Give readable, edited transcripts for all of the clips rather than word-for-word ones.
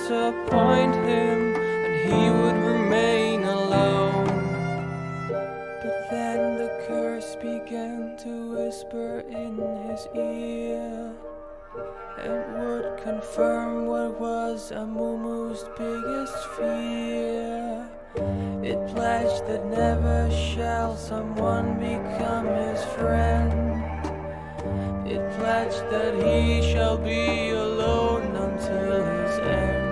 disappoint him, and he would remain alone. But then the curse began to whisper in his ear, and would confirm what was Amumu's biggest fear. It pledged that never shall someone become his friend. It pledged that he shall be alone until his end.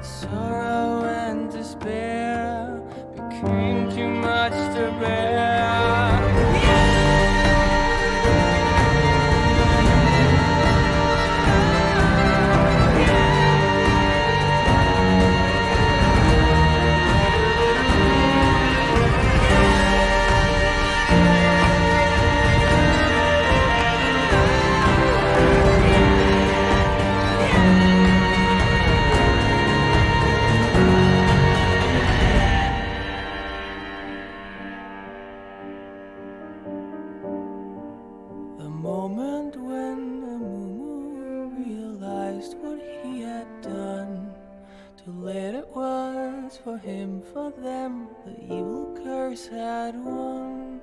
Sorrow and despair became too much to bear. The moment when Amumu realized what he had done, too late it was for him, for them, the evil curse had won.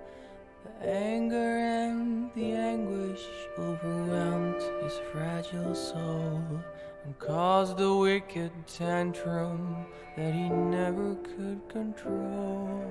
The anger and the anguish overwhelmed his fragile soul, and caused a wicked tantrum that he never could control.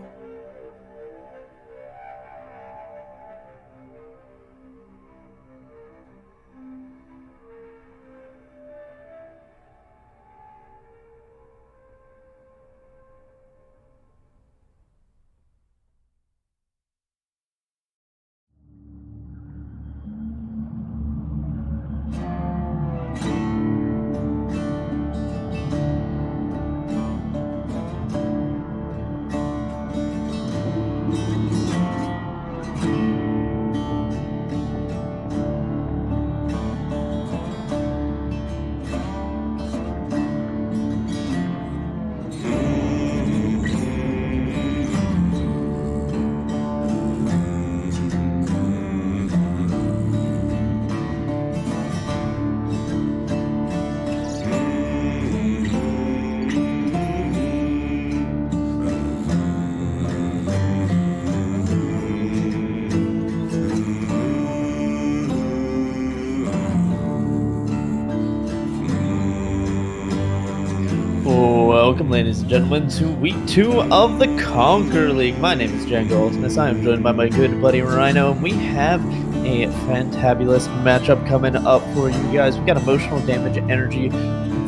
Welcome, ladies and gentlemen, to week 2 of the Conqueror League. My name is Django Ultimus. I am joined by my good buddy Rhino, and we have a fantabulous matchup coming up for you guys. We got Emotional Damage Energy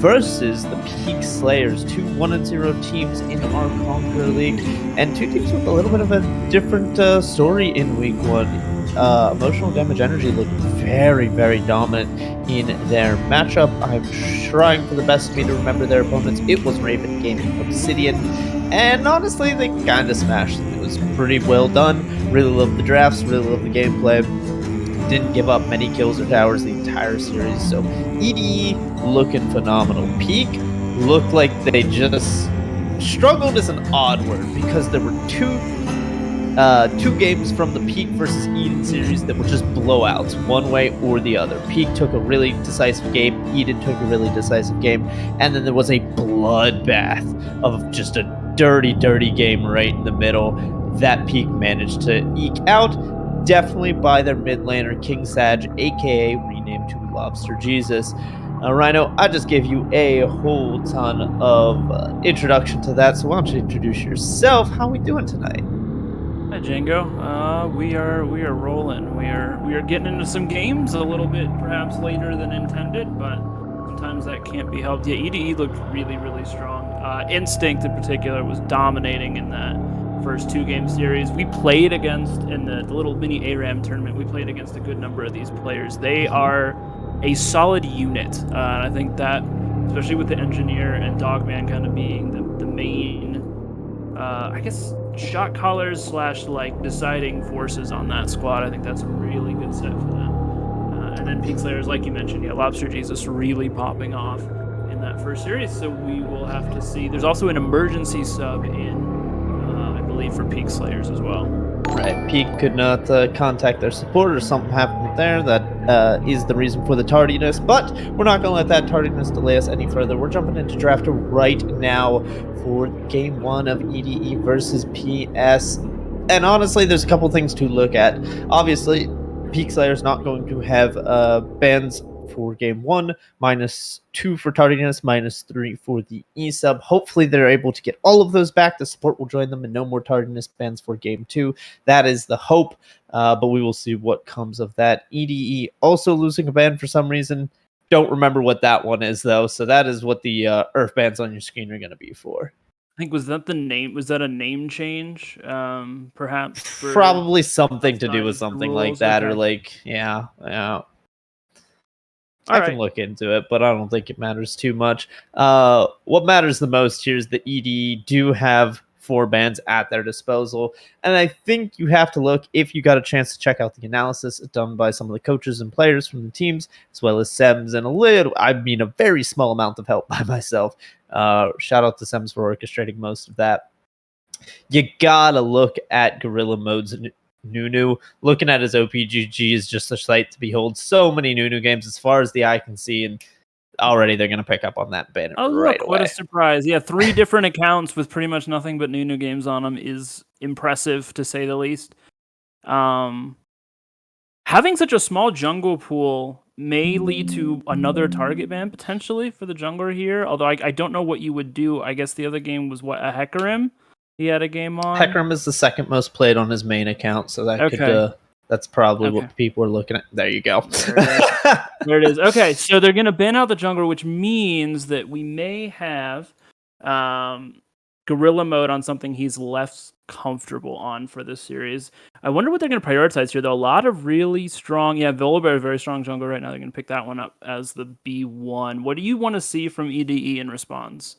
versus the Peak Slayers, two 1-0 teams in our Conqueror League, and two teams with a little bit of a different story in week 1. Emotional Damage Energy looked very, very dominant in their matchup. I'm trying for the best of me to remember their opponents. It was Raven Gaming Obsidian, and honestly, they kind of smashed them. It was pretty well done. Really loved the drafts, really loved the gameplay. Didn't give up many kills or towers the entire series, so EDE looking phenomenal. Peak looked like they just struggled is an odd word, because there were two games from the Peak versus Eden series that were just blowouts, one way or the other. Peak took a really decisive game, Eden took a really decisive game, and then there was a bloodbath of just a dirty, dirty game right in the middle that Peak managed to eke out, definitely by their mid laner, King Sag, aka renamed to Lobster Jesus. Rhino, I just gave you a whole ton of introduction to that, so why don't you introduce yourself? How are we doing tonight? Hi Django. We are rolling. We are getting into some games a little bit perhaps later than intended, but sometimes that can't be helped. Yeah, EDE looked really, really strong. Instinct in particular was dominating in that first 2-game series. We played against, in the little mini ARAM tournament, we played against a good number of these players. They are a solid unit. I think that, especially with the engineer and Dogman kind of being the main, I guess, shot callers / like deciding forces on that squad. I think that's a really good set for them. And then Peak Slayers, like you mentioned, yeah, Lobster Jesus really popping off in that first series. So we will have to see. There's also an emergency sub in, I believe, for Peak Slayers as well. Right, Peak could not contact their support, or something happened there that is the reason for the tardiness, but we're not going to let that tardiness delay us any further. We're jumping into draft right now for game 1 of EDE versus PS. And honestly, there's a couple things to look at. Obviously, Peak Slayer's not going to have bans for game 1, -2 for tardiness, -3 for the E-sub. Hopefully they're able to get all of those back. The support will join them and no more tardiness bans for game 2. That is the hope, but we will see what comes of that. EDE also losing a ban for some reason. Don't remember what that one is, though, so that is what the Earth bans on your screen are going to be for. I think, was that the name? Was that a name change? Perhaps Probably something to do with something like that, okay. or like, yeah. All I right. can look into it, but I don't think it matters too much. What matters the most here is that ED do have 4 bans at their disposal, and I think you have to look, if you got a chance to check out the analysis done by some of the coaches and players from the teams, as well as Sems, and a very small amount of help by myself. Shout out to Sems for orchestrating most of that. You gotta look at Gorilla Mode's Nunu. Looking at his OPGG is just a sight to behold. So many Nunu games as far as the eye can see, and already they're going to pick up on that banner right away. What a surprise. Yeah, 3 different accounts with pretty much nothing but Nunu games on them is impressive, to say the least. Having such a small jungle pool may lead to another target ban, potentially, for the jungler here, although I don't know what you would do. I guess the other game was, a Hecarim? He had a game on? Hecarim is the second most played on his main account, so that could... that's probably what people are looking at. There you go. There it is. Okay, so they're going to ban out the jungler, which means that we may have Gorilla Mode on something he's less comfortable on for this series. I wonder what they're going to prioritize here, though. A lot of really strong... Yeah, Volibear, very strong jungler right now. They're going to pick that one up as the B1. What do you want to see from EDE in response?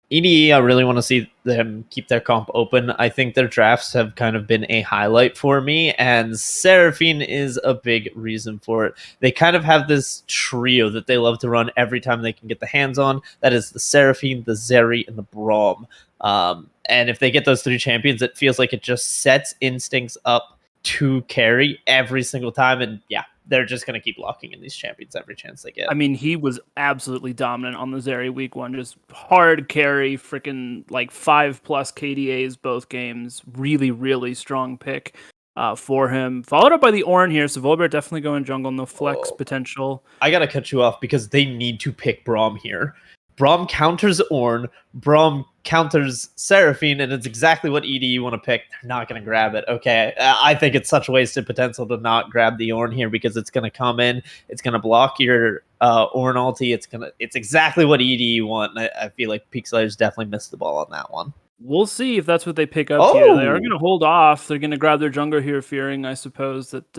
EDE, I really want to see them keep their comp open. I think their drafts have kind of been a highlight for me, and Seraphine is a big reason for it. They kind of have this trio that they love to run every time they can get the hands on. That is the Seraphine, the Zeri, and the Braum. And if they get those 3 champions, it feels like it just sets Instincts up to carry every single time, and yeah, they're just going to keep locking in these champions every chance they get. I mean, he was absolutely dominant on the Zeri week 1. Just hard carry, freaking like 5+ KDAs both games. Really, really strong pick for him. Followed up by the Ornn here, so Volibear definitely going jungle, no flex potential. I got to cut you off because they need to pick Braum here. Braum counters Ornn, Braum counters Seraphine, and it's exactly what EDE want to pick. They're not going to grab it. Okay, I think it's such wasted potential to not grab the Ornn here because it's going to come in, it's going to block your Ornn ulti. It's exactly what EDE want. And I feel like Peak Slayers definitely missed the ball on that one. We'll see if that's what they pick up here. They are going to hold off. They're going to grab their jungler here, fearing, I suppose, that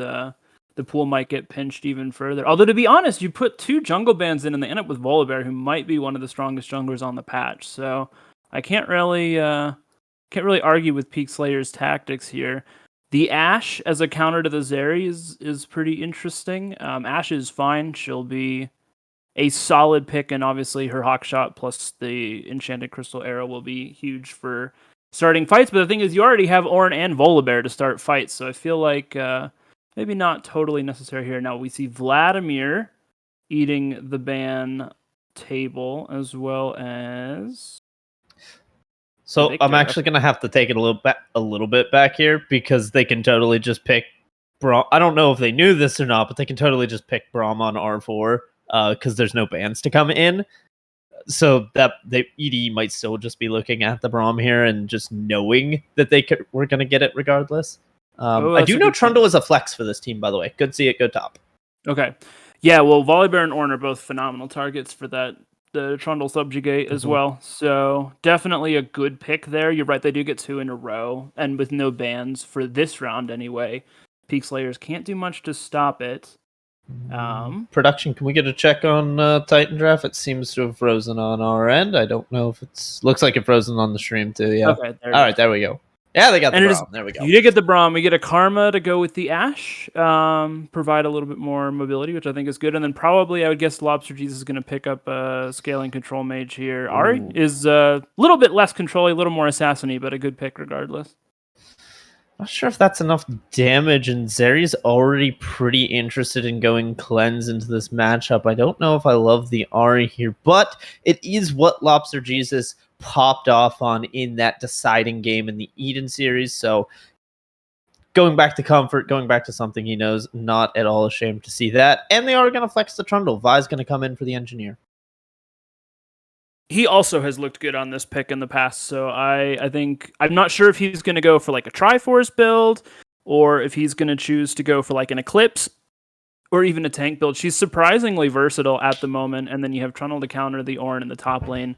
the pool might get pinched even further. Although, to be honest, you put 2 jungle bans in and they end up with Volibear, who might be one of the strongest junglers on the patch. So I can't really argue with Peak Slayer's tactics here. The Ashe as a counter to the Zeri is pretty interesting. Ashe is fine. She'll be a solid pick, and obviously her Hawkshot plus the Enchanted Crystal Arrow will be huge for starting fights. But the thing is, you already have Ornn and Volibear to start fights, so I feel like maybe not totally necessary here. Now we see Vladimir eating the ban table as well as... So Victor. I'm actually going to have to take it a little bit back here because they can totally just pick Braum. I don't know if they knew this or not, but they can totally just pick Braum on R4 because there's no bans to come in. So that ED might still just be looking at the Braum here and just knowing that we're going to get it regardless. I do know Trundle is a flex for this team, by the way. Good see it, go top. Okay. Yeah, well, Volibear and Ornn are both phenomenal targets for the Trundle subjugate as well. So definitely a good pick there. You're right, they do get 2 in a row. And with no bans for this round anyway, Peak Slayers can't do much to stop it. Production, can we get a check on Titan Draft? It seems to have frozen on our end. I don't know if looks like it frozen on the stream too. Yeah. Okay. All right, there we go. Yeah, they got the And Braum. There we go. You did get the Braum. We get a Karma to go with the Ash, provide a little bit more mobility, which I think is good. And then probably I would guess Lobster Jesus is going to pick up a Scaling Control Mage here. Ari is a little bit less control, a little more assassin-y, but a good pick regardless. Not sure if that's enough damage, and Zeri's already pretty interested in going Cleanse into this matchup. I don't know if I love the Ari here, but it is what Lobster Jesus popped off on in that deciding game in the Eden series, so going back to comfort, going back to something he knows, not at all ashamed to see that. And they are going to flex the Trundle. Vi's going to come in for the Engineer. He also has looked good on this pick in the past, so I think I'm not sure if he's going to go for like a Triforce build or if he's going to choose to go for like an Eclipse or even a tank build. She's surprisingly versatile at the moment, and then you have Trundle to counter the Ornn in the top lane.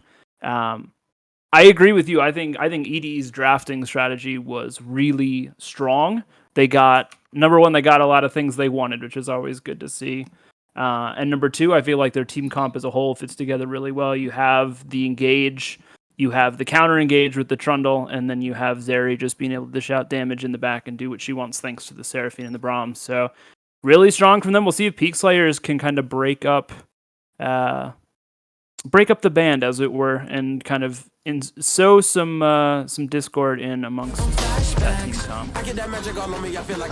I agree with you. I think EDE's drafting strategy was really strong. They got number one, they got a lot of things they wanted, which is always good to see. And number two, I feel like their team comp as a whole fits together really well. You have the engage, you have the counter engage with the Trundle, and then you have Zeri just being able to dish out damage in the back and do what she wants thanks to the Seraphine and the Braum. So really strong from them. We'll see if Peak Slayers can kind of break up the band, as it were, and kind of sow some discord in amongst that team comp. I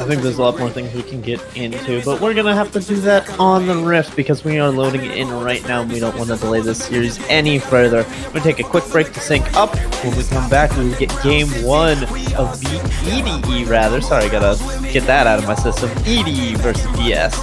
think there's a lot more things we can get into, but we're going to have to do that on the Rift because we are loading in right now and we don't want to delay this series any further. We're going to take a quick break to sync up. When we come back, we will get game one of the EDE, rather. Sorry, I got to get that out of my system. EDE versus TES.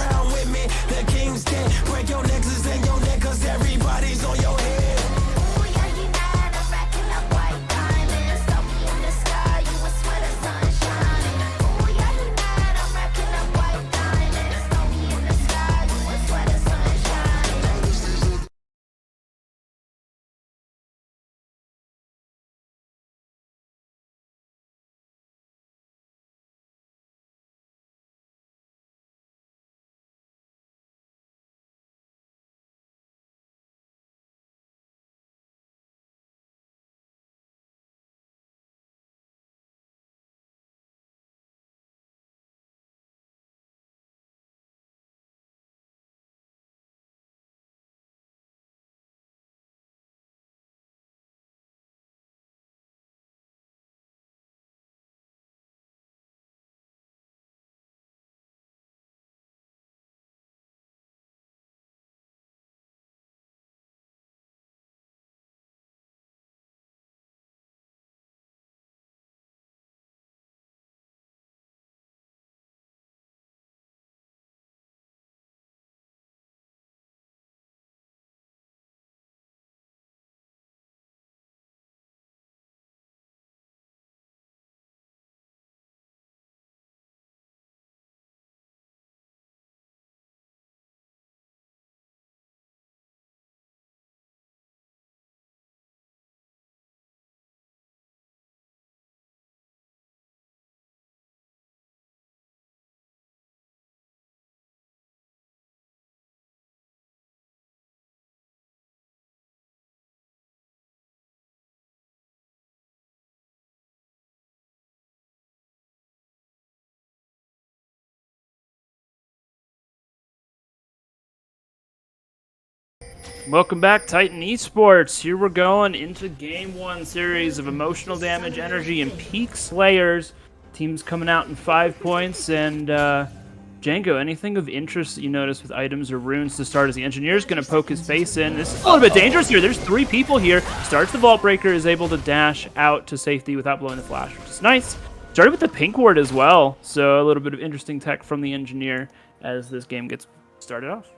Welcome back, Titan Esports. Here we're going into Game 1 series of Emotional Damage, Energy, and Peak Slayers. Teams coming out in 5 points. And Django, anything of interest that you notice with items or runes to start as the Engineer's going to poke his face in? This is a little bit dangerous here. There's 3 people here. Starts the Vault Breaker, is able to dash out to safety without blowing the flash, which is nice. Started with the Pink Ward as well. So a little bit of interesting tech from the Engineer as this game gets started off.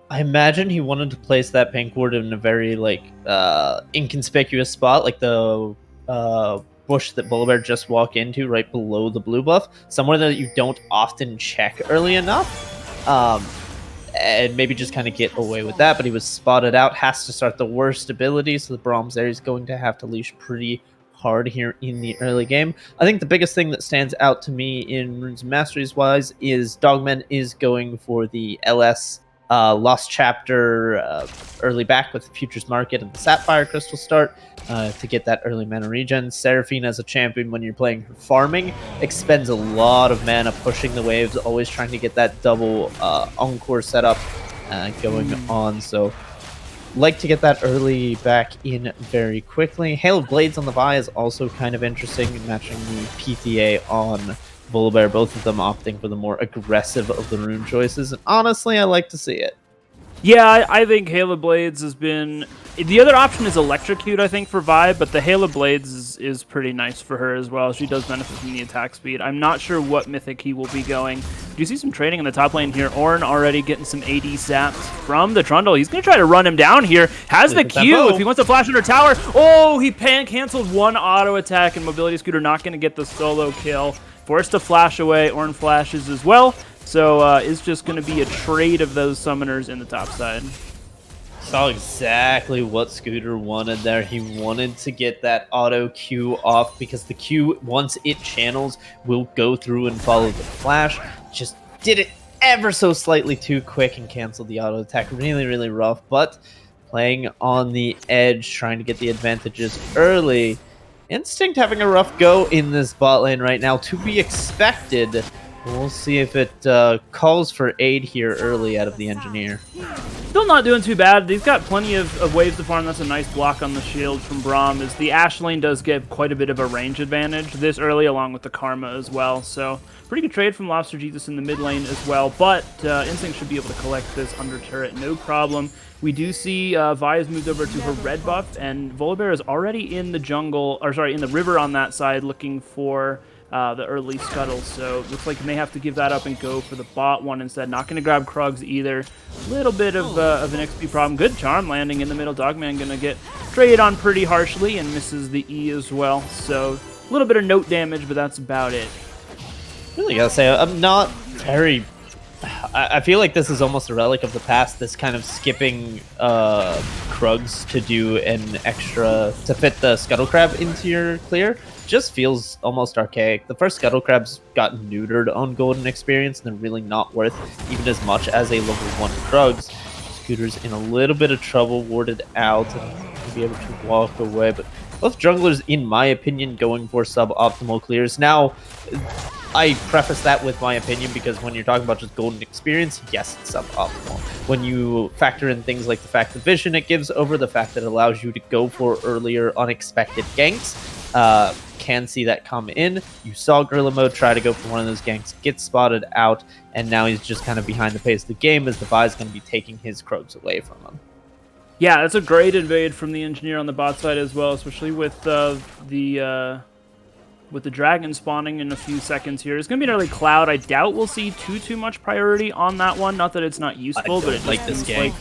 I imagine he wanted to place that pink ward in a very inconspicuous spot, like the bush that Bullbear just walked into, right below the blue buff, somewhere that you don't often check early enough, and maybe just kind of get away with that. But he was spotted out, has to start the worst ability, so the Brahms there is going to have to leash pretty hard here in the early game. I think the biggest thing that stands out to me in Runes and Masteries wise is Dogman is going for the LS Lost Chapter early back with the Futures Market and the Sapphire Crystal start to get that early mana regen. Seraphine as a champion, when you're playing her farming, expends a lot of mana pushing the waves, always trying to get that double Encore setup going on. So like to get that early back in very quickly. Hail of Blades on the Vi is also kind of interesting, matching the PTA on Volibear, both of them opting for the more aggressive of the rune choices, and honestly, I like to see it. Yeah, I think Hail of Blades has been... The other option is Electrocute, I think, for Vi, but the Hail of Blades is pretty nice for her as well. She does benefit from the attack speed. I'm not sure what mythic he will be going. Do you see some trading in the top lane here? Ornn already getting some AD saps from the Trundle. He's going to try to run him down here. Has the Q if he wants to flash under tower. Oh, he canceled one auto attack, and Mobility Scooter not going to get the solo kill. Forced to flash away. Ornn flashes as well. So it's just going to be a trade of those summoners in the top side. Saw exactly what Scooter wanted there. He wanted to get that auto Q off because the Q, once it channels, will go through and follow the flash. Just did it ever so slightly too quick and canceled the auto attack. Really, really rough, but playing on the edge, trying to get the advantages early. Instinct having a rough go in this bot lane right now, to be expected. We'll see if it calls for aid here early out of the Engineer. Still not doing too bad. He's got plenty of waves to farm. That's a nice block on the shield from Braum, as the Ashe lane does get quite a bit of a range advantage this early, along with the Karma as well. So pretty good trade from Lobster Jesus in the mid lane as well, but Instinct should be able to collect this under turret, no problem. We do see Vi has moved over to her red buff, and Volibear is already in the jungle, or sorry, in the river on that side, looking for the early scuttle. So looks like he may have to give that up and go for the bot one instead. Not going to grab Krugs either. Little bit of an XP problem. Good charm landing in the middle. Dogman going to get traded on pretty harshly and misses the E as well. So a little bit of note damage, but that's about it. Really gotta say, I'm not very... I feel like this is almost a relic of the past, this kind of skipping Krugs to do an extra, to fit the Scuttle Crab into your clear. Just feels almost archaic. The first Scuttle Crabs got neutered on Golden Experience, and they're really not worth even as much as a level 1 Krugs. Scooter's in a little bit of trouble, warded out, and will be able to walk away, but both junglers, in my opinion, going for suboptimal clears. Now, I preface that with my opinion because when you're talking about just Golden Experience, yes, it's suboptimal. When you factor in things like the fact of vision it gives over, the fact that it allows you to go for earlier unexpected ganks, can see that come in. You saw Gorilla Mode try to go for one of those ganks, get spotted out, and now he's just kind of behind the pace of the game as the Vi is going to be taking his Krugs away from him. Yeah, that's a great invade from the Engineer on the bot side as well, especially with the dragon spawning in a few seconds here. It's going to be an early Cloud. I doubt we'll see too much priority on that one. Not that it's not useful, but it like this gank.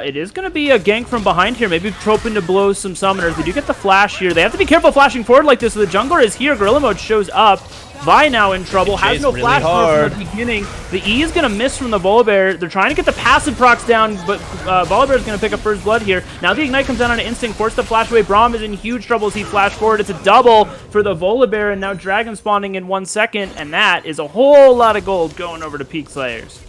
It is going to be a gank from behind here. Maybe hoping to blow some summoners. They do get the flash here. They have to be careful flashing forward like this. So the jungler is here. Gorilla Mode shows up. Vi now in trouble. Has no flash from the beginning. The E is going to miss from the Volibear. They're trying to get the passive procs down, but Volibear is going to pick up first blood here. Now the Ignite comes down on an Instinct. Forced to flash away. Braum is in huge trouble as he flashed forward. It's a double for the Volibear, and now Dragon spawning in 1 second, and that is a whole lot of gold going over to Peak Slayers.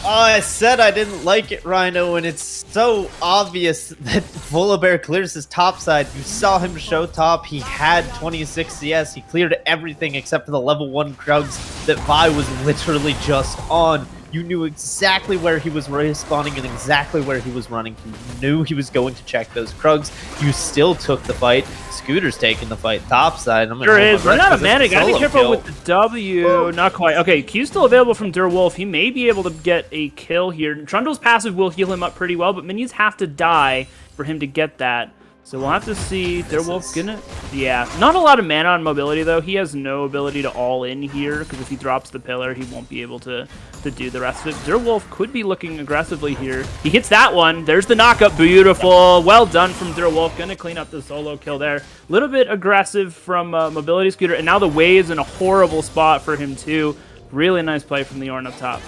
Oh, I said I didn't like it, Rhino, and it's so obvious that Volibear clears his top side. You saw him show top. He had 26 CS. He cleared everything except for the level 1 Krugs that Vi was literally just on. You knew exactly where he was respawning and exactly where he was running. You knew he was going to check those Krugs. You still took the fight. Scooter's taking the fight topside. Sure is. Run out of mana. Gotta be careful with the W. Not quite. Okay, Q's still available from Durwolf. He may be able to get a kill here. Trundle's passive will heal him up pretty well, but minions have to die for him to get that. So we'll have to see. Durwolf gonna... Yeah. Not a lot of mana on mobility, though. He has no ability to all in here, because if he drops the pillar, he won't be able to do the rest of it. Durwolf could be looking aggressively here. He hits that one. There's the knockup. Beautiful. Well done from Durwolf. Gonna clean up the solo kill there. A little bit aggressive from Mobility Scooter, and now the wave's in a horrible spot for him, too. Really nice play from the Ornn up top.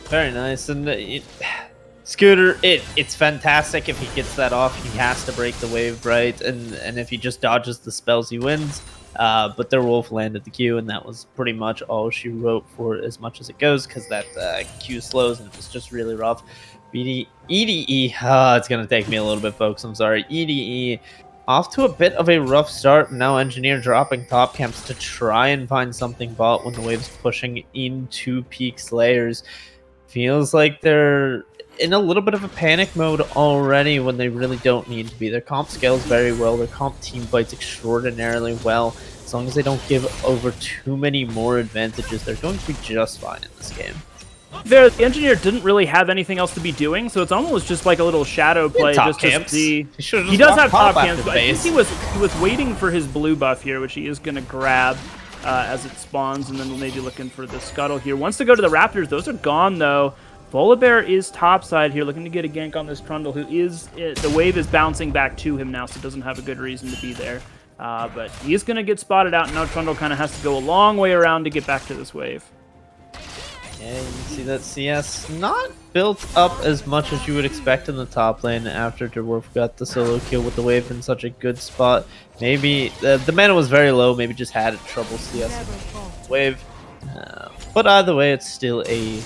Very nice. And Scooter, it's fantastic if he gets that off. He has to break the wave, right? And if he just dodges the spells, he wins. but their wolf landed the Q, and that was pretty much all she wrote for as much as it goes, because that Q slows, and it was just really rough. EDE, it's going to take me a little bit, folks. I'm sorry. EDE off to a bit of a rough start. Now Engineer dropping top camps to try and find something bot when the wave's pushing into peak slayers. Feels like they're in a little bit of a panic mode already when they really don't need to be. Their comp scales very well. Their comp team fights extraordinarily well. As long as they don't give over too many more advantages, they're going to be just fine in this game. The Engineer didn't really have anything else to be doing, so it's almost just like a little shadow play. Top just camps. to see. He does have top camps, but base. I think he was waiting for his blue buff here, which he is going to grab as it spawns, and then we'll maybe looking for the scuttle here. Wants to go to the Raptors. Those are gone, though. Volibear is topside here, looking to get a gank on this Trundle, who is... the wave is bouncing back to him now, so doesn't have a good reason to be there. But he is going to get spotted out, and now Trundle kind of has to go a long way around to get back to this wave. Yeah, you can see that CS not built up as much as you would expect in the top lane after Dwarf got the solo kill with the wave in such a good spot. Maybe the mana was very low, maybe just had trouble CS wave. But either way, it's still a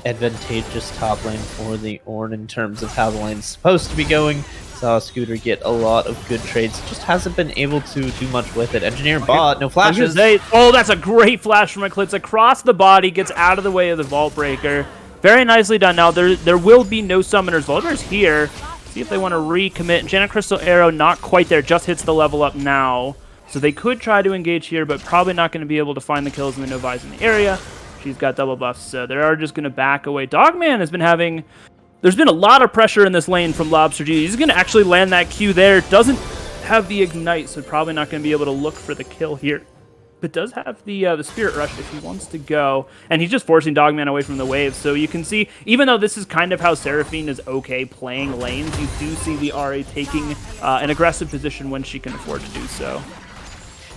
advantageous top lane for the Ornn in terms of how the lane's supposed to be going. Saw Scooter get a lot of good trades, just hasn't been able to do much with it. Engineer bot, no flashes. Oh, that's a great flash from Eclipse across the body, gets out of the way of the Vault Breaker. Very nicely done. Now there will be no summoners. Volibear's here. See if they want to recommit. Janet Crystal Arrow not quite there, just hits the level up now. So they could try to engage here, but probably not going to be able to find the kills in the Novice in the area. She's got double buffs, so they are just going to back away. Dogman has been having... There's been a lot of pressure in this lane from Lobster G. He's going to actually land that Q there. Doesn't have the Ignite, so probably not going to be able to look for the kill here. But does have the Spirit Rush if he wants to go. And he's just forcing Dogman away from the wave. So you can see, even though this is kind of how Seraphine is okay playing lanes, you do see the RA taking an aggressive position when she can afford to do so.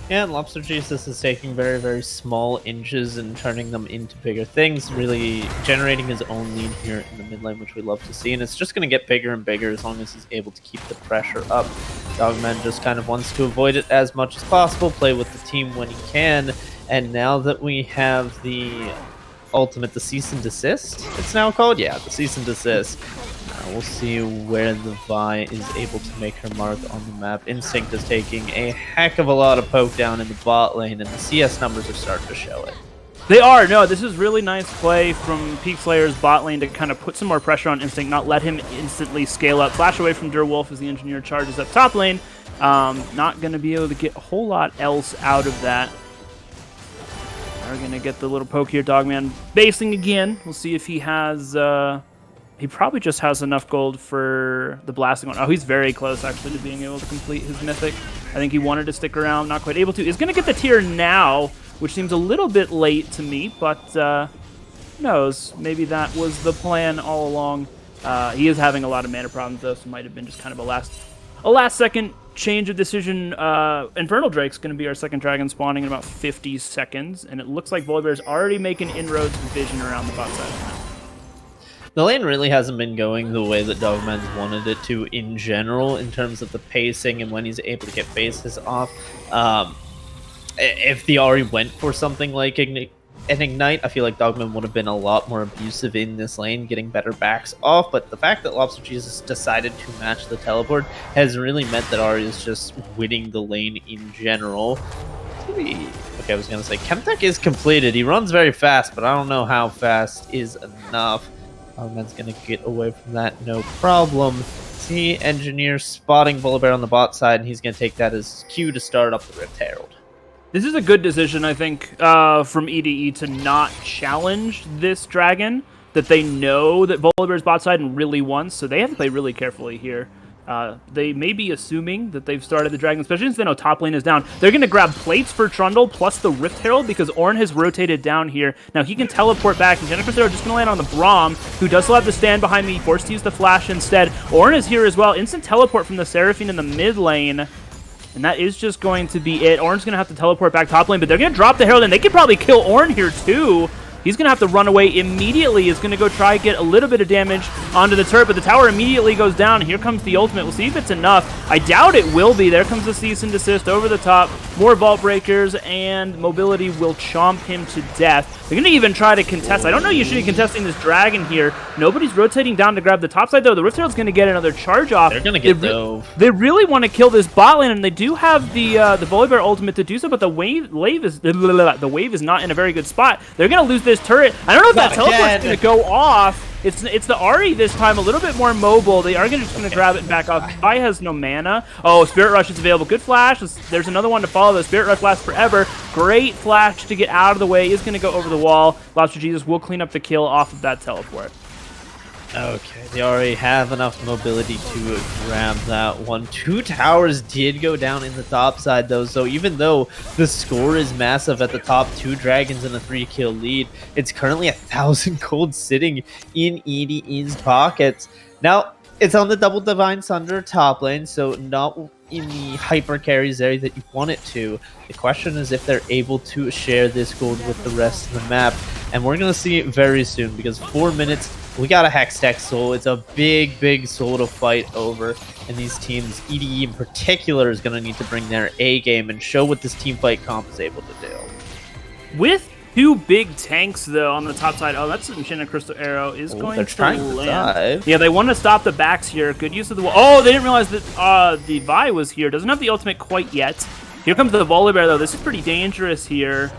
Yeah, and Lobster Jesus is taking very, very small inches and turning them into bigger things, really generating his own lead here in the mid lane, which we love to see. And it's just going to get bigger and bigger as long as he's able to keep the pressure up. Dogman just kind of wants to avoid it as much as possible, play with the team when he can. And now that we have the ultimate, the cease and desist, it's now called? Yeah, the cease and desist. We'll see where the Vi is able to make her mark on the map. Instinct is taking a heck of a lot of poke down in the bot lane, and the CS numbers are starting to show it. They are. No, this is really nice play from Peak Slayer's bot lane to kind of put some more pressure on Instinct, not let him instantly scale up. Flash away from Derwolf as the Engineer charges up top lane. Not going to be able to get a whole lot else out of that. We're going to get the little poke here. Dogman basing again. We'll see if he has... He probably just has enough gold for the blasting one. Oh, he's very close, actually, to being able to complete his mythic. I think he wanted to stick around, not quite able to. He's going to get the tier now, which seems a little bit late to me, but who knows? Maybe that was the plan all along. He is having a lot of mana problems, though, so it might have been just kind of a last-second change of decision. Infernal Drake's going to be our second dragon spawning in about 50 seconds, and it looks like Volibear's already making inroads with vision around the bot side of the map. The lane really hasn't been going the way that Dogman's wanted it to in general in terms of the pacing and when he's able to get phases off. If the Ahri went for something like an Ignite, I feel like Dogman would have been a lot more abusive in this lane, getting better backs off, but the fact that Lobster Jesus decided to match the teleport has really meant that Ahri is just winning the lane in general. Okay, I was going to say, Chemtech is completed. He runs very fast, but I don't know how fast is enough. Dogman's going to get away from that, no problem. See Engineer spotting Volibear on the bot side, and he's going to take that as cue to start up the Rift Herald. This is a good decision, I think, from EDE to not challenge this dragon that they know that Volibear's bot side and really wants, so they have to play really carefully here. They may be assuming that they've started the dragon, especially since they know top lane is down. They're going to grab plates for Trundle plus the Rift Herald because Ornn has rotated down here. Now he can teleport back, and Jennifer's just going to land on the Braum, who does still have to stand behind me, forced to use the flash instead. Ornn is here as well. Instant teleport from the Seraphine in the mid lane. And that is just going to be it. Ornn's going to have to teleport back top lane, but they're going to drop the Herald, and they could probably kill Ornn here too. He's going to have to run away immediately. He's going to go try get a little bit of damage onto the turret, but the tower immediately goes down. Here comes the ultimate. We'll see if it's enough. I doubt it will be. There comes the cease and desist over the top. more Vault Breakers, and Mobility will chomp him to death. They're going to even try to contest. I don't know you should be contesting this Dragon here. Nobody's rotating down to grab the top side, though. The Rift Herald's going to get another charge off. They're going to get dove. They really want to kill this bot lane, and they do have the Volibear ultimate to do so, but the wave is not in a very good spot. They're going to lose this turret. I don't know if that teleport's going to go off. It's the Ahri this time, a little bit more mobile. They are just going to grab it and back off. Vi has no mana. Oh, Spirit Rush is available. Good flash. There's another one to follow. The Spirit Rush lasts forever. Great flash to get out of the way. Is going to go over the wall. Lobster Jesus will clean up the kill off of that teleport. Okay, they already have enough mobility to grab that one. 2 towers did go down in the top side, though, so even though the score is massive at the top, 2 dragons and a 3-kill lead, it's currently 1,000 gold sitting in EDE's pockets. Now, it's on the double Divine Sunder top lane, so not in the hyper carries area that you want it to. The question is if they're able to share this gold with the rest of the map, and we're going to see it very soon, because 4 minutes, we got a Hextech soul. It's a big soul to fight over, and these teams, EDE in particular, is going to need to bring their A game and show what this team fight comp is able to do. With 2 big tanks, though, on the top side. Oh, that's Enchanted Crystal Arrow is going to land. Yeah, they want to stop the backs here. Good use of the wall. Oh, they didn't realize that the Vi was here. Doesn't have the ultimate quite yet. Here comes the Volibear, though. This is pretty dangerous here.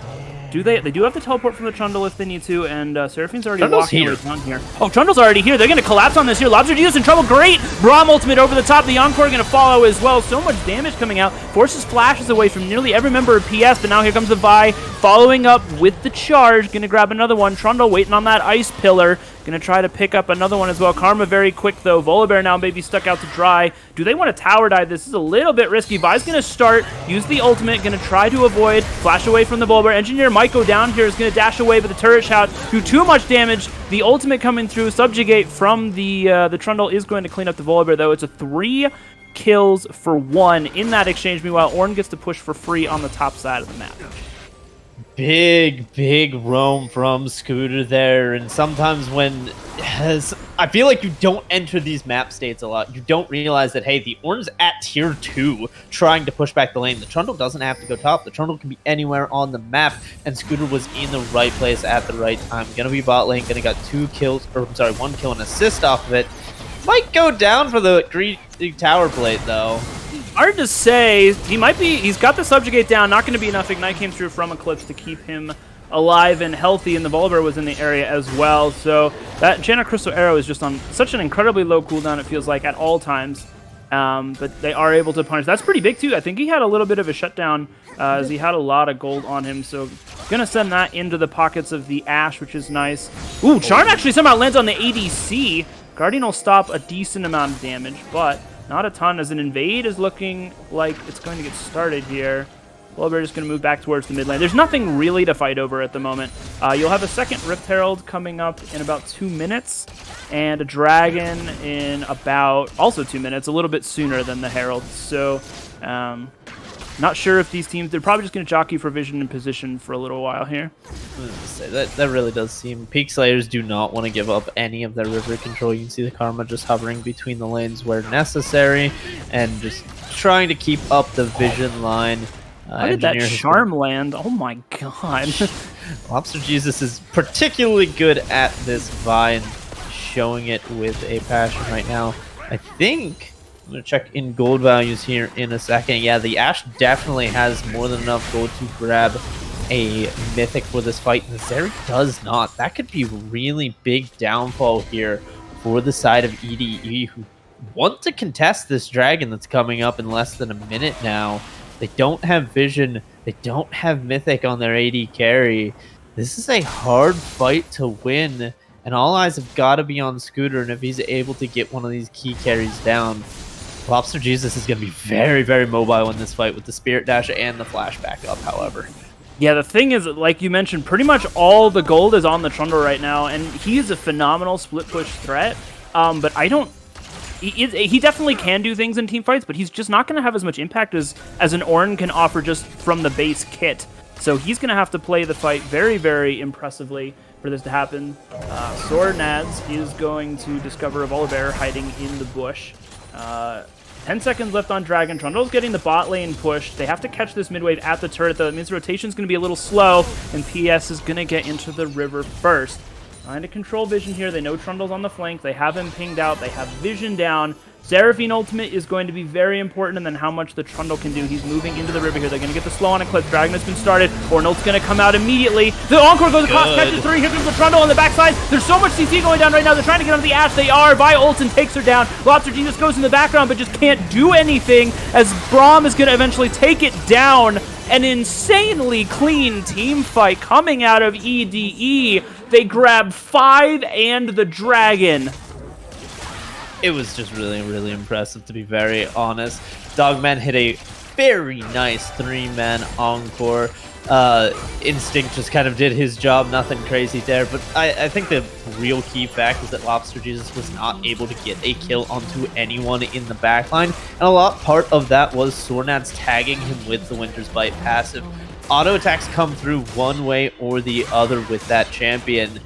They do have to teleport from the Trundle if they need to, and Seraphine's already walking away down here. Oh, Trundle's already here. They're going to collapse on this here. Lobster Jesus in trouble. Great. Braum ultimate over the top. The Encore going to follow as well. So much damage coming out. Forces flashes away from nearly every member of PS, but now here comes the Vi following up with the charge. Going to grab another one. Trundle waiting on that ice pillar. Going to try to pick up another one as well. Karma very quick, though. Volibear now maybe stuck out to dry. Do they want to tower dive? This is a little bit risky. Vi's going to start. Use the ultimate. Going to try to avoid. Flash away from the Volibear. Engineer might go down here. Is going to dash away, but the turret shout do too much damage. The ultimate coming through. Subjugate from the Trundle is going to clean up the Volibear, though. It's a 3 kills for 1 in that exchange. Meanwhile, Ornn gets to push for free on the top side of the map. Big roam from Scooter there, and sometimes I feel like you don't enter these map states a lot. You don't realize that, hey, the Ornn's at tier 2 trying to push back the lane. The Trundle doesn't have to go top. The Trundle can be anywhere on the map, and Scooter was in the right place at the right time. Gonna be bot lane, gonna got 1 kill and assist off of it. Might go down for the green tower plate, though. Hard to say. He's got the Subjugate down. Not going to be enough. Ignite came through from Eclipse to keep him alive and healthy, and the Volibear was in the area as well. So that Enchanted Crystal Arrow is just on such an incredibly low cooldown, it feels like, at all times. But they are able to punish. That's pretty big, too. I think he had a little bit of a shutdown as he had a lot of gold on him. So going to send that into the pockets of the Ashe, which is nice. Ooh, Charm actually somehow lands on the ADC. Guardian will stop a decent amount of damage, but not a ton, as an invade is looking like it's going to get started here. Volibear is going to move back towards the mid lane. There's nothing really to fight over at the moment. You'll have a second Rift Herald coming up in about 2 minutes, and a Dragon in about also 2 minutes, a little bit sooner than the Herald. So, not sure if these teams, they're probably just going to jockey for vision and position for a little while here. That really does seem... Peak Slayers do not want to give up any of their river control. You can see the Karma just hovering between the lanes where necessary, and just trying to keep up the vision line. How did that Charm land? Oh my god. Lobster Jesus is particularly good at this Vi and showing it with a passion right now. I think... I'm going to check in gold values here in a second. Yeah, the Ashe definitely has more than enough gold to grab a mythic for this fight. And Zeri does not. That could be a really big downfall here for the side of EDE, who want to contest this dragon that's coming up in less than a minute now. They don't have vision. They don't have mythic on their AD carry. This is a hard fight to win, and all eyes have got to be on Scooter. And if he's able to get one of these key carries down, Lobster Jesus is going to be very mobile in this fight with the Spirit Dash and the Flash back up, however. Yeah, the thing is, like you mentioned, pretty much all the gold is on the Trundle right now, and he is a phenomenal split push threat. But I don't... He definitely can do things in team fights, but he's just not going to have as much impact as an Ornn can offer just from the base kit. So he's going to have to play the fight very impressively for this to happen. Sword Nads is going to discover a Volibear hiding in the bush. 10 seconds left on Dragon. Trundle's getting the bot lane pushed. They have to catch this mid wave at the turret, though. It means the rotation's going to be a little slow, and TES is going to get into the river first. Trying to control vision here. They know Trundle's on the flank. They have him pinged out. They have vision down. Seraphine ultimate is going to be very important, and then how much the Trundle can do. He's moving into the river here. They're going to get the slow on Eclipse. Dragon has been started. Ornult's going to come out immediately. The Encore goes across, catches 3. Here comes the Trundle on the backside. There's so much CC going down right now. They're trying to get onto the Ashe. They are. Vi ults and takes her down. Lobster Jesus goes in the background, but just can't do anything as Braum is going to eventually take it down. An insanely clean team fight coming out of EDE. They grab 5 and the Dragon. It was just really, really impressive, to be very honest. Dogman hit a very nice 3-man encore. Instinct just kind of did his job, nothing crazy there. But I think the real key fact is that Lobster Jesus was not able to get a kill onto anyone in the backline. And part of that was Sornad's tagging him with the Winter's Bite passive. Auto attacks come through one way or the other with that champion.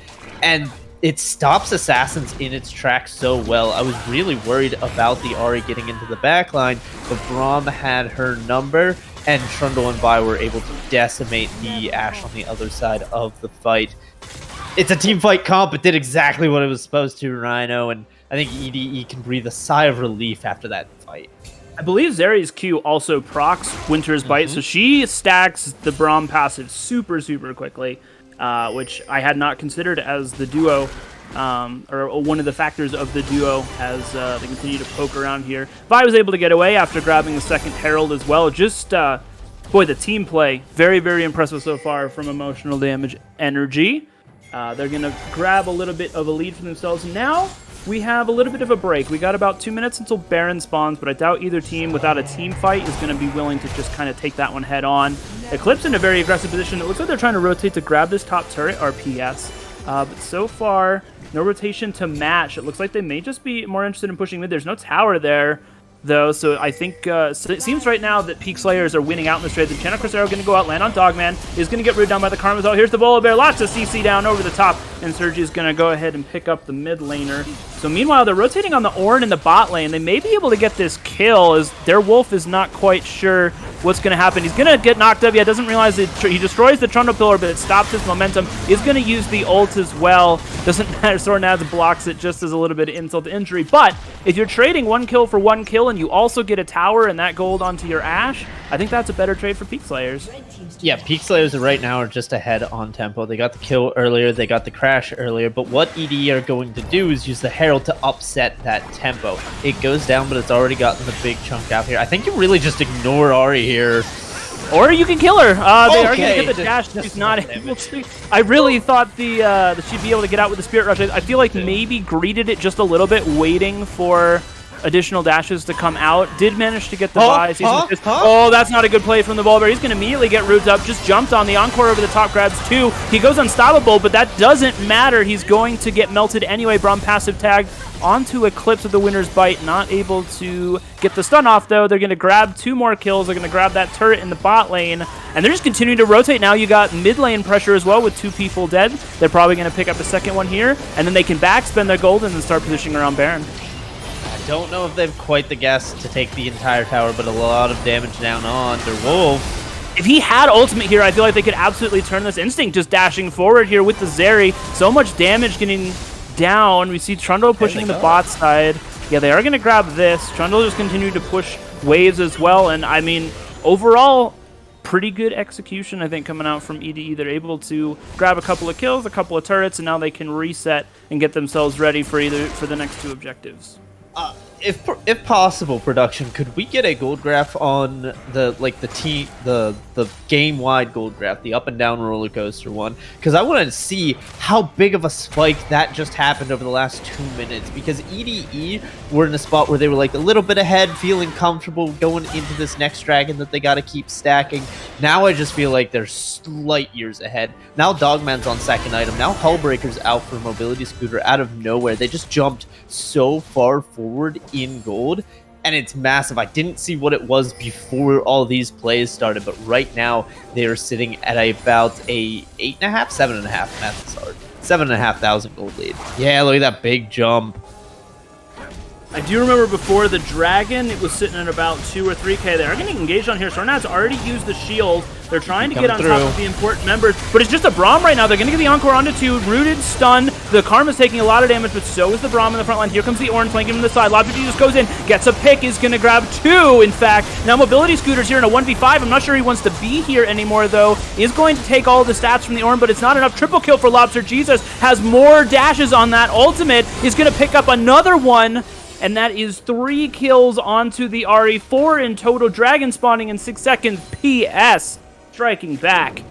And it stops assassins in its tracks so well. I was really worried about the Ahri getting into the backline, but Braum had her number, and Trundle and Vi were able to decimate the Ashe on the other side of the fight. It's a team fight comp. It did exactly what it was supposed to, Rhino, and I think EDE can breathe a sigh of relief after that fight. I believe Zeri's Q also procs Winter's Bite, so she stacks the Braum passive super, super quickly. Which I had not considered as the duo, or one of the factors of the duo as they continue to poke around here. Vi was able to get away after grabbing the second Herald as well. Just, boy, the team play, very, very impressive so far from Emotional Damage Energy. They're going to grab a little bit of a lead for themselves. Now we have a little bit of a break. We got about 2 minutes until Baron spawns, but I doubt either team without a team fight is going to be willing to just kind of take that one head on. Eclipse in a very aggressive position. It looks like they're trying to rotate to grab this top turret, RPS. But so far, no rotation to match. It looks like they may just be more interested in pushing mid. There's no tower there, though, so I think so it seems right now that Peak Slayers are winning out in this trade. The Channel Crusader going to go out, land on Dogman, is going to get rooted down by the Karmas. Here's the Volibear, lots of CC down over the top, and Sergi is going to go ahead and pick up the mid laner. So meanwhile, they're rotating on the Ornn in the bot lane. They may be able to get this kill, as their Wolf is not quite sure what's going to happen. He's going to get knocked up. Yeah, doesn't realize that he destroys the Trundle Pillar, but it stops his momentum. He's going to use the ult as well. Doesn't matter. Sornads blocks it just as a little bit of insult to injury. But if you're trading 1 kill for 1 kill and you also get a tower and that gold onto your Ashe, I think that's a better trade for Peak Slayers. Yeah, Peak Slayers right now are just ahead on tempo. They got the kill earlier, they got the crash earlier, but what EDE are going to do is use the Herald to upset that tempo. It goes down, but it's already gotten the big chunk out here. I think you really just ignore Ahri here. Or you can kill her. They are going to get the dash. She's not able to. I really thought that she'd be able to get out with the Spirit Rush. I feel like maybe greeted it just a little bit, waiting for additional dashes to come out. Did manage to get the buy. Oh, that's not a good play from the Volibear. He's going to immediately get rooted up. Just jumped on the Encore over the top, grabs 2. He goes unstoppable, but that doesn't matter. He's going to get melted anyway. Braum passive tag onto Eclipse with the Winter's Bite. Not able to get the stun off, though. They're going to grab 2 more kills. They're going to grab that turret in the bot lane, and they're just continuing to rotate. Now you got mid lane pressure as well with 2 people dead. They're probably going to pick up a second one here, and then they can backspend their gold and then start positioning around Baron. Don't know if they've quite the gas to take the entire tower, but a lot of damage down on their Wolf. If he had ultimate here, I feel like they could absolutely turn this. Instinct just dashing forward here with the Zeri. So much damage getting down. We see Trundle pushing the bot side. Yeah, they are going to grab this. Trundle just continue to push waves as well. And I mean, overall, pretty good execution, I think, coming out from EDE. They're able to grab a couple of kills, a couple of turrets, and now they can reset and get themselves ready for the next 2 objectives. If possible, production, could we get a gold graph on the game-wide gold graph, the up and down roller coaster one? Because I want to see how big of a spike that just happened over the last 2 minutes. Because EDE were in a spot where they were like a little bit ahead, feeling comfortable going into this next dragon that they got to keep stacking. Now I just feel like they're slight years ahead. Now Dogman's on second item. Now Hullbreaker's out for Mobility Scooter out of nowhere. They just jumped so far forward in gold, and it's massive. I didn't see what it was before all these plays started, but right now they are sitting at about a 7.5, math is hard, 7,500 gold lead. Yeah, look at that big jump. I do remember before the Dragon, it was sitting at about 2 or 3k. They're getting engaged on here. Sornad's already used the shield. They're trying to get on top of the important members, but it's just a Braum right now. They're going to get the Encore onto 2. Rooted, stun. The Karma's taking a lot of damage, but so is the Braum in the front line. Here comes the Orange flanking from the side. Lobster just goes in, gets a pick, is going to grab 2, in fact. Now Mobility Scooter's here in a 1v5. I'm not sure he wants to be here anymore, though. Is going to take all the stats from the Orange, but it's not enough. Triple kill for Lobster Jesus. Has more dashes on that. Ultimate is going to pick up another one. And that is 3 kills onto the Ahri, 4 in total. Dragon spawning in 6 seconds. PS striking back.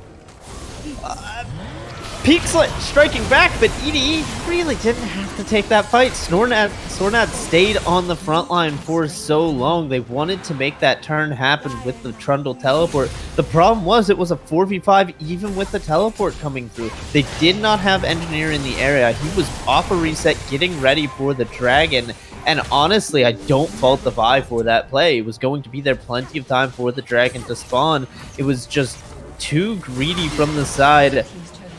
Peakslit striking back, but EDE really didn't have to take that fight. Sornad stayed on the front line for so long. They wanted to make that turn happen with the Trundle teleport. The problem was it was a 4v5 even with the teleport coming through. They did not have Engineer in the area. He was off a reset getting ready for the Dragon. And honestly, I don't fault the Vi for that play. It was going to be there plenty of time for the Dragon to spawn. It was just too greedy from the side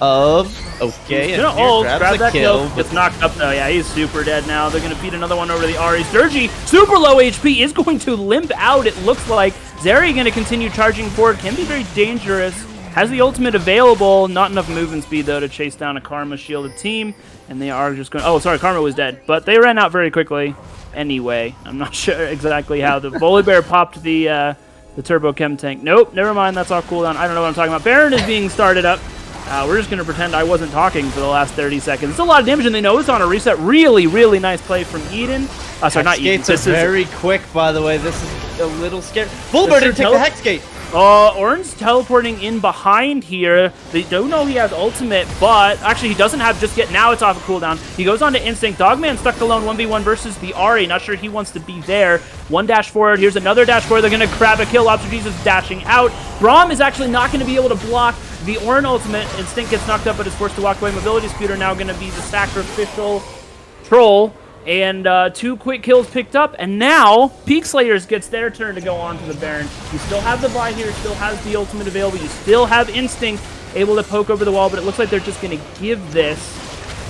of... Okay, and grab that kill. Gets knocked up though. Yeah, he's super dead now. They're going to feed another one over to the Ahri. Sergi, super low HP, is going to limp out, it looks like. Zeri going to continue charging forward. Can be very dangerous. Has the ultimate available. Not enough movement speed, though, to chase down a Karma shielded team. And they are just going... Oh, sorry, Karma was dead. But they ran out very quickly anyway. I'm not sure exactly how. The Volibear popped the Turbo Chem tank. Nope, never mind. That's all cooldown. I don't know what I'm talking about. Baron is being started up. We're just going to pretend I wasn't talking for the last 30 seconds. It's a lot of damage, and they know it's on a reset. Really, really nice play from Eden. Sorry, not Eden. This is very quick, by the way. This is a little scary. Volibear didn't take the Hex Gate. Orange teleporting in behind here. They don't know he has ultimate, but actually he doesn't have just yet. Now it's off a cooldown. He goes on to Instinct. Dogman stuck alone 1v1 versus the Ahri. Not sure he wants to be there. One dash forward. Here's another dash forward. They're going to grab a kill. Lobster Jesus dashing out. Braum is actually not going to be able to block the Orange ultimate. Instinct gets knocked up, but is forced to walk away. Mobility Scooter now going to be the sacrificial troll. And 2 quick kills picked up, and now Peak Slayers gets their turn to go on to the Baron. You still have the Vi here, still has the ultimate available, you still have Instinct able to poke over the wall, but it looks like they're just going to give this.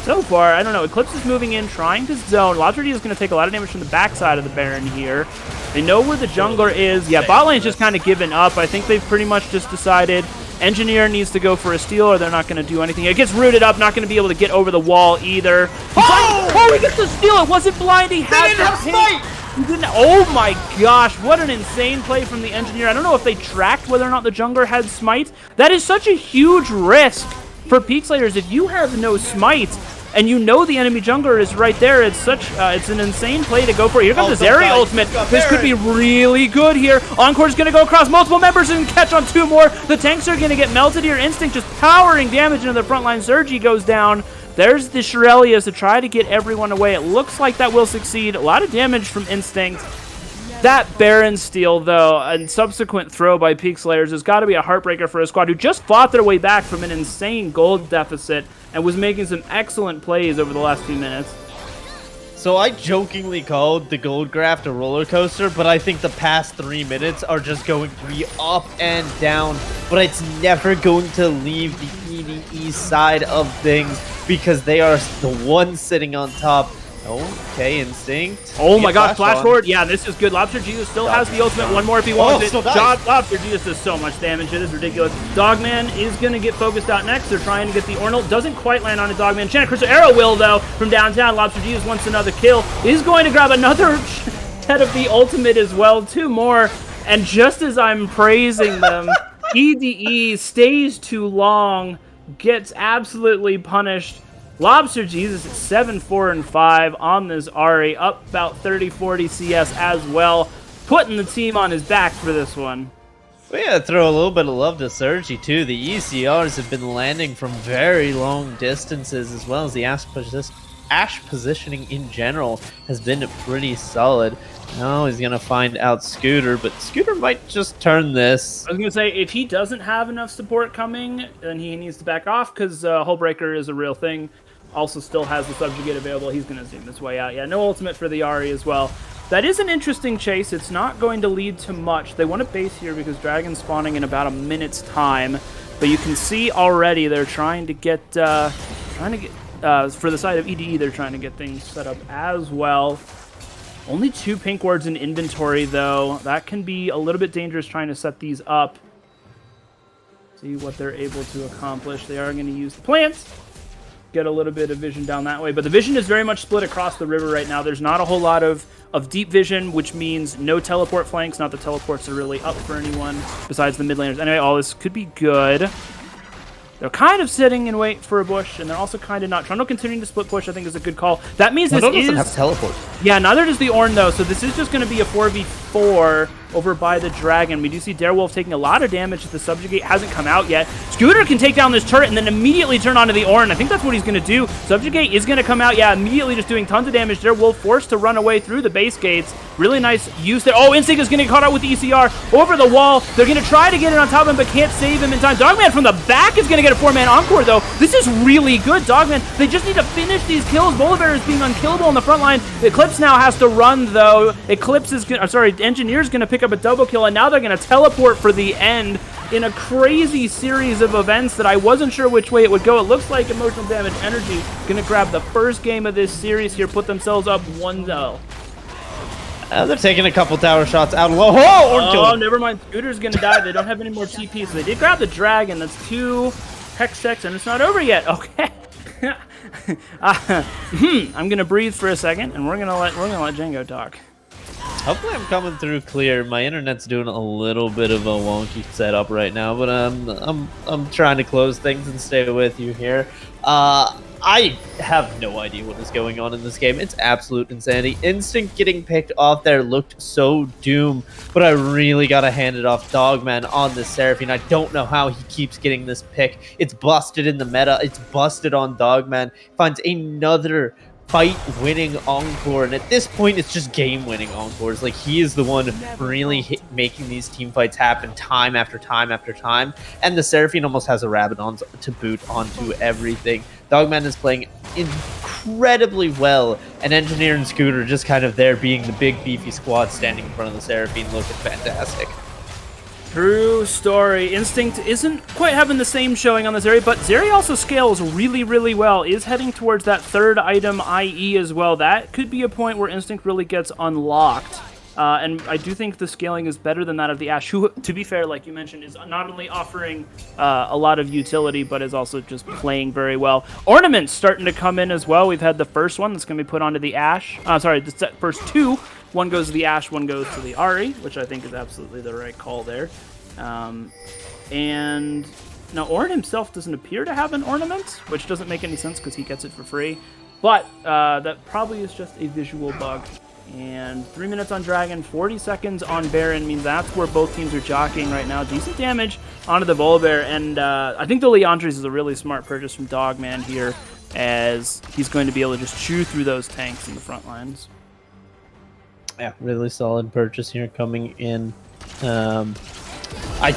So far, I don't know, Eclipse is moving in, trying to zone. Lobster is going to take a lot of damage from the backside of the Baron here. They know where the jungler is. Yeah, bot lane's just kind of given up. I think they've pretty much just decided Engineer needs to go for a steal or they're not going to do anything. It gets rooted up, not going to be able to get over the wall either. Oh, he gets the steal. It wasn't blind. He had the smite. He didn't. Oh my gosh, what an insane play from the Engineer. I don't know if they tracked whether or not the jungler had smite. That is such a huge risk for Peak Slayers. If you have no smite and you know the enemy jungler is right there, it's such it's an insane play to go for. Here comes the Zeri ultimate. This could be really good here. Encore's going to go across multiple members and catch on 2 more. The tanks are going to get melted here. Instinct just powering damage into the front line. Sergi goes down. There's the Shirelias to try to get everyone away. It looks like that will succeed. A lot of damage from Instinct. That Baron steal, though, and subsequent throw by Peak Slayers has got to be a heartbreaker for a squad who just fought their way back from an insane gold deficit and was making some excellent plays over the last few minutes. So I jokingly called the gold graft a roller coaster, but I think the past 3 minutes are just going to be up and down, but it's never going to leave the EDE side of things because they are the ones sitting on top. Okay, Instinct. Oh my gosh, flash forward. Yeah, this is good. Lobster Jesus still has the ultimate. One more if he wants it. Lobster Jesus does so much damage. It is ridiculous. Dogman is going to get focused out next. They're trying to get the Ornal. Doesn't quite land on a Dogman. Chana Crystal Arrow will, though, from downtown. Lobster Jesus wants another kill. Is going to grab another head of the ultimate as well. 2 more. And just as I'm praising them, EDE stays too long, gets absolutely punished. Lobster Jesus at 7-4-5 on this Ahri, up about 30-40 CS as well, putting the team on his back for this one. We gotta throw a little bit of love to Sergi too. The ECRs have been landing from very long distances, as well as the Ash positioning in general has been pretty solid. Now he's gonna find out Scooter, but Scooter might just turn this. I was gonna say, if he doesn't have enough support coming, then he needs to back off, because Hullbreaker is a real thing. Also still has the Subjugate available. He's gonna zoom this way out. Yeah, no ultimate for the Ahri as well. That is an interesting chase. It's not going to lead to much. They want to base here because Dragon's spawning in about a minute's time. But you can see already they're trying to get for the side of EDE, they're trying to get things set up as well. Only 2 pink wards in inventory, though. That can be a little bit dangerous trying to set these up. See what they're able to accomplish. They are going to use the plants. Get a little bit of vision down that way. But the vision is very much split across the river right now. There's not a whole lot of deep vision, which means no teleport flanks. Not that teleports are really up for anyone besides the mid laners. Anyway, all this could be good. They're kind of sitting and wait for a bush, and they're also kind of not. Trundle continuing to split push, I think, is a good call. That means this doesn't is... have teleport. Yeah, neither does the Ornn, though, so this is just going to be a 4v4 over by the Dragon. We do see Darewolf taking a lot of damage. The Subjugate hasn't come out yet. Scooter can take down this turret and then immediately turn onto the Ornn. I think that's what he's going to do. Subjugate is going to come out, yeah, immediately just doing tons of damage. Darewolf forced to run away through the base gates. Really nice use there. Oh, Instinct is going to get caught out with the ECR over the wall. They're going to try to get it on top of him, but can't save him in time. Dogman from the back is going to get a 4-man encore, though. This is really good, Dogman. They just need to finish these kills. Volibear is being unkillable in the front line. Eclipse now has to run, though. Eclipse is going to, sorry, Engineer's going to pick up a double kill, and now they're going to teleport for the end in a crazy series of events that I wasn't sure which way it would go. It looks like Emotional Damage Energy going to grab the first game of this series here, put themselves up 1-0. They're taking a couple tower shots out low. Oh, never mind. Scooter's going to die. They don't have any more TP, so they did grab the Dragon. That's 2 Hex checks, and it's not over yet. Okay. I'm going to breathe for a second, and we're going to let Django talk. Hopefully I'm coming through clear. My internet's doing a little bit of a wonky setup right now, but I'm trying to close things and stay with you here. I have no idea what is going on in this game. It's absolute insanity. Instinct getting picked off there looked so doom, but I really gotta hand it off Dogman on this Seraphine. I don't know how he keeps getting this pick. It's busted in the meta. It's busted on Dogman. Finds another fight-winning encore, and at this point, it's just game-winning encores. Like, he is the one really making these team fights happen time after time after time, and the Seraphine almost has a Rabadon to boot onto everything. Dogman is playing incredibly well, and Engineer and Scooter just kind of there being the big, beefy squad standing in front of the Seraphine, looking fantastic. True story. Instinct isn't quite having the same showing on this area, but Zeri also scales really, really well. Is heading towards that third item, IE, as well. That could be a point where Instinct really gets unlocked. And I do think the scaling is better than that of the Ashe, who, to be fair, like you mentioned, is not only offering a lot of utility, but is also just playing very well. Ornaments starting to come in as well. We've had the first one that's going to be put onto the Ashe. Sorry, the first 2. One goes to the Ashe, one goes to the Ahri, which I think is absolutely the right call there. And now Ornn himself doesn't appear to have an ornament, which doesn't make any sense because he gets it for free. But that probably is just a visual bug. And 3 minutes on Dragon, 40 seconds on Baron means that's where both teams are jockeying right now. Decent damage onto the Volibear, and I think the Leandres is a really smart purchase from Dogman here, as he's going to be able to just chew through those tanks in the front lines. Yeah, really solid purchase here coming in. I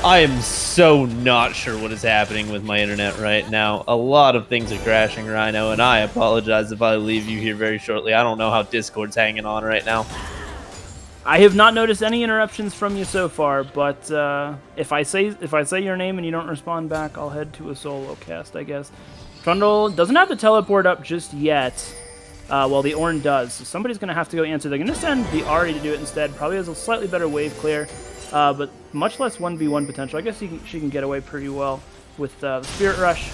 am so not sure what is happening with my internet right now. A lot of things are crashing, Rhino, and I apologize if I leave you here very shortly. I don't know how Discord's hanging on right now. I have not noticed any interruptions from you so far, but if I say your name and you don't respond back, I'll head to a solo cast, I guess. Trundle doesn't have the teleport up just yet. Well, the Ornn does, so somebody's going to have to go answer. They're going to send the Ahri to do it instead. Probably has a slightly better wave clear, but much less 1v1 potential. I guess she can get away pretty well with the Spirit Rush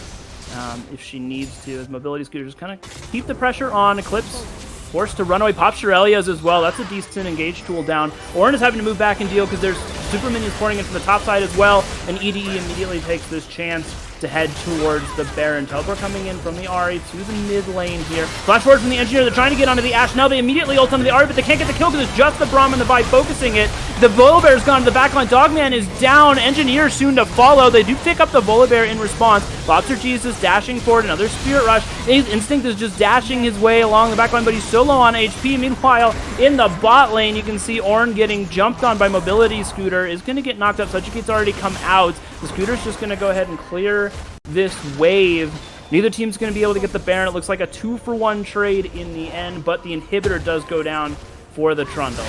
if she needs to. As Mobility Scooter just kind of keep the pressure on. Eclipse forced to run away. Pop Shirelias as well. That's a decent engage tool down. Ornn is having to move back and deal because there's super minions pouring in from the top side as well, and EDE immediately takes this chance to head towards the Baron. Teleport coming in from the Ahri to the mid lane here. Flash forward from the Engineer. They're trying to get onto the Ashe. Now they immediately ult onto the Ahri, but they can't get the kill because it's just the Braum and the Vi focusing it. The Volibear's gone to the backline. Dogman is down. Engineer soon to follow. They do pick up the Volibear in response. Lobster Jesus dashing forward. Another Spirit Rush. Instinct is just dashing his way along the backline, but he's so low on HP. Meanwhile, in the bot lane, you can see Ornn getting jumped on by Mobility Scooter. Is going to get knocked up. Subjugate's already come out. The Scooter's just going to go ahead and clear this wave. Neither team's going to be able to get the Baron. It looks like a 2-for-1 trade in the end, but the inhibitor does go down for the Trundle.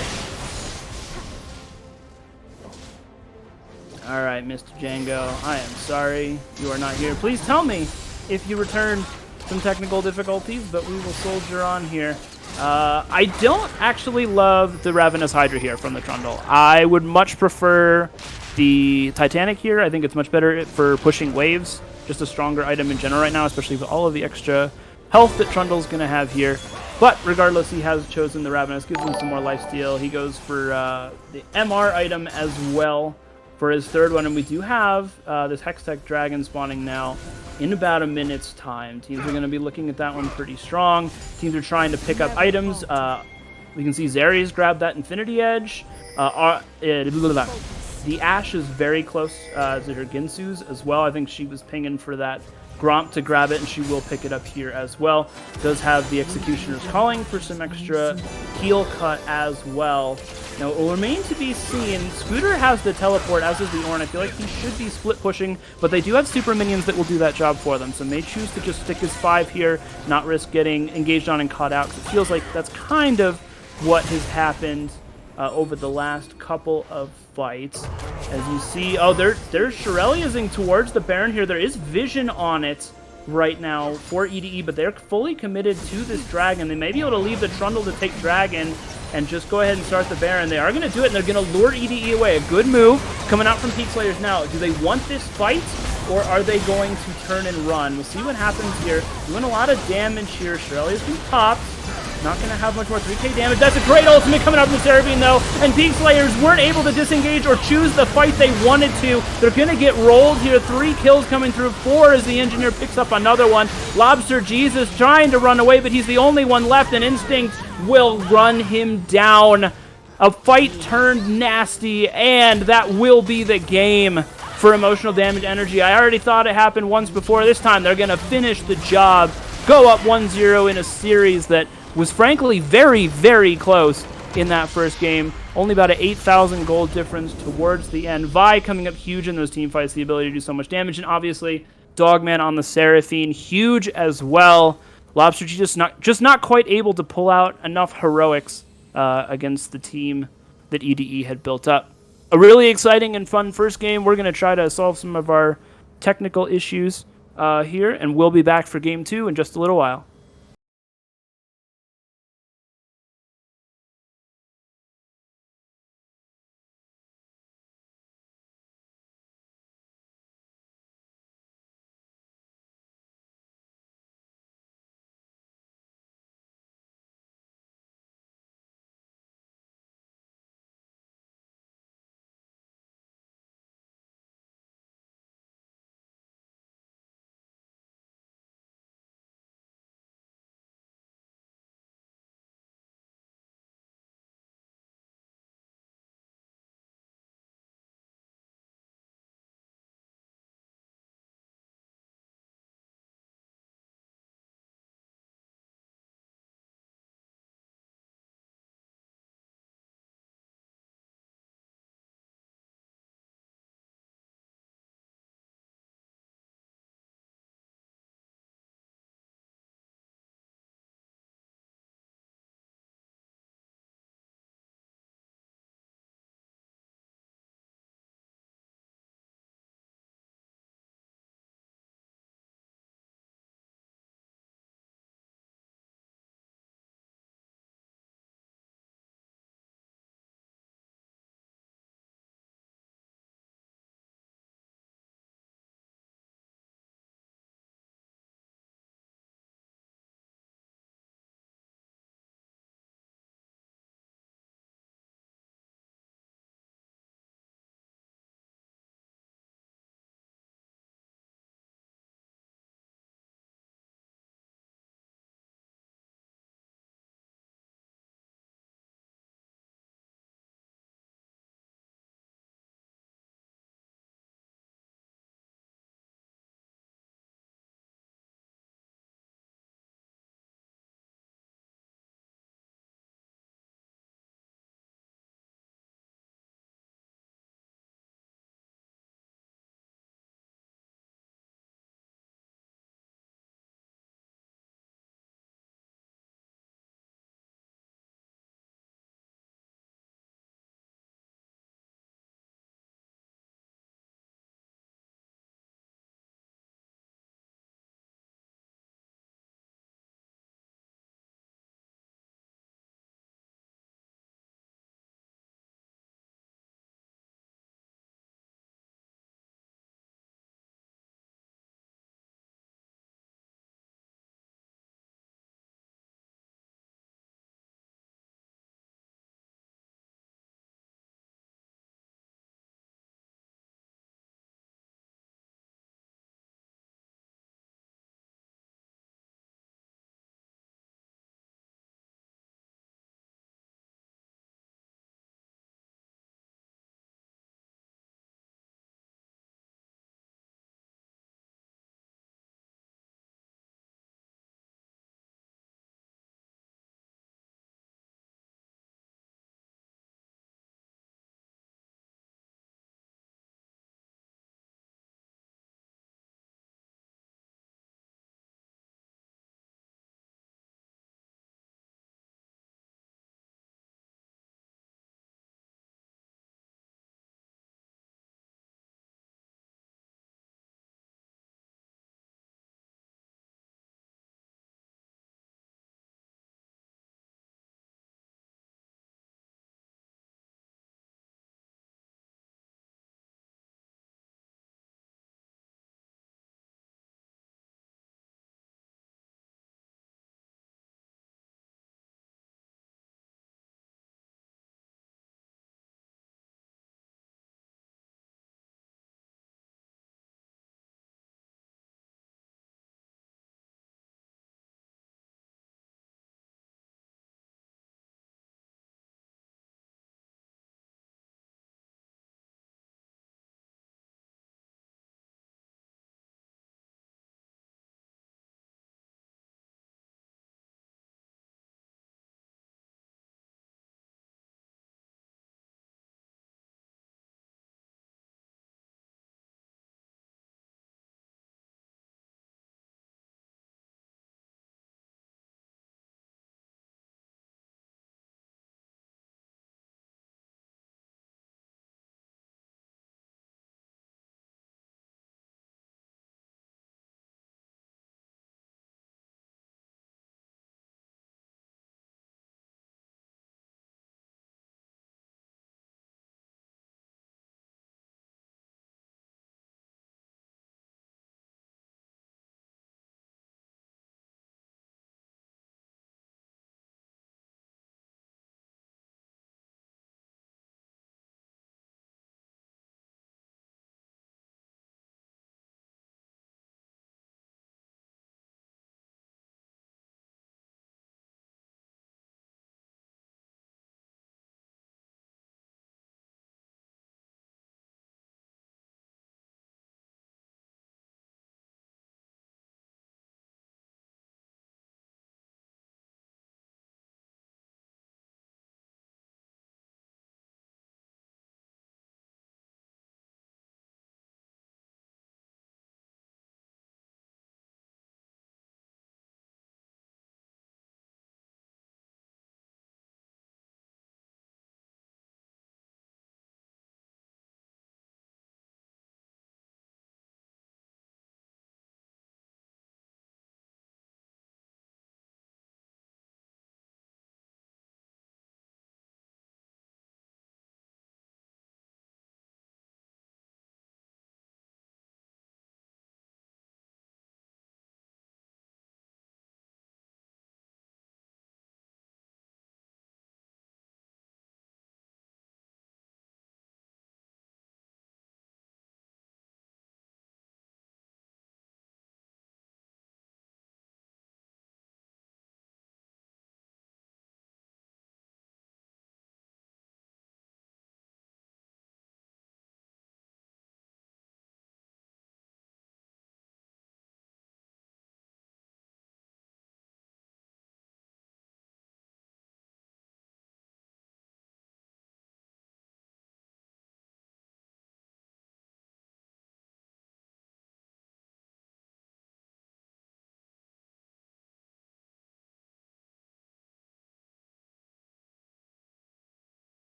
Alright, Mr. Django, I am sorry you are not here. Please tell me if you return some technical difficulties, but we will soldier on here. I don't actually love the Ravenous Hydra here from the Trundle. I would much prefer the Titanic here. I think it's much better for pushing waves. Just a stronger item in general right now, especially with all of the extra health that Trundle's going to have here. But regardless, he has chosen the Ravenous. Gives him some more lifesteal. He goes for the MR item as well for his third one. And we do have this Hextech Dragon spawning now in about a minute's time. Teams are going to be looking at that one pretty strong. Teams are trying to pick up items. We can see Zeri's grab that Infinity Edge. The Ashe is very close to her Ginsu's as well. I think she was pinging for that Gromp to grab it, and she will pick it up here as well. Does have the Executioner's Calling for some extra heal cut as well. Now, it will remain to be seen. Scooter has the teleport, as does the Ornn. I feel like he should be split pushing, but they do have super minions that will do that job for them, so may choose to just stick his 5 here, not risk getting engaged on and caught out, because it feels like that's kind of what has happened over the last couple of fights. As you see, oh, there's Shireliaing towards the Baron here. There is vision on it right now for EDE, but they're fully committed to this Dragon. They may be able to leave the Trundle to take Dragon and just go ahead and start the Baron. They are going to do it, and they're going to lure EDE away. A good move coming out from Peak Slayers now. Do they want this fight, or are they going to turn and run? We'll see what happens here. Doing a lot of damage here. Shirelia's been popped. Not going to have much more 3k damage. That's a great ultimate coming out from the Seraphine, though. And Peak Slayers weren't able to disengage or choose the fight they wanted to. They're going to get rolled here. 3 kills coming through. 4 as the Engineer picks up another one. Lobster Jesus trying to run away, but he's the only one left, and Instinct will run him down. A fight turned nasty, and that will be the game for Emotional Damage Energy. I already thought it happened once before. This time they're going to finish the job. Go up 1-0 in a series that was frankly very, very close in that first game. Only about an 8,000 gold difference towards the end. Vi coming up huge in those team fights, the ability to do so much damage, and obviously Dogman on the Seraphine, huge as well. Lobster G just not quite able to pull out enough heroics against the team that EDE had built up. A really exciting and fun first game. We're going to try to solve some of our technical issues here, and we'll be back for game 2 in just a little while.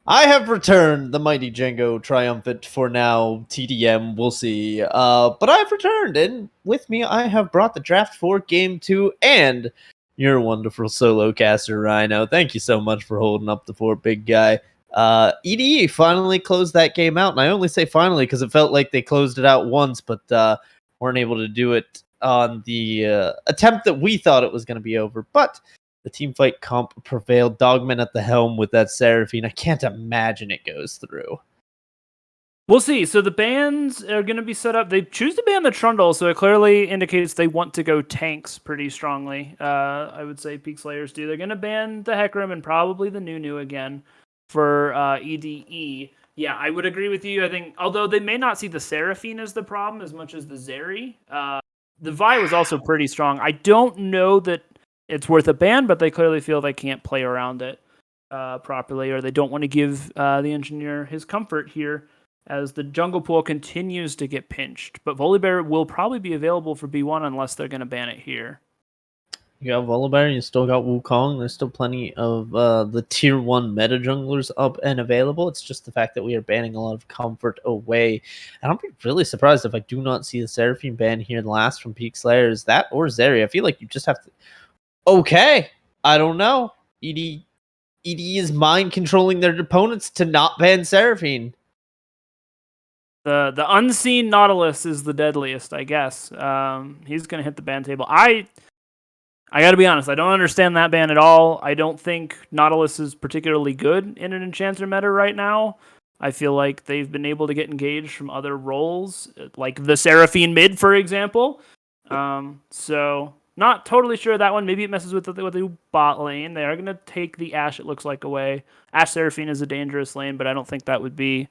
I have returned, the mighty Django triumphant for now. TDM, we'll see. But I've returned, and with me, I have brought the draft for game 2 and your wonderful solo caster, Rhino. Thank you so much for holding up the fort, big guy. EDE finally closed that game out, and I only say finally because it felt like they closed it out once, but weren't able to do it on the attempt that we thought it was going to be over. But the team fight comp prevailed. Dogman at the helm with that Seraphine. I can't imagine it goes through. We'll see. So the bans are going to be set up. They choose to ban the Trundle, so it clearly indicates they want to go tanks pretty strongly. I would say Peak Slayers do. They're going to ban the Hecarim and probably the Nunu again for EDE. Yeah, I would agree with you. I think, although they may not see the Seraphine as the problem as much as the Zeri, the Vi was also pretty strong. I don't know that it's worth a ban, but they clearly feel they can't play around it properly, or they don't want to give the engineer his comfort here as the jungle pool continues to get pinched. But Volibear will probably be available for B1 unless they're going to ban it here. You got Volibear, you still got Wukong. There's still plenty of the tier 1 meta junglers up and available. It's just the fact that we are banning a lot of comfort away. And I'll be really surprised if I do not see the Seraphine ban here last from Peak Slayers. That or Zeri. I feel like you just have to... Okay, I don't know. ED is mind controlling their opponents to not ban Seraphine. The unseen Nautilus is the deadliest, I guess. He's going to hit the ban table. I got to be honest, I don't understand that ban at all. I don't think Nautilus is particularly good in an Enchanter meta right now. I feel like they've been able to get engaged from other roles, like the Seraphine mid, for example. So not totally sure of that one. Maybe it messes with the bot lane. They are going to take the Ashe, it looks like, away. Ashe Seraphine is a dangerous lane, but I don't think that would be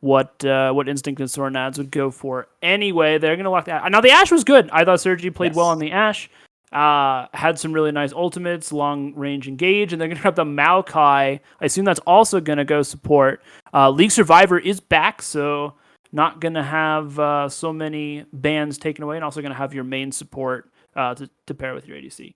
what Instinct and Sornads would go for anyway. They're going to lock that. Now, the Ashe was good. I thought Sergi played well on the Ashe. Had some really nice ultimates, long range engage, and they're going to have the Maokai. I assume that's also going to go support. League Survivor is back, so not going to have so many bans taken away, and also going to have your main support to pair with your ADC.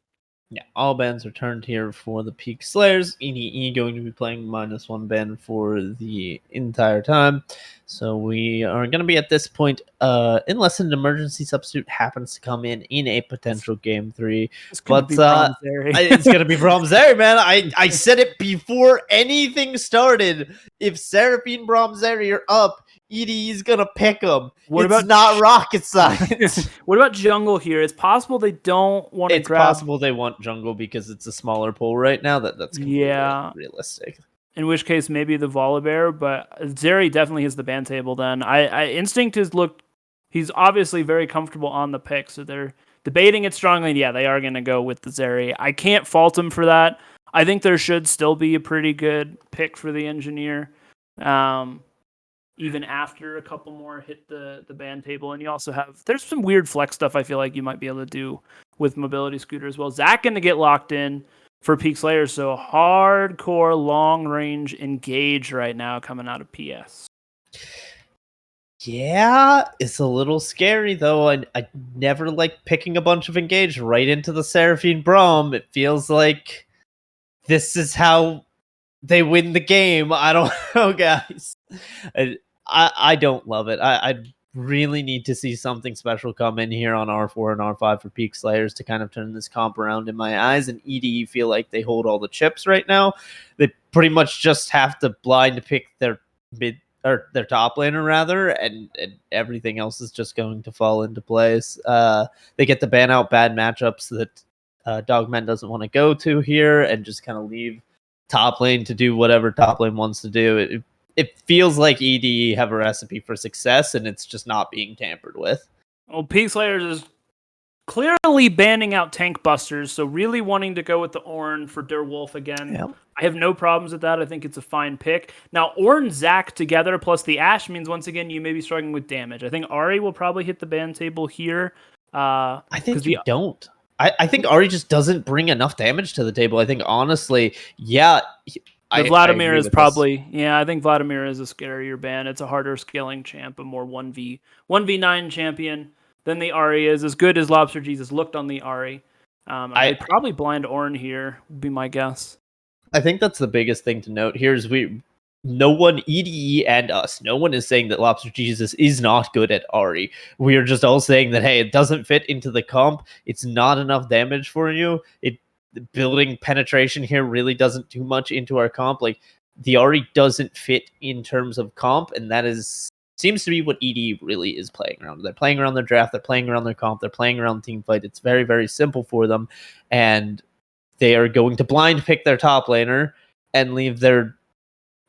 Yeah, all bans returned here for the Peak Slayers. EDE going to be playing -1 ban for the entire time. So we are going to be at this point, unless an emergency substitute happens to come in a potential game 3. But it's going to be Braum Zeri, man. I said it before anything started. If Seraphine Braum Zeri are up, EDE is going to pick them. It's not rocket science. What about jungle here? It's possible they don't want to grab... It's possible they want jungle because it's a smaller pool right now. That's completely realistic. In which case, maybe the Volibear, but Zeri definitely hits the ban table then. Instinct has looked... He's obviously very comfortable on the pick, so they're debating it strongly. And yeah, they are going to go with the Zeri. I can't fault him for that. I think there should still be a pretty good pick for the engineer. Even after a couple more hit the ban table. And you also have... There's some weird flex stuff I feel like you might be able to do with Mobility Scooter as well. Zach going to get locked in for Peak Slayers, so hardcore long-range engage right now coming out of PS. Yeah, it's a little scary, though. I never like picking a bunch of engage right into the Seraphine Braum. It feels like this is how they win the game. I don't know, guys. I don't love it. I really need to see something special come in here on R4 and R5 for Peak Slayers to kind of turn this comp around in my eyes. And EDE feel like they hold all the chips right now. They pretty much just have to blind pick their mid or their top laner rather, and everything else is just going to fall into place. They get to ban out bad matchups that Dogman doesn't want to go to here, and just kind of leave top lane to do whatever top lane wants to do. It feels like EDE have a recipe for success, and it's just not being tampered with. Well, Peak Slayers is clearly banning out tank busters, so really wanting to go with the Ornn for Der Wolf again. Yep. I have no problems with that. I think it's a fine pick. Now, Ornn, Zac together plus the Ashe means, once again, you may be struggling with damage. I think Ahri will probably hit the ban table here. I think you don't. I think Ahri just doesn't bring enough damage to the table. I think, honestly, yeah... Vladimir is probably... Yeah, I think Vladimir is a scarier ban. It's a harder scaling champ, a more 1v9 champion than the Ahri is. As good as Lobster Jesus looked on the Ahri. I'd probably blind Ornn here, would be my guess. I think that's the biggest thing to note here is no one, EDE and us, no one is saying that Lobster Jesus is not good at Ari. We are just all saying that, hey, it doesn't fit into the comp. It's not enough damage for you. Building penetration here really doesn't do much into our comp. Like, the Ari doesn't fit in terms of comp, and that seems to be what EDE really is playing around. They're playing around their draft, they're playing around their comp, they're playing around team fight. It's very, very simple for them, and they are going to blind pick their top laner and leave their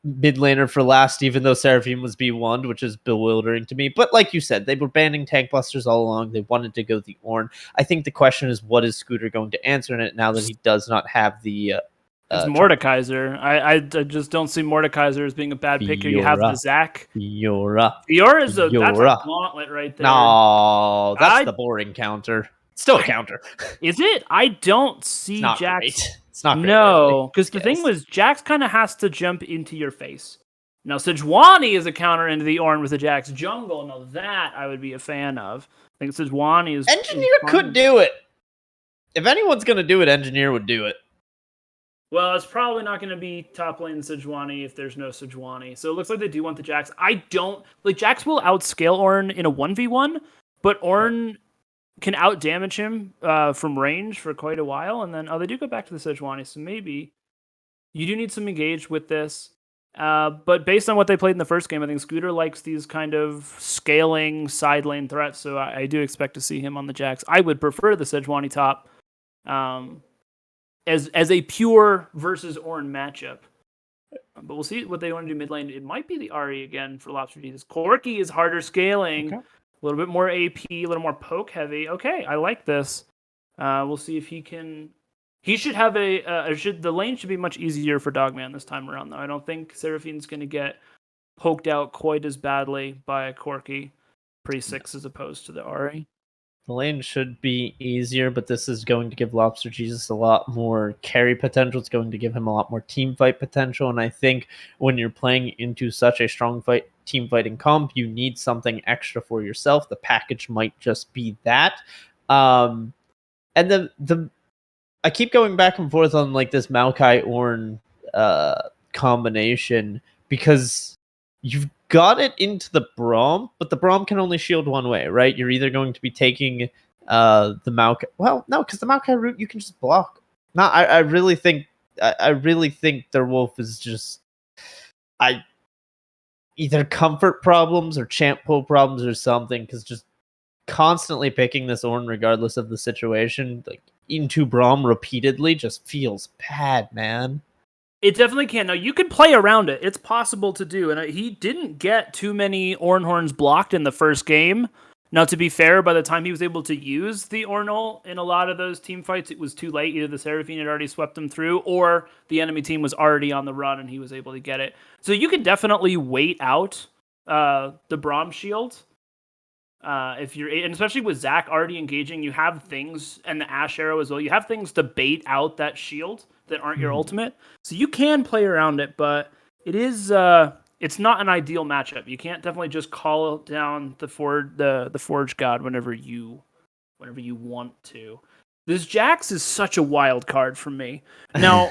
mid laner for last, even though Seraphine was B1, which is bewildering to me. But like you said, they were banning tank busters all along. They wanted to go the Ornn. I think the question is, what is Scooter going to answer in it now that he does not have the it's Mordekaiser. I just don't see Mordekaiser as being a bad pick here. You have the Zac. Fiora is that's a gauntlet right there. No, that's the boring counter. It's still a counter. Is it? I don't see Jax. Great. It's not great. No, because the thing was, Jax kind of has to jump into your face. Now, Sejuani is a counter into the Ornn with a Jax jungle. Now, that I would be a fan of. I think Sejuani is... Engineer could do it. If anyone's going to do it, Engineer would do it. Well, it's probably not going to be top lane Sejuani if there's no Sejuani. So it looks like they do want the Jax. I don't... Like, Jax will outscale Ornn in a 1v1, but Ornn can outdamage him from range for quite a while. And then, they do go back to the Sejuani, so maybe you do need some engage with this. But based on what they played in the first game, I think Scooter likes these kind of scaling side lane threats, so I do expect to see him on the Jax. I would prefer the Sejuani top. As a pure versus Ornn matchup. But we'll see what they want to do mid lane. It might be the Ari again for Lobster Jesus. Corki is harder scaling, a little bit more AP, a little more poke heavy. Okay, I like this. We'll see if he can... He should have the lane should be much easier for Dogman this time around, though. I don't think Seraphine's going to get poked out quite as badly by a Corki pre-6 as opposed to the Ari. The lane should be easier, but this is going to give Lobster Jesus a lot more carry potential. It's going to give him a lot more team fight potential. And I think when you're playing into such a strong team fighting comp, you need something extra for yourself. The package might just be that. And then I keep going back and forth on like this Maokai Ornn combination because you've got it into the Braum, but the Braum can only shield one way, right? You're either going to be taking the Maokai. Well, no, because the Maokai route you can just block. No, I really think their wolf is just either comfort problems or champ pull problems or something. Because just constantly picking this Ornn, regardless of the situation, like into Braum repeatedly, just feels bad, man. It definitely can. Now, you can play around it. It's possible to do. And he didn't get too many Ornn horns blocked in the first game. Now, to be fair, by the time he was able to use the Ornn in a lot of those team fights, it was too late. Either the Seraphine had already swept him through, or the enemy team was already on the run and he was able to get it. So you can definitely wait out the Braum shield. If you're, and especially with Zac already engaging, you have things, and the Ash Arrow as well, you have things to bait out that shield that aren't your ultimate. So you can play around it, but it is it's not an ideal matchup. You can't definitely just call down the Forge God whenever you want to. This Jax is such a wild card for me. Now,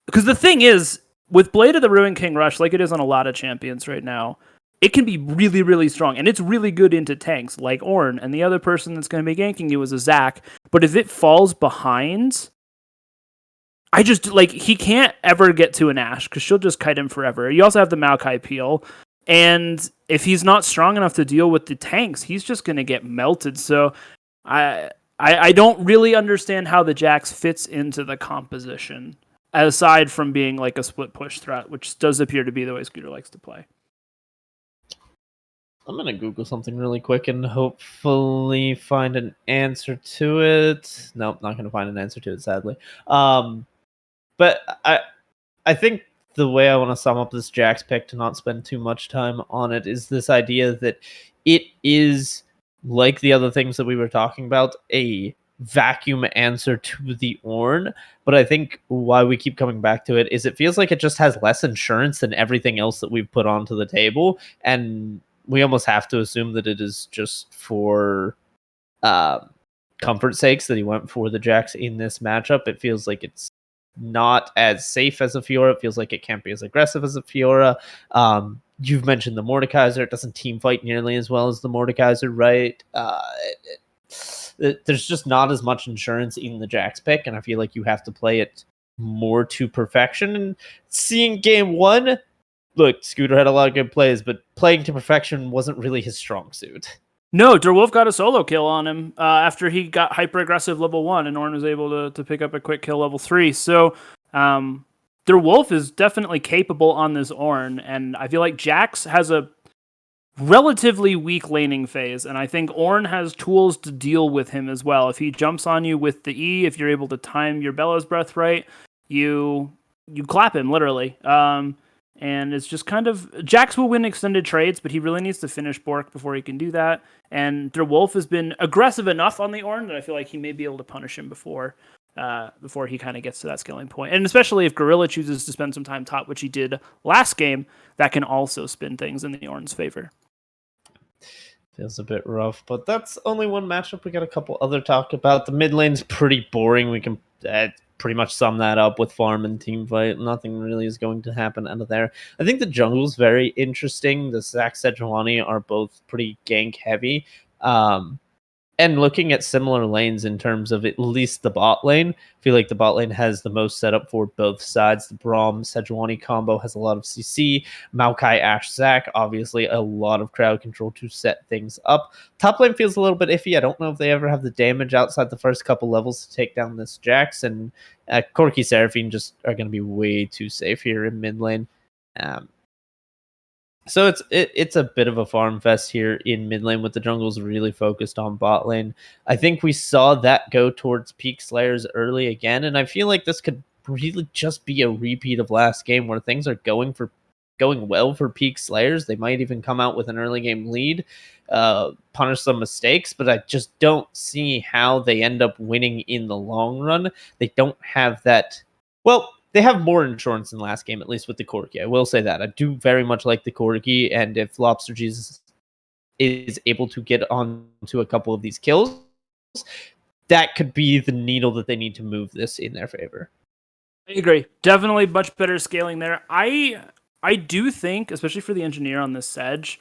because the thing is, with Blade of the Ruined King Rush, like it is on a lot of champions right now, it can be really, really strong, and it's really good into tanks like Ornn, and the other person that's going to be ganking you is a Zac. But if it falls behind, I just, like, he can't ever get to an Ashe, because she'll just kite him forever. You also have the Maokai peel, and if he's not strong enough to deal with the tanks, he's just going to get melted. So I don't really understand how the Jax fits into the composition, aside from being like a split push threat, which does appear to be the way Scooter likes to play. I'm going to Google something really quick and hopefully find an answer to it. Nope, not going to find an answer to it, sadly. But I think the way I want to sum up this Jax pick, to not spend too much time on it, is this idea that it is, like the other things that we were talking about, a vacuum answer to the Ornn. But I think why we keep coming back to it is it feels like it just has less insurance than everything else that we've put onto the table. And we almost have to assume that it is just for comfort sakes that he went for the Jax in this matchup. It feels like it's not as safe as a Fiora. It feels like it can't be as aggressive as a Fiora. You've mentioned the Mordekaiser. It doesn't team fight nearly as well as the Mordekaiser, right? There's just not as much insurance in the Jax pick, and I feel like you have to play it more to perfection. And seeing game one, look, Scooter had a lot of good plays, but playing to perfection wasn't really his strong suit. No, Derwolf got a solo kill on him after he got hyper aggressive level 1, and Ornn was able to pick up a quick kill level 3. So Derwolf is definitely capable on this Ornn, and I feel like Jax has a relatively weak laning phase, and I think Ornn has tools to deal with him as well. If he jumps on you with the E, if you're able to time your Bellows Breath right, you clap him, literally. And it's just kind of... Jax will win extended trades, but he really needs to finish Bork before he can do that. And Derwolf has been aggressive enough on the Ornn that I feel like he may be able to punish him before he kind of gets to that scaling point. And especially if Gorilla chooses to spend some time top, which he did last game, that can also spin things in the Ornn's favor. Feels a bit rough, but that's only one matchup. We got a couple other talk about. The mid lane's pretty boring. We can pretty much sum that up with farm and team fight. Nothing really is going to happen out of there. I think the jungle's very interesting. The Zac Sejuani are both pretty gank heavy. And looking at similar lanes in terms of at least the bot lane, I feel like the bot lane has the most setup for both sides. The Braum Sejuani combo has a lot of CC. Maokai Ashe Zac, obviously a lot of crowd control to set things up. Top lane feels a little bit iffy. I don't know if they ever have the damage outside the first couple levels to take down this Jax. And Corki Seraphine just are going to be way too safe here in mid lane. So it's a bit of a farm fest here in mid lane with the jungles really focused on bot lane. I think we saw that go towards Peak Slayers early again, and I feel like this could really just be a repeat of last game where things are going well for Peak Slayers. They might even come out with an early game lead, punish some mistakes, but I just don't see how they end up winning in the long run. They don't have that. Well, they have more insurance than last game, at least with the Corki. I will say that. I do very much like the Corki, and if Lobster Jesus is able to get onto a couple of these kills, that could be the needle that they need to move this in their favor. I agree. Definitely much better scaling there. I do think, especially for the engineer on this Sedge,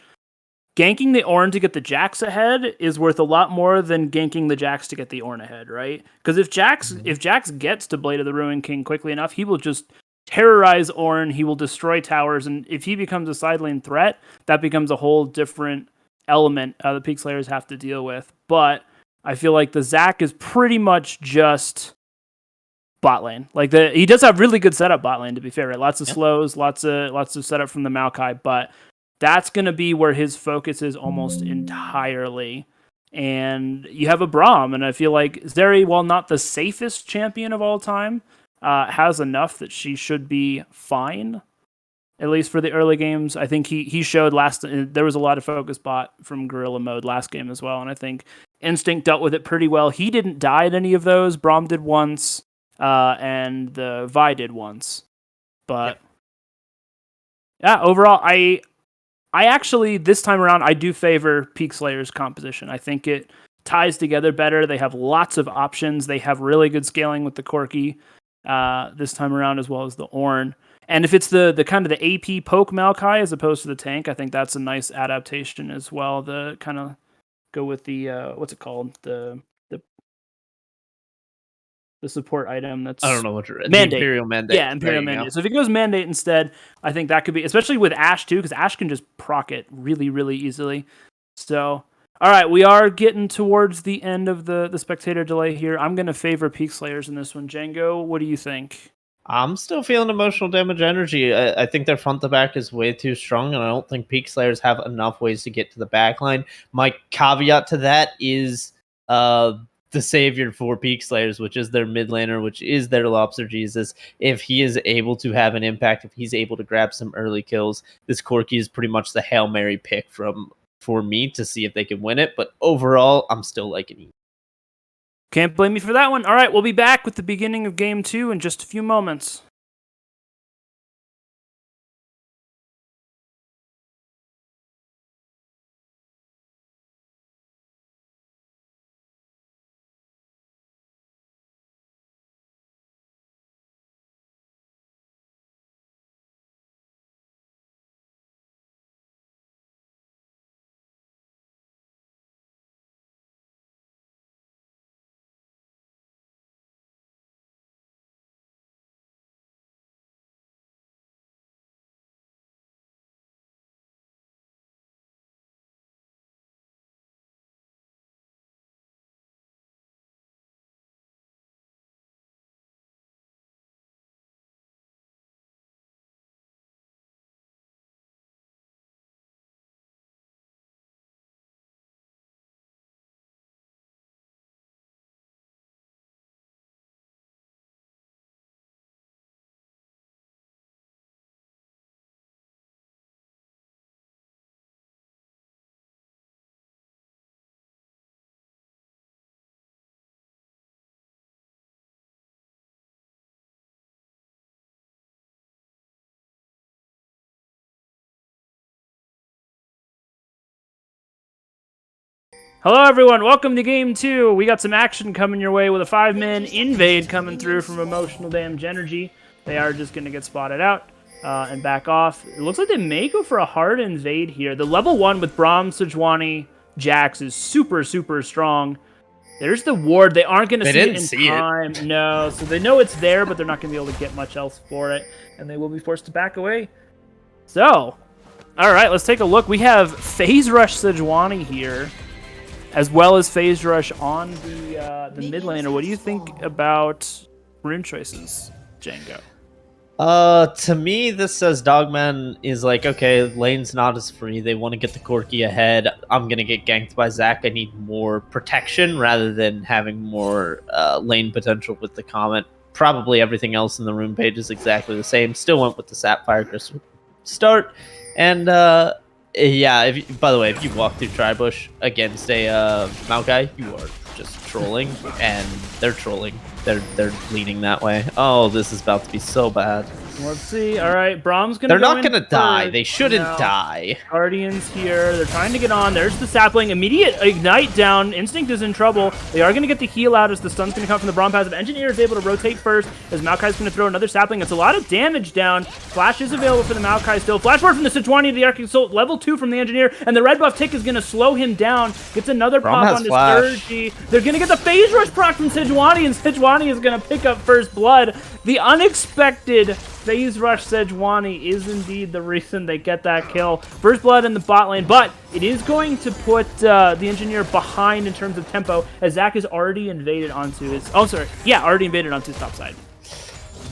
ganking the Ornn to get the Jax ahead is worth a lot more than ganking the Jax to get the Ornn ahead, right? Because if Jax gets to Blade of the Ruined King quickly enough, he will just terrorize Ornn, he will destroy towers, and if he becomes a side lane threat, that becomes a whole different element the Peak Slayers have to deal with. But I feel like the Zac is pretty much just bot lane. Like he does have really good setup bot lane, to be fair, right? Lots of slows, lots of setup from the Maokai, but that's going to be where his focus is almost entirely. And you have a Braum, and I feel like Zeri, while not the safest champion of all time, has enough that she should be fine, at least for the early games. I think he showed there was a lot of focus bot from Gorilla Mode last game as well, and I think Instinct dealt with it pretty well. He didn't die at any of those. Braum did once, and the Vi did once. But yeah, overall, I actually, this time around, I do favor Peak Slayer's composition. I think it ties together better. They have lots of options. They have really good scaling with the Corki this time around, as well as the Ornn. And if it's the kind of the AP poke Maokai as opposed to the tank, I think that's a nice adaptation as well. The kind of go with the what's it called? The support item that's... I don't know what you're... Mandate. The Imperial Mandate. Yeah, Imperial Mandate. So if it goes Mandate instead, I think that could be, especially with Ashe too, because Ashe can just proc it really, really easily. So, all right, we are getting towards the end of the spectator delay here. I'm going to favor Peak Slayers in this one. Django, what do you think? I'm still feeling emotional damage energy. I think their front to back is way too strong, and I don't think Peak Slayers have enough ways to get to the back line. My caveat to that is the savior for Peak Slayers, which is their mid laner, which is their Lobster Jesus. If he is able to have an impact, if he's able to grab some early kills, this Corki is pretty much the Hail Mary pick for me to see if they can win it. But overall, I'm still liking it. Can't blame me for that one. All right, we'll be back with the beginning of Game 2 in just a few moments. Hello, everyone. Welcome to Game 2. We got some action coming your way with a 5-man invade coming through from Emotional Damage Energy. They are just going to get spotted out and back off. It looks like they may go for a hard invade here. The level 1 with Braum, Sejuani, Jax is super, super strong. There's the ward. They aren't going to see it in time. No, so they know it's there, but they're not going to be able to get much else for it, and they will be forced to back away. So, all right, let's take a look. We have Phase Rush Sejuani here, as well as Phase Rush on the mid laner. What do you think about rune choices, Django? To me, this says Dogman is like, okay, lane's not as free. They want to get the Corki ahead. I'm going to get ganked by Zac. I need more protection rather than having more lane potential with the Comet. Probably everything else in the rune page is exactly the same. Still went with the Sapphire Crystal start. And, yeah, by the way, if you walk through Tribush against a Maokai, you are just trolling, and they're trolling. They're leaning that way. Oh, this is about to be so bad. Let's see. All right, Braum's gonna. They're not gonna die. They shouldn't die. Guardians here. They're trying to get on. There's the sapling. Immediate ignite down. Instinct is in trouble. They are gonna get the heal out as the stun's gonna come from the Braum passive. Engineer is able to rotate first as Maokai's gonna throw another sapling. It's a lot of damage down. Flash is available for the Maokai still. Flash ward from the Sejuani to the Arctic Soul. Level 2 from the Engineer, and the red buff tick is gonna slow him down. Gets another pop on the Sturgy. They're gonna get the phase rush proc from Sejuani, and Sejuani is gonna pick up first blood. The unexpected Phase Rush Sejuani is indeed the reason they get that kill. First blood in the bot lane, but it is going to put the Engineer behind in terms of tempo, as Zac is already invaded onto his... Oh, sorry. Yeah, already invaded onto his top side.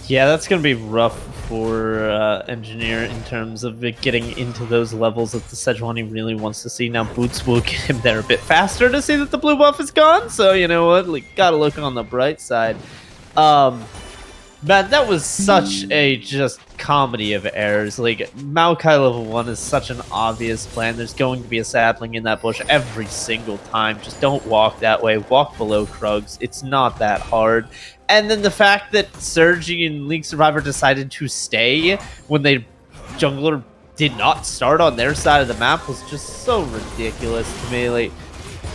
Yeah, that's going to be rough for Engineer in terms of it getting into those levels that the Sejuani really wants to see. Now, Boots will get him there a bit faster to see that the blue buff is gone, so you know what? Like, gotta look on the bright side. Man, that was such a just comedy of errors. Like, Maokai level 1 is such an obvious plan. There's going to be a sapling in that bush every single time. Just don't walk that way. Walk below Krugs. It's not that hard. And then the fact that Sergi and League Survivor decided to stay when they jungler did not start on their side of the map was just so ridiculous to me. Like,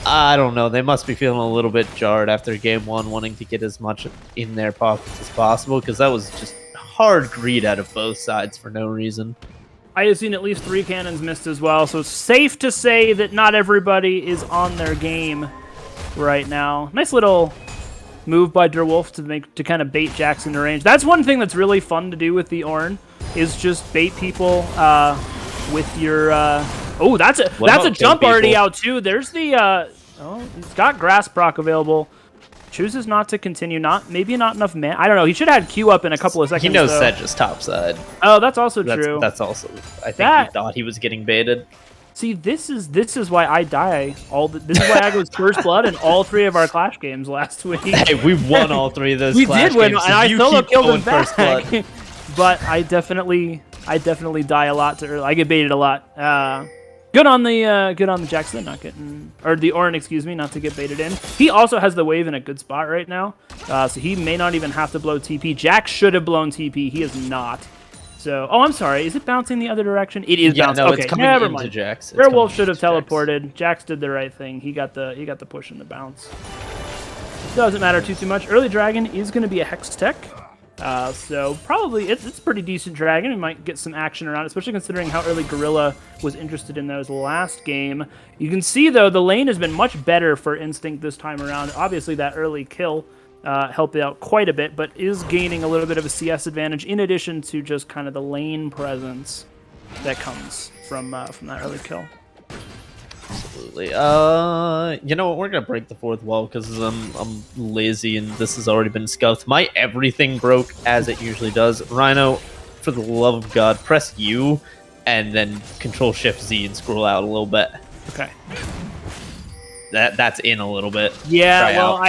I don't know. They must be feeling a little bit jarred after game 1, wanting to get as much in their pockets as possible, because that was just hard greed out of both sides for no reason. I have seen at least 3 cannons missed as well, so it's safe to say that not everybody is on their game right now. Nice little move by Derwolf to kind of bait Jax into range. That's one thing that's really fun to do with the Ornn, is just bait people with your... Oh, that's a jump already out too. There's the oh, he's got grass proc available. Chooses not to continue. Maybe not enough man. I don't know. He should have had Q up in a couple of seconds. He knows Sedge is topside. Oh, that's also true. That's also. I think he thought he was getting baited. See, this is why I die. This is why I was first blood in all 3 of our Clash games last week. Hey, we won all 3 of those. We Clash did win, games, and I solo killed him back. Blood. But I definitely die a lot too early. I get baited a lot. Good on the Jackson not getting, or the Ornn, excuse me, not to get baited in. He also has the wave in a good spot right now, so he may not even have to blow TP. Jax should have blown TP. He is not. So, oh, I'm sorry. Is it bouncing the other direction? It is bouncing. No, okay, it's coming never mind. Jax. Werewolf should have teleported. Jax did the right thing. He got the push and the bounce. Doesn't matter too much. Early Dragon is going to be a Hex Tech. So probably it's a pretty decent dragon. We might get some action around it, especially considering how early Gorilla was interested in those last game. You can see, though, the lane has been much better for Instinct this time around. Obviously, that early kill helped out quite a bit, but is gaining a little bit of a CS advantage in addition to just kind of the lane presence that comes from that early kill. Absolutely. You know what? We're gonna break the 4th wall because I'm lazy and this has already been scuffed. My everything broke as it usually does. Rhino, for the love of God, press U and then Control Shift Z and scroll out a little bit. Okay. That's in a little bit. Yeah. Try well, out.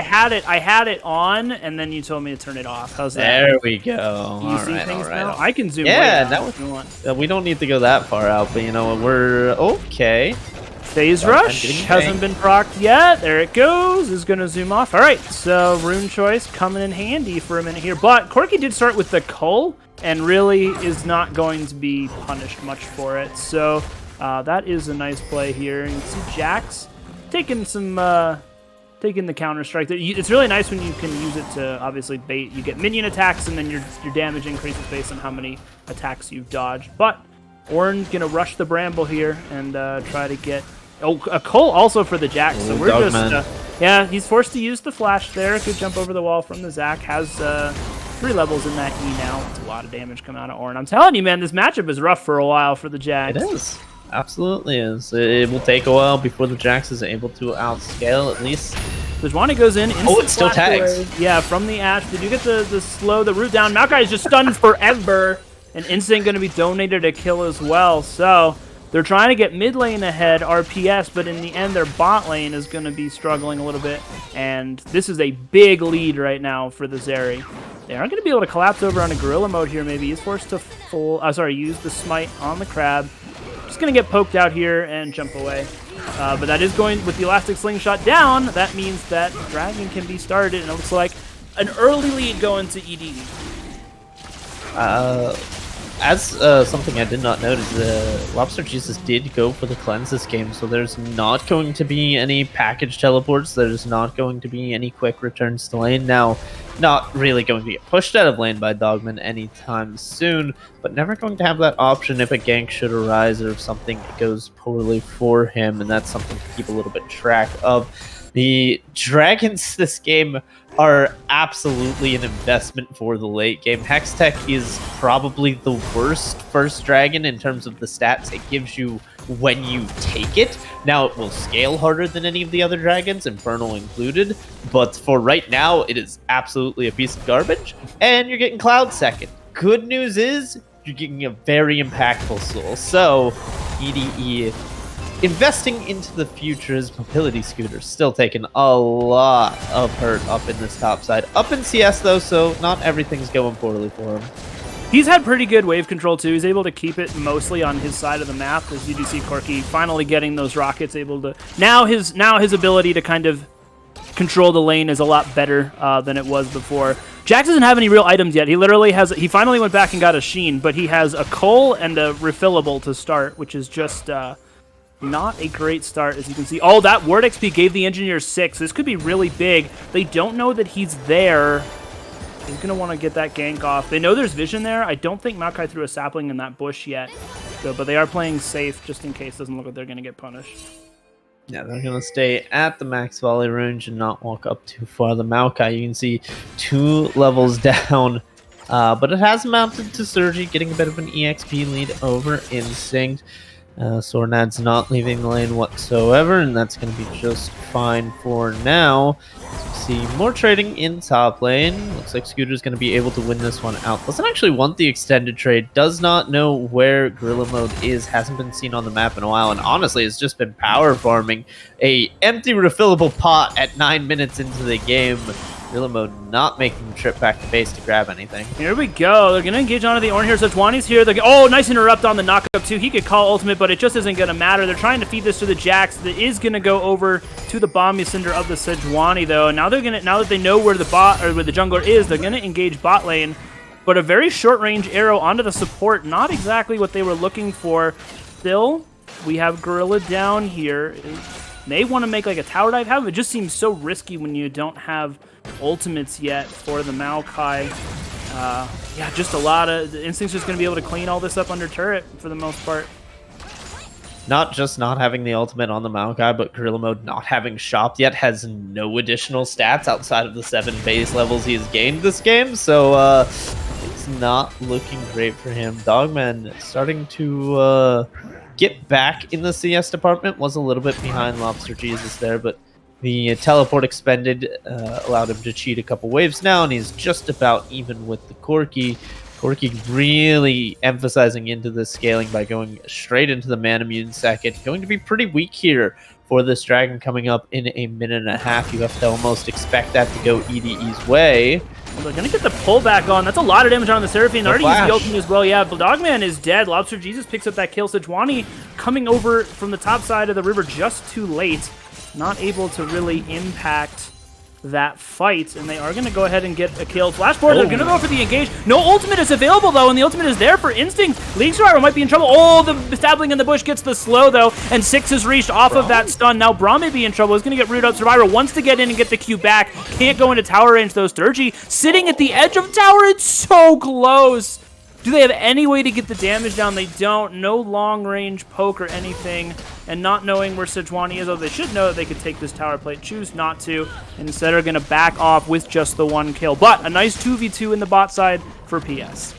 I had it on and then you told me to turn it off. How's that? There we go. Do you see things now? I can zoom. Yeah, that we don't need to go that far out, but you know what? We're okay. Phase Rush hasn't been procced yet. There it goes. Is going to zoom off. All right, so Rune Choice coming in handy for a minute here. But Corki did start with the Cull and really is not going to be punished much for it. So that is a nice play here. You can see Jax taking the counter strike. It's really nice when you can use it to obviously bait. You get minion attacks, and then your damage increases based on how many attacks you've dodged. But Ornn's gonna rush the Bramble here and try to get a Cole also for the Jax. So we're just yeah, he's forced to use the flash there. Good jump over the wall from the Zac. Has 3 levels in that E now. It's a lot of damage coming out of Ornn. I'm telling you, man, this matchup is rough for a while for the Jax. It is. Absolutely is. It will take a while before the Jax is able to outscale at least. Sejuani goes in. Oh, it still tags. Away. Yeah, from the Ash. Did you get the root down? Maokai is just stunned forever. And Instinct going to be donated a kill as well. So they're trying to get mid lane ahead, RPS, but in the end, their bot lane is going to be struggling a little bit. And this is a big lead right now for the Zeri. They aren't going to be able to collapse over on a gorilla mode here, maybe. He's forced to use the smite on the crab. Just going to get poked out here and jump away. But that is going, with the elastic slingshot down, that means that Dragon can be started, and it looks like an early lead going to EDE. As something I did not notice, Lobster Jesus did go for the cleanse this game, so there's not going to be any package teleports, there's not going to be any quick returns to lane. Now, not really going to get pushed out of lane by Dogman anytime soon, but never going to have that option if a gank should arise or if something goes poorly for him, and that's something to keep a little bit track of. The Dragons this game are absolutely an investment for the late game. Hextech is probably the worst first dragon in terms of the stats it gives you when you take it. Now, it will scale harder than any of the other dragons, Infernal included, but for right now, it is absolutely a piece of garbage, and you're getting Cloud second. Good news is, you're getting a very impactful soul, so EDE investing into the future's mobility scooters, still taking a lot of hurt up in this top side. Up in CS though, so not everything's going poorly for him. He's had pretty good wave control too. He's able to keep it mostly on his side of the map, as you do see Corki finally getting those rockets, able to now his ability to kind of control the lane is a lot better than it was before. Jax doesn't have any real items yet. He finally went back and got a Sheen, but he has a Cole and a refillable to start, which is just not a great start, as you can see. Oh, that ward XP gave the engineer 6. This could be really big. They don't know that he's there. He's going to want to get that gank off. They know there's vision there. I don't think Maokai threw a sapling in that bush yet, but they are playing safe just in case. Doesn't look like they're going to get punished. Yeah, they're going to stay at the max volley range and not walk up too far. The Maokai, you can see 2 levels down, but it has mounted to Surgy, getting a bit of an EXP lead over Instinct. Sornad's not leaving the lane whatsoever, and that's going to be just fine for now. So we see more trading in top lane. Looks like Scooter's going to be able to win this one out. Doesn't actually want the extended trade. Does not know where Gorilla Mode is. Hasn't been seen on the map in a while, and honestly has just been power farming a empty refillable pot at 9 minutes into the game. Gorilla Mode not making the trip back to base to grab anything. Here we go. They're going to engage onto the Ornn here. Sejuani's here. Oh, nice interrupt on the knockup too. He could call ultimate, but it just isn't going to matter. They're trying to feed this to the Jax. That is going to go over to the Bomb Cinder of the Sejuani though. Now that they know where the jungler is, they're going to engage bot lane. But a very short range arrow onto the support. Not exactly what they were looking for. Still, we have Gorilla down here. May want to make like a tower dive. However, it just seems so risky when you don't have ultimates yet for the Maokai. Yeah, just a lot of... The Instinct's just going to be able to clean all this up under turret for the most part. Not just not having the ultimate on the Maokai, but Gorilla Mode not having shopped yet, has no additional stats outside of the 7 base levels he has gained this game, so it's not looking great for him. Dogman starting to get back in the CS department, was a little bit behind Lobster Jesus there, but the teleport expended allowed him to cheat a couple waves now, and he's just about even with the Corki. Corki really emphasizing into the scaling by going straight into the Man Immune second. Going to be pretty weak here for this dragon coming up in a minute and a half. You have to almost expect that to go EDE's way. Well, they're going to get the pullback on. That's a lot of damage on the Seraphine. They already used the ultimate as well. Yeah, but Dogman is dead. Lobster Jesus picks up that kill. Sejuani coming over from the top side of the river just too late. Not able to really impact that fight, and they are going to go ahead and get a kill. Flashboard, they're going to go for the engage. No ultimate is available, though, and the ultimate is there for Instinct. League Survivor might be in trouble. Oh, the Stabling in the bush gets the slow, though, and 6 is reached off of that stun. Now Braum may be in trouble. He's going to get rooted up. Survivor wants to get in and get the Q back. Can't go into tower range, though. Sturgy sitting at the edge of tower. It's so close. Do they have any way to get the damage down? They don't. No long-range poke or anything. And not knowing where Sejuani is, though they should know that they could take this tower plate. Choose not to. And instead are going to back off with just the 1 kill. But a nice 2v2 in the bot side for PS.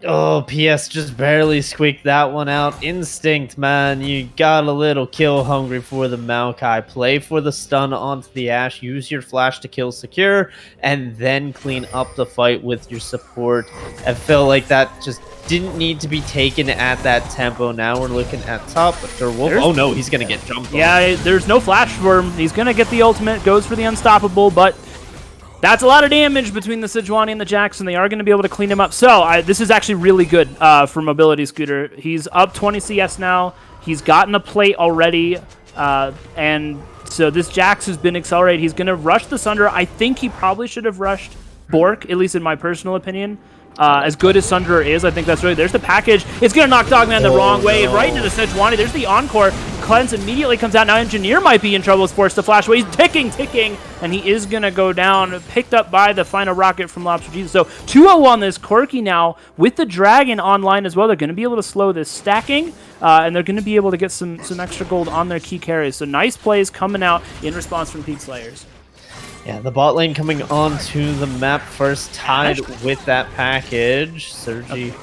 Oh, PS just barely squeaked that one out. Instinct, man. You got a little kill hungry for the Maokai. Play for the stun onto the Ashe. Use your flash to kill secure. And then clean up the fight with your support. I felt like that just didn't need to be taken at that tempo. Now we're looking at top. Oh, no. He's going to get jumped on. Yeah, there's no flash for him. He's going to get the ultimate. Goes for the unstoppable, but that's a lot of damage between the Sejuani and the Jackson. They are going to be able to clean him up. So this is actually really good for Mobility Scooter. He's up 20 CS now. He's gotten a plate already. And so this Jax has been accelerated. He's going to rush the Sunder. I think he probably should have rushed Bork, at least in my personal opinion. As good as Sunderer is, I think that's really... There's the package. It's going to knock Dogman the wrong way, right into the Sejuani. There's the Encore. Cleanse immediately comes out. Now Engineer might be in trouble. Is forced to flash away. He's ticking, and he is going to go down. Picked up by the final rocket from Lobster Jesus. So 2-0 on this. Corky now with the Dragon online as well. They're going to be able to slow this stacking, and they're going to be able to get some extra gold on their key carries. So nice plays coming out in response from Peak Slayers. Yeah, the bot lane coming onto the map first, tied with that package. Sergi,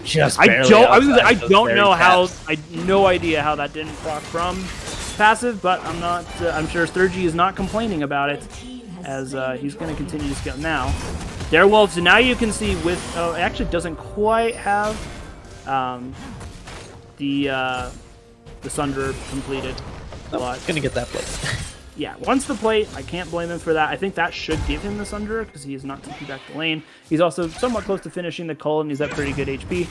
just barely I don't know how. I no idea how that didn't proc from passive, but I'm not. I'm sure Sergi is not complaining about it, as he's going to continue to scale now. Darewolf. So now you can see with. Oh, it actually doesn't quite have the Sunder completed. Nope, gonna get that plate. Yeah, once the plate, I can't blame him for that. I think that should give him the Sunder because he is not taking back the lane. He's also somewhat close to finishing the cull, and he's at pretty good HP,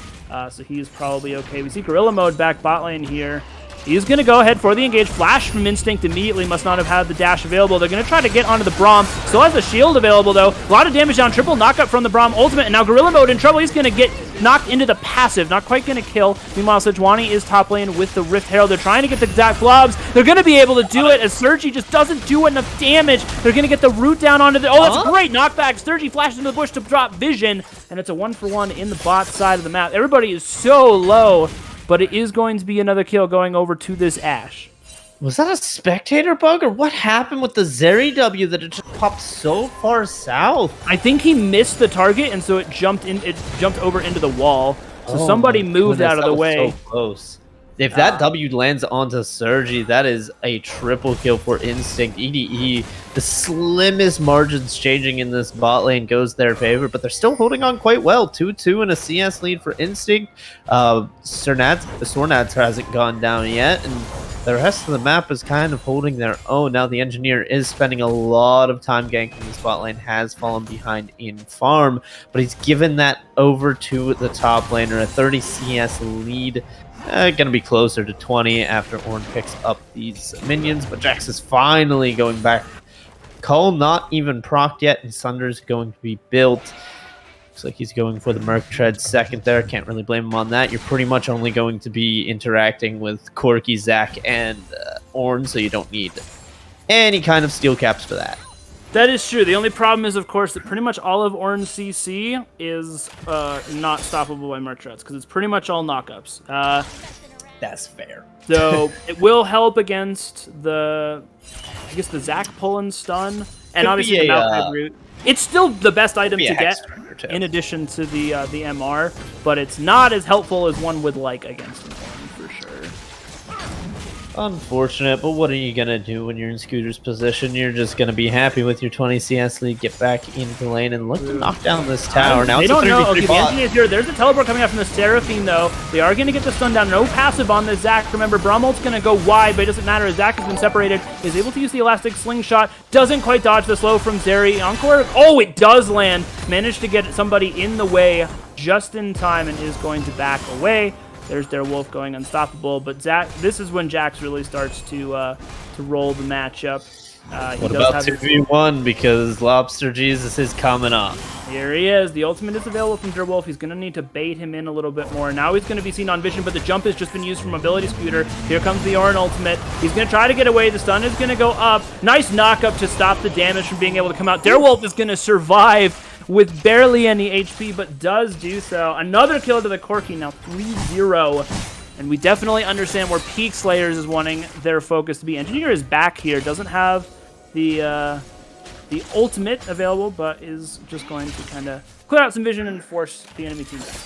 so he's probably okay. We see Gorilla Mode back bot lane here. He's going to go ahead for the engage. Flash from Instinct immediately. Must not have had the dash available. They're going to try to get onto the Braum. Still has the shield available, though. A lot of damage down. Triple knockup from the Braum ultimate. And now Gorilla Mode in trouble. He's going to get knocked into the passive. Not quite going to kill. Meanwhile, Sejuani is top lane with the Rift Herald. They're trying to get the exact globs. They're going to be able to do it as Sergi just doesn't do enough damage. They're going to get the root down onto the... Oh, that's great knockback. Sergi flashes into the bush to drop vision. And it's a 1-for-1 in the bot side of the map. Everybody is so low. But it is going to be another kill going over to this Ashe. Was that a spectator bug, or what happened with the Zeri W that it just popped so far south? I think he missed the target, and so it jumped over into the wall. So somebody moved out of the way. So close. If that W lands onto Sergi, that is a triple kill for Instinct. EDE, the slimmest margins changing in this bot lane goes their favor, but they're still holding on quite well. 2-2 and a CS lead for Instinct. Sornats hasn't gone down yet, and the rest of the map is kind of holding their own. Now the Engineer is spending a lot of time ganking this bot lane, has fallen behind in farm, but he's given that over to the top laner, a 30 CS lead. Gonna be closer to 20 after Ornn picks up these minions, but Jax is finally going back. Cull not even procced yet, and Sunder's going to be built. Looks like he's going for the Merc Tread second there. Can't really blame him on that. You're pretty much only going to be interacting with Corky, Zac, and Ornn, so you don't need any kind of steel caps for that. That is true. The only problem is, of course, that pretty much all of Ornn's CC is not stoppable by Merc Treads, because it's pretty much all knockups. That's fair. So it will help against the, I guess, the Zac pull and stun, and obviously the Malphite root. It's still the best item to get, in addition to the MR, but it's not as helpful as one would like against him, for sure. Unfortunate, but what are you going to do when you're in Scooter's position? You're just going to be happy with your 20 CS lead, get back into the lane, and look to knock down this tower. Now they it's don't a 3v3 know. Okay, the bot. Engineer's here. There's a teleport coming out from the Seraphine, though. They are going to get the stun down. No passive on the Zac. Remember, Brummelt's going to go wide, but it doesn't matter. Zac has been separated. Is able to use the Elastic Slingshot. Doesn't quite dodge the slow from Zeri. Encore. Oh, it does land. Managed to get somebody in the way just in time and is going to back away. There's their Wolf going unstoppable, but Zac. This is when Jax really starts to roll the matchup. What about 2v1? Because Lobster Jesus is coming up. Here he is. The ultimate is available from Derwolf. He's going to need to bait him in a little bit more. Now he's going to be seen on vision, but the jump has just been used from Ability Scooter. Here comes the Ornn ultimate. He's going to try to get away. The stun is going to go up. Nice knock-up to stop the damage from being able to come out. Derwolf is going to survive with barely any HP, but does do so. Another kill to the Corki, now 3-0. And we definitely understand where Peak Slayers is wanting their focus to be. Engineer is back here. Doesn't have the ultimate available, but is just going to kind of clear out some vision and force the enemy team back.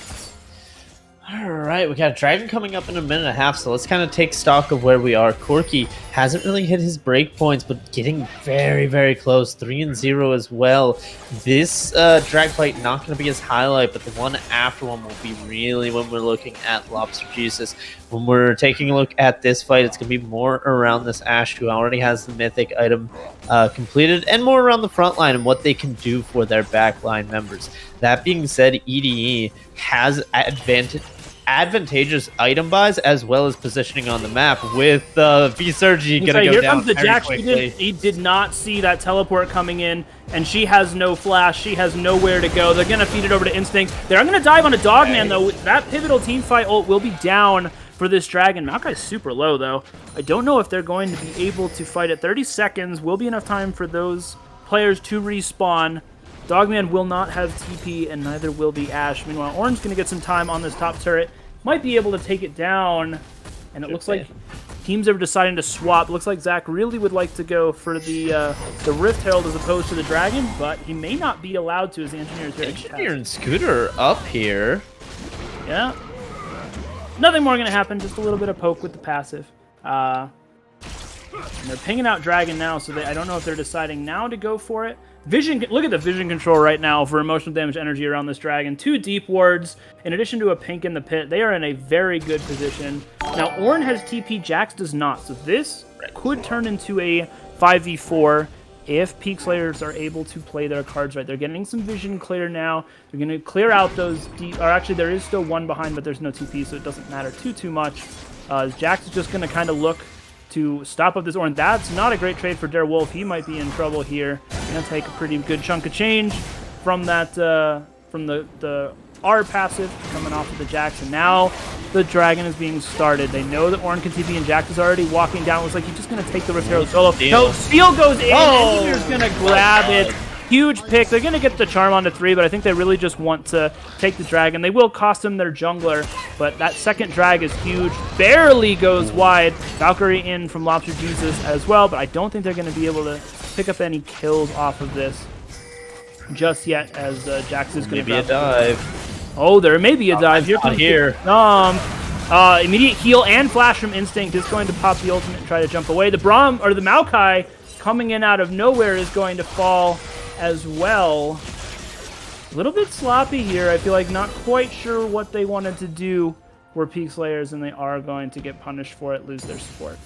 All right, we got a dragon coming up in a minute and a half, so let's kind of take stock of where we are. Corki hasn't really hit his break points, but getting very, very close. 3-0 as well. This drag fight not going to be his highlight, but the one after one will be really when we're looking at Lobster Jesus. When we're taking a look at this fight, it's going to be more around this Ashe, who already has the mythic item completed, and more around the front line and what they can do for their backline members. That being said, EDE has advantageous item buys as well as positioning on the map with V-Surgy going to go here down comes the very Jax. quickly. He did not see that teleport coming in, and she has no flash. She has nowhere to go. They're going to feed it over to Instinct. They're going to dive on a Dogman, though. That pivotal team fight ult will be down for this dragon. Maokai's super low, though. I don't know if they're going to be able to fight it. 30 seconds will be enough time for those players to respawn. Dogman will not have TP, and neither will be Ashe. Meanwhile, Ornn's going to get some time on this top turret. Might be able to take it down, and it looks like teams are deciding to swap. Looks like Zach really would like to go for the Rift Herald as opposed to the Dragon, but he may not be allowed to as the Engineer's here. Engineer and Scooter up here. Yeah. Nothing more going to happen, just a little bit of poke with the passive. And they're pinging out Dragon now, so I don't know if they're deciding now to go for it. Vision, look at the vision control right now for emotional damage energy around this dragon. 2 deep wards, in addition to a pink in the pit. They are in a very good position. Now, Ornn has TP, Jax does not. So this could turn into a 5v4 if Peak Slayers are able to play their cards right. They're getting some vision clear now. They're going to clear out those deep... Or actually, there is still one behind, but there's no TP, so it doesn't matter too much. Jax is just going to kind of look to stop up this Ornn. That's not a great trade for Derwolf. He might be in trouble here. Gonna take a pretty good chunk of change from that from the R passive coming off of the Jax, and now the dragon is being started. They know that Ornn can TP, and Jax is already walking down. Looks like he's just gonna take the Rift Herald solo. No, Steel goes in, and Engineer's gonna grab it. Huge pick. They're going to get the charm onto 3, but I think they really just want to take the dragon. They will cost them their jungler, but that second drag is huge. Barely goes wide. Valkyrie in from Lobster Jesus as well, but I don't think they're going to be able to pick up any kills off of this just yet, as Jax is going to Maybe a dive. Oh, there may be a dive. Here comes here. Immediate heal and flash from Instinct is going to pop the ultimate and try to jump away. The Maokai coming in out of nowhere is going to fall as well. A little bit sloppy here. I feel like not quite sure what they wanted to do were Peak Slayers, and they are going to get punished for it, lose their support.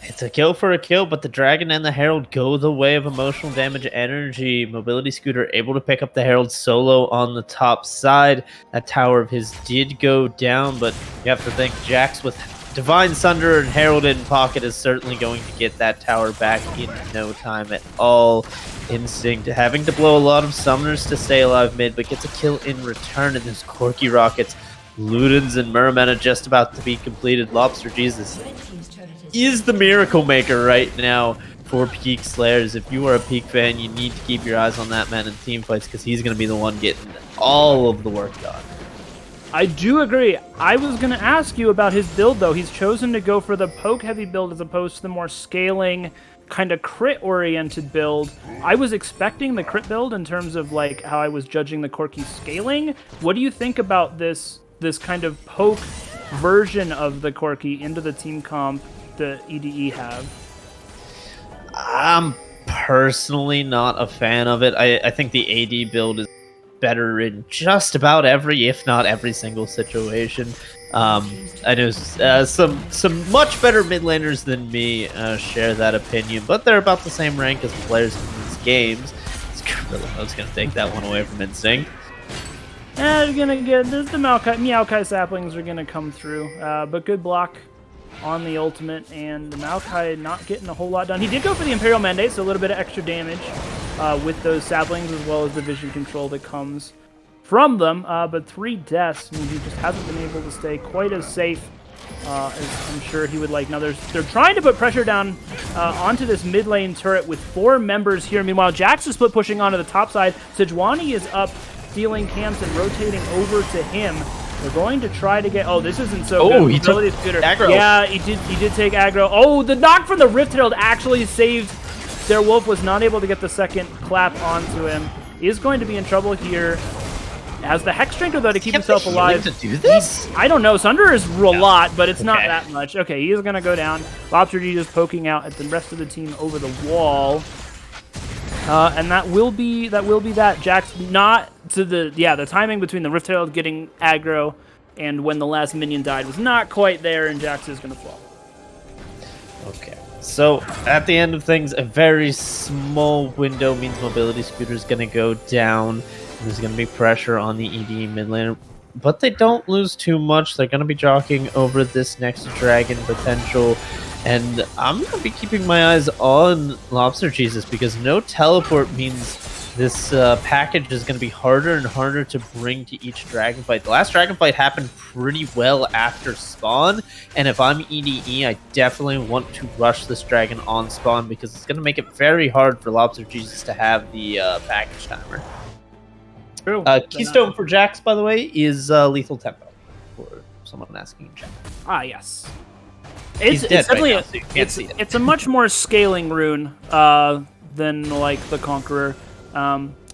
It's a kill for a kill, but the Dragon and the Herald go the way of emotional damage energy. Mobility Scooter able to pick up the Herald solo on the top side. That tower of his did go down, but you have to think Jax with Divine Sunder and Herald in pocket is certainly going to get that tower back in no time at all. Instinct having to blow a lot of summoners to stay alive mid, but gets a kill in return, and there's Corki Rockets. Ludens and Merman are just about to be completed. Lobster Jesus is the miracle maker right now for Peak Slayers. If you are a Peak fan, you need to keep your eyes on that man in team fights, because he's going to be the one getting all of the work done. I do agree. I was going to ask you about his build, though. He's chosen to go for the poke-heavy build as opposed to the more scaling, kind of crit-oriented build. I was expecting the crit build in terms of like how I was judging the Corki scaling. What do you think about this kind of poke version of the Corki into the team comp the EDE have? I'm personally not a fan of it. I think the AD build is better in just about every, if not every single situation. I know some much better mid laners than me share that opinion, but they're about the same rank as the players in these games. I was going to take that one away from Instinct. They're going to get the Maokai saplings are going to come through, but good block on the ultimate, and Maokai not getting a whole lot done. He did go for the Imperial Mandate, so a little bit of extra damage with those saplings, as well as the vision control that comes from them. But 3 deaths means he just hasn't been able to stay quite as safe as I'm sure he would like. Now they're trying to put pressure down onto this mid lane turret with 4 members here. Meanwhile, Jax is split pushing onto the top side. Sejuani is up, stealing camps and rotating over to him. They're going to try to get... Oh, this isn't so good. He took aggro. Yeah, he did take aggro. Oh, the knock from the Rift Herald actually saved their Wolf. Was not able to get the second clap onto him. He is going to be in trouble here. Has the Hex Drinker, though, to keep himself alive. To do this? I don't know. Sunder is a lot, but it's not that much. Okay, he is going to go down. Lobster G just poking out at the rest of the team over the wall. And that will be that. Jax not to the the timing between the Rift Herald getting aggro and when the last minion died was not quite there, and Jax is going to fall. Okay. So at the end of things, a very small window means Mobility Scooter is going to go down. There's going to be pressure on the ED mid lane, but they don't lose too much. They're going to be jockeying over this next dragon potential. And I'm going to be keeping my eyes on Lobster Jesus, because no teleport means this package is going to be harder and harder to bring to each dragon fight. The last dragon fight happened pretty well after spawn, and if I'm EDE, I definitely want to rush this dragon on spawn, because it's going to make it very hard for Lobster Jesus to have the package timer. True. Keystone for Jax, by the way, is Lethal Tempo, for someone asking in chat. Ah, yes. It's definitely right now, so it's a much more scaling rune than like the Conqueror.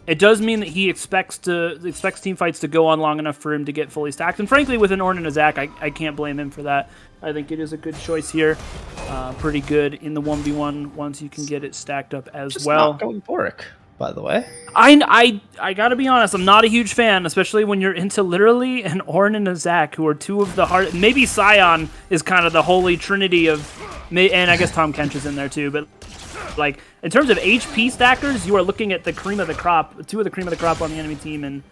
It does mean that he expects team fights to go on long enough for him to get fully stacked. And frankly, with an Ornn and a Zac, I can't blame him for that. I think it is a good choice here. Pretty good in the 1v1 once you can get it stacked up as Just well. Not going Boric, by the way. I gotta be honest, I'm not a huge fan, especially when you're into literally an Ornn and a Zac, who are 2 of the hard. Maybe Sion is kind of the holy trinity of, and I guess Tom Kench is in there too. But like in terms of HP stackers, you are looking at the cream of the crop, 2 of the cream of the crop on the enemy team, and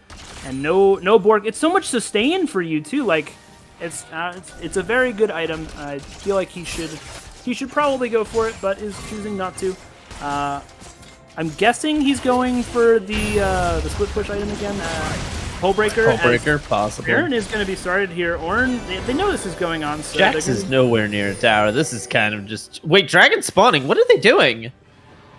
no Borg. It's so much sustain for you too. Like it's a very good item. I feel like he should probably go for it, but is choosing not to. I'm guessing he's going for the split push item again. Hullbreaker. Hullbreaker, possible. Baron is going to be started here. Ornn, they know this is going on. So Jax is nowhere near a tower. This is kind of just... Wait, dragon spawning. What are they doing?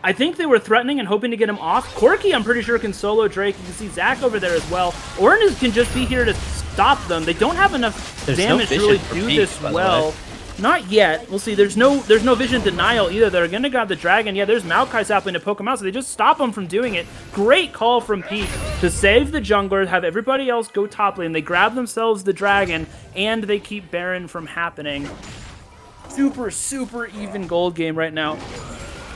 I think they were threatening and hoping to get him off. Corki, I'm pretty sure, can solo Drake. You can see Zac over there as well. Ornn can just be here to stop them. They don't have enough damage to really do this well. Not yet. We'll see. There's no vision denial either. They're going to grab the dragon. Yeah, there's Maokai sapling to poke him out, so they just stop him from doing it. Great call from Peak to save the jungler, have everybody else go top lane. They grab themselves the dragon, and they keep Baron from happening. Super, super even gold game right now.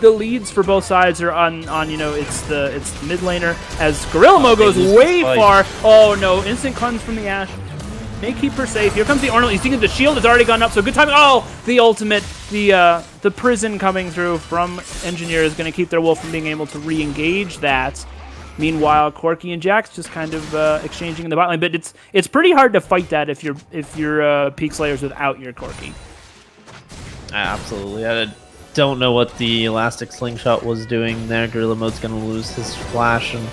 The leads for both sides are on it's the mid laner, as Gorilla Mo goes way far. Oh no, instant cleanse from the Ashe. May keep her safe. Here comes the Arnold. You see the shield has already gone up, so good timing. Oh, the ultimate, the prison coming through from Engineer is going to keep their Wolf from being able to re-engage that. Meanwhile, Corki and Jax just kind of exchanging in the bot lane, but it's pretty hard to fight that if you're Peak Slayers without your Corki. Absolutely. I don't know what the Elastic Slingshot was doing there. Gorilla Mode's going to lose his flash, and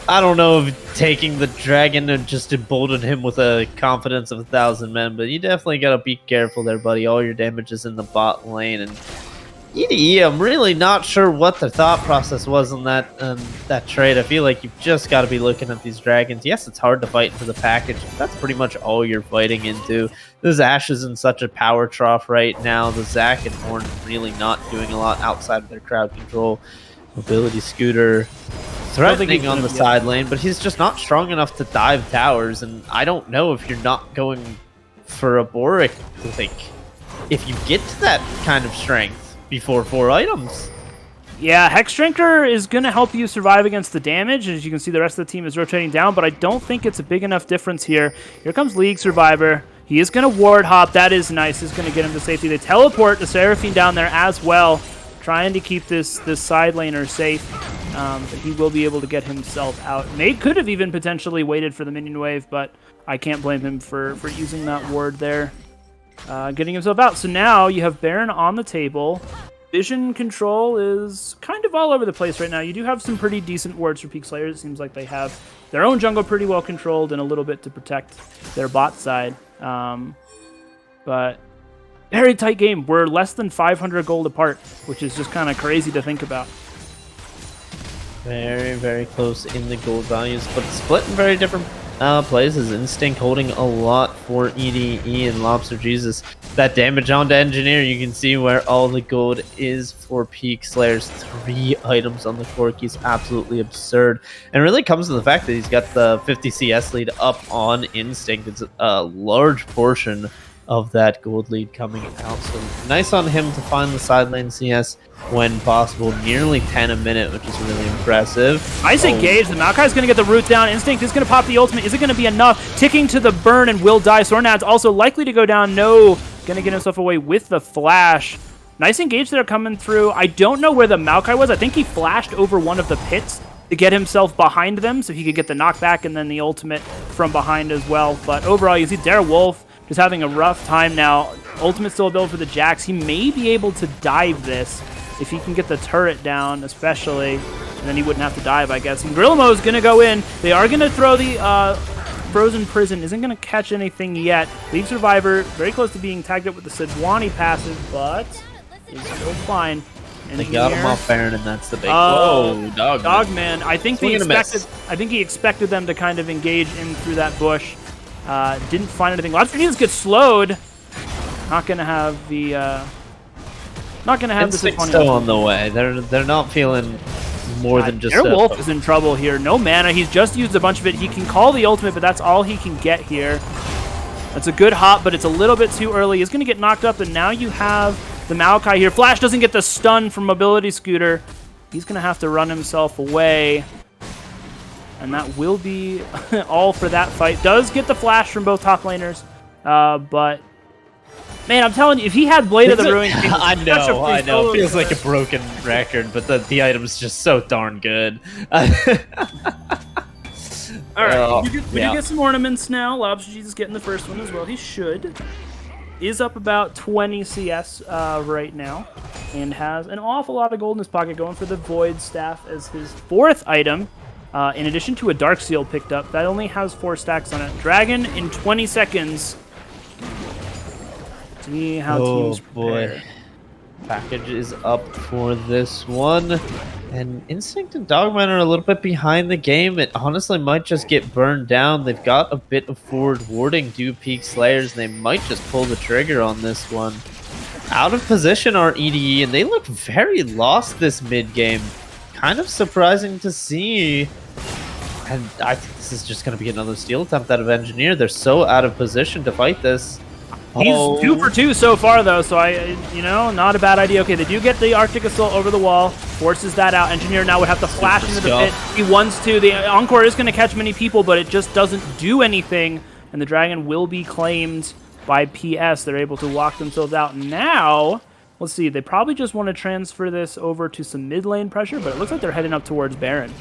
I don't know if taking the dragon and just embolden him with a confidence of 1,000 men, but you definitely gotta be careful there, buddy. All your damage is in the bot lane, and EDE, I'm really not sure what the thought process was on that trade. I feel like you've just got to be looking at these dragons. Yes, it's hard to fight into the package. That's pretty much all you're fighting into. This Ashe is in such a power trough right now. The Zac and Ornn really not doing a lot outside of their crowd control. Mobility Scooter threatening on the side lane, but he's just not strong enough to dive towers, and I don't know if you're not going for a Boric, like, if you get to that kind of strength before 4 items. Yeah, Hex Drinker is going to help you survive against the damage. As you can see, the rest of the team is rotating down, but I don't think it's a big enough difference here. Here comes League Survivor. He is going to ward hop. That is nice. Is going to get him to safety. They teleport the Seraphine down there as well, trying to keep this side laner safe. But he will be able to get himself out. Nate could have even potentially waited for the minion wave, but I can't blame him for using that ward there. getting himself out. So now you have Baron on the table. Vision control is kind of all over the place right now. You do have some pretty decent wards for Peak Slayers. It seems like they have their own jungle pretty well controlled and a little bit to protect their bot side. But very tight game. We're less than 500 gold apart, which is just kind of crazy to think about. Very, very close in the gold values, but split in very different places. Instinct holding a lot for EDE and Lobster Jesus. That damage onto Engineer, you can see where all the gold is for Peak Slayers. 3 items on the Corki is absolutely absurd. And really comes to the fact that he's got the 50 CS lead up on Instinct. It's a large portion of that gold lead coming out. So nice on him to find the side lane CS when possible. Nearly 10 a minute, which is really impressive. Nice engage. The Maokai's going to get the root down. Instinct is going to pop the ultimate. Is it going to be enough? Ticking to the burn and will die. Sornad's also likely to go down. No. Going to get himself away with the flash. Nice engage there coming through. I don't know where the Maokai was. I think he flashed over one of the pits to get himself behind them so he could get the knockback and then the ultimate from behind as well. But overall, you see Dare Wolf just having a rough time now. Ultimate still a build for the Jax. He may be able to dive this if he can get the turret down, especially. And then he wouldn't have to dive, I guess. And Grillamo is going to go in. They are going to throw the Frozen Prison. Isn't going to catch anything yet. League Survivor, very close to being tagged up with the Sejuani passive, but is still fine. And they got him off Baron, and that's the big Dogman. I think he expected them to kind of engage in through that bush. Didn't find anything. Lobster Jesus gets slowed. Not gonna have the. Not gonna have the Instinct still on the way. They're not feeling more than just. Air Wolf is in trouble here. No mana. He's just used a bunch of it. He can call the ultimate, but that's all he can get here. That's a good hop, but it's a little bit too early. He's gonna get knocked up, and now you have the Maokai here. Flash doesn't get the stun from Mobility Scooter. He's gonna have to run himself away. And that will be all for that fight. Does get the flash from both top laners, but man, I'm telling you, if he had Blade of the Ruined King, I know. Feels like a broken record, but the item's just so darn good. All right, we do get some ornaments now. Lobster Jesus getting the first one as well. He should. Is up about 20 CS right now, and has an awful lot of gold in his pocket, going for the Void Staff as his 4th item. In addition to a Dark Seal picked up, that only has 4 stacks on it. Dragon in 20 seconds. See how teams prepare. Boy. Package is up for this one. And Instinct and Dogman are a little bit behind the game. It honestly might just get burned down. They've got a bit of forward warding due Peak Slayers, and they might just pull the trigger on this one. Out of position are EDE, and they look very lost this mid-game. Kind of surprising to see. And I think this is just going to be another steal attempt out of Engineer. They're so out of position to fight this. He's 2 for 2 so far, though, so not a bad idea. Okay, they do get the Arctic Assault over the wall, forces that out. Engineer now would have to flash into the pit. He wants to. The Encore is going to catch many people, but it just doesn't do anything, and the Dragon will be claimed by PS. They're able to walk themselves out. Now, let's see, they probably just want to transfer this over to some mid lane pressure, but it looks like they're heading up towards Baron.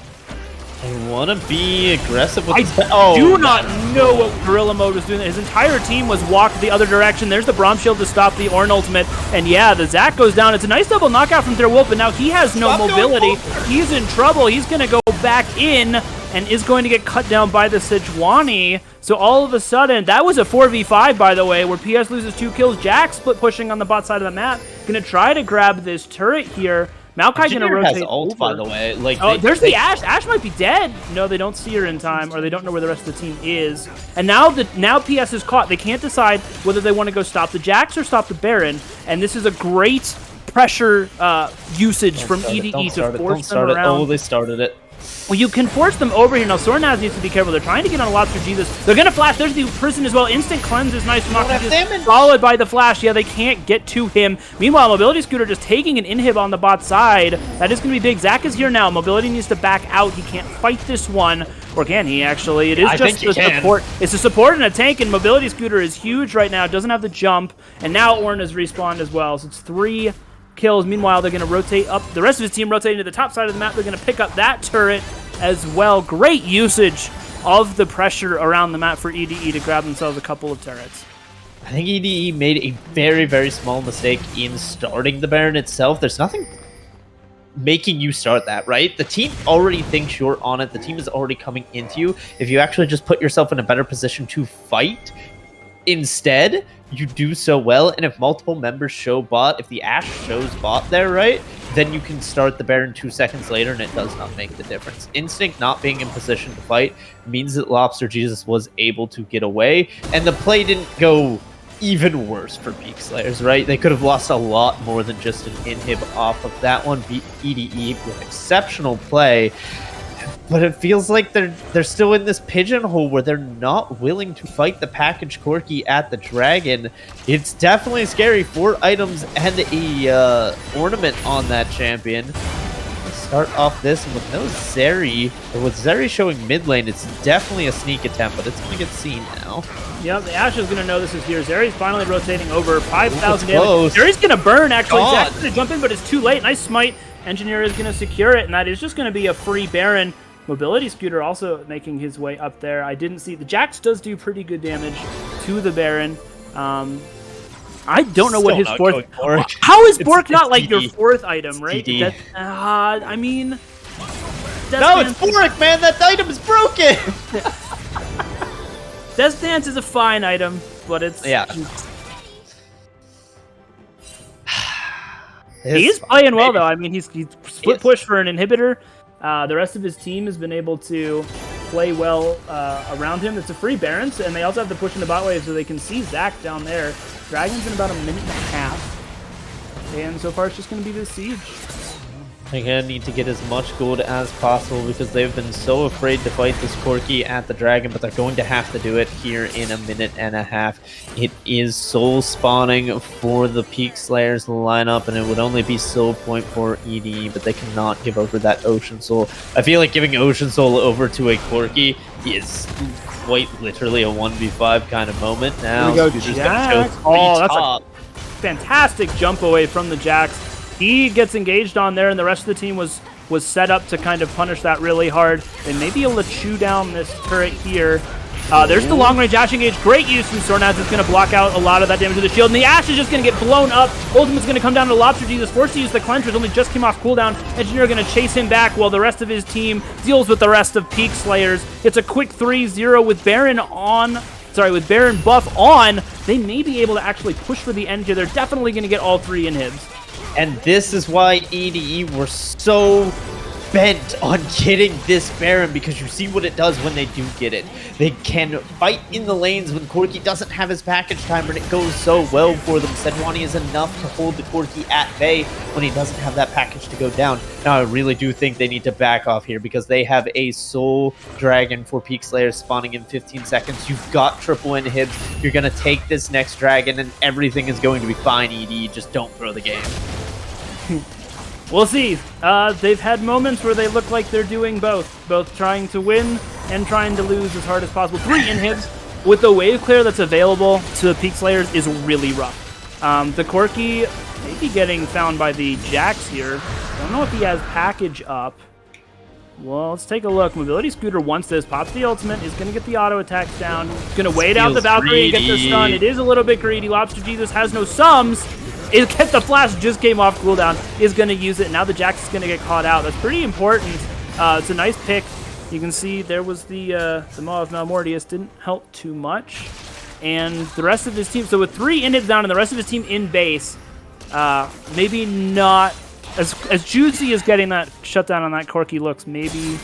They want to be aggressive with I do not know what Gorilla Mode was doing. His entire team was walked the other direction. There's the Braum Shield to stop the Ornn ultimate. And yeah, the Zac goes down. It's a nice double knockout from Wolf, but now he has no mobility. He's in trouble. He's going to go back in and is going to get cut down by the Sejuani. So all of a sudden, that was a 4v5, by the way, where PS loses 2 kills. Jack split pushing on the bot side of the map. Going to try to grab this turret here. Maokai going to rotate has ult, by the way. There's the Ashe. Ashe might be dead. No, they don't see her in time, or they don't know where the rest of the team is. And now PS is caught. They can't decide whether they want to go stop the Jax or stop the Baron. And this is a great pressure usage from EDE to force them around. Oh, they started it. Well, you can force them over here. Now, Sornaz needs to be careful. They're trying to get on Lobster Jesus. They're going to flash. There's the prison as well. Instant cleanse is nice from Lobster Jesus. Followed by the flash. Yeah, they can't get to him. Meanwhile, Mobility Scooter just taking an inhib on the bot side. That is going to be big. Zac is here now. Mobility needs to back out. He can't fight this one. Or can he, actually? It is just the support. It's a support and a tank, and Mobility Scooter is huge right now. Doesn't have the jump. And now Ornn has respawned as well. So it's 3 kills. Meanwhile, they're going to rotate up. The rest of his team rotating to the top side of the map. They're going to pick up that turret as well. Great usage of the pressure around the map for EDE to grab themselves a couple of turrets. I think EDE made a very, very small mistake in starting the Baron itself. There's nothing making you start that, right? The team already thinks you're on it. The team is already coming into you. If you actually just put yourself in a better position to fight, instead, you do so well. And if multiple members show bot, if the Ashe shows bot there, right, then you can start the Baron 2 seconds later, and it does not make the difference. Instinct not being in position to fight means that Lobster Jesus was able to get away, and the play didn't go even worse for Peak Slayers, right? They could have lost a lot more than just an inhib off of that one. Beat EDE with exceptional play, but it feels like they're still in this pigeonhole where they're not willing to fight the package Corki at the Dragon. It's definitely scary. 4 items and a ornament on that champion. Start off this, and with no Zeri, or with Zeri showing mid lane, it's definitely a sneak attempt, but it's going to get seen now. Yep, the Ashe is going to know this is here. Zeri's finally rotating over 5,000 damage. Zeri's going to burn, actually. Zach's going to jump in, but it's too late. Nice smite. Engineer is going to secure it, and that is just going to be a free Baron. Mobility Scooter also making his way up there. I didn't see... The Jax does do pretty good damage to the Baron. I don't know what his fourth... How is Bork not like your fourth item, right? I mean... No, it's Bork, man! That item is broken! Death Dance is a fine item, but it's... Yeah. He is playing well, though. I mean, he's split push for an inhibitor. The rest of his team has been able to play well around him. It's a free Baron, and they also have to push in the bot wave so they can see Zach down there. Dragon's in about a minute and a half. And so far, it's just going to be the siege. They're going to need to get as much gold as possible because they've been so afraid to fight this Corki at the Dragon, but they're going to have to do it here in a minute and a half. It is soul spawning for the Peak Slayers lineup, and it would only be soul point for EDE, but they cannot give over that Ocean Soul. I feel like giving Ocean Soul over to a Corki is quite literally a 1v5 kind of moment. Now, here we go, Jax. Oh, that's a fantastic jump away from the Jax. He gets engaged on there, and the rest of the team was set up to kind of punish that really hard. They may be able to chew down this turret here. There's the long-range Ashe engage. Great use from Sornaz. It's going to block out a lot of that damage to the shield. And the Ashe is just going to get blown up. Ultimate's going to come down to Lobster Jesus. Forced to use the Cleansers. Only just came off cooldown. Engineer going to chase him back while the rest of his team deals with the rest of Peak Slayers. It's a quick 3-0 with Baron on... Sorry, with Baron buff on. They may be able to actually push for the end here. They're definitely going to get all 3 inhibs. And this is why EDE were so bent on getting this Baron, because you see what it does when they do get it. They can fight in the lanes when Corki doesn't have his package timer, and it goes so well for them. Sejuani is enough to hold the Corki at bay when he doesn't have that package to go down. Now, I really do think they need to back off here because they have a Soul Dragon for Peak Slayers spawning in 15 seconds. You've got triple inhibs. You're going to take this next Dragon, and everything is going to be fine, EDE. Just don't throw the game. We'll see. They've had moments where they look like they're doing both trying to win and trying to lose as hard as possible. 3 inhibs with the wave clear that's available to the Peak Slayers is really rough. The Corki may be getting found by the Jax here. Don't know if he has package up. Well, let's take a look. Mobility Scooter wants this. Pops the ultimate. Is going to get the auto attacks down. He's going to wait out the Valkyrie and get the stun. It is a little bit greedy. Lobster Jesus has no sums. Get the flash, just came off cooldown, is going to use it. Now the Jax is going to get caught out. That's pretty important. It's a nice pick. You can see there was the Maw of Malmortius. Didn't help too much. And the rest of his team, so with 3 inhibs down and the rest of his team in base, maybe not, as juicy as getting that shutdown on that Corki looks, maybe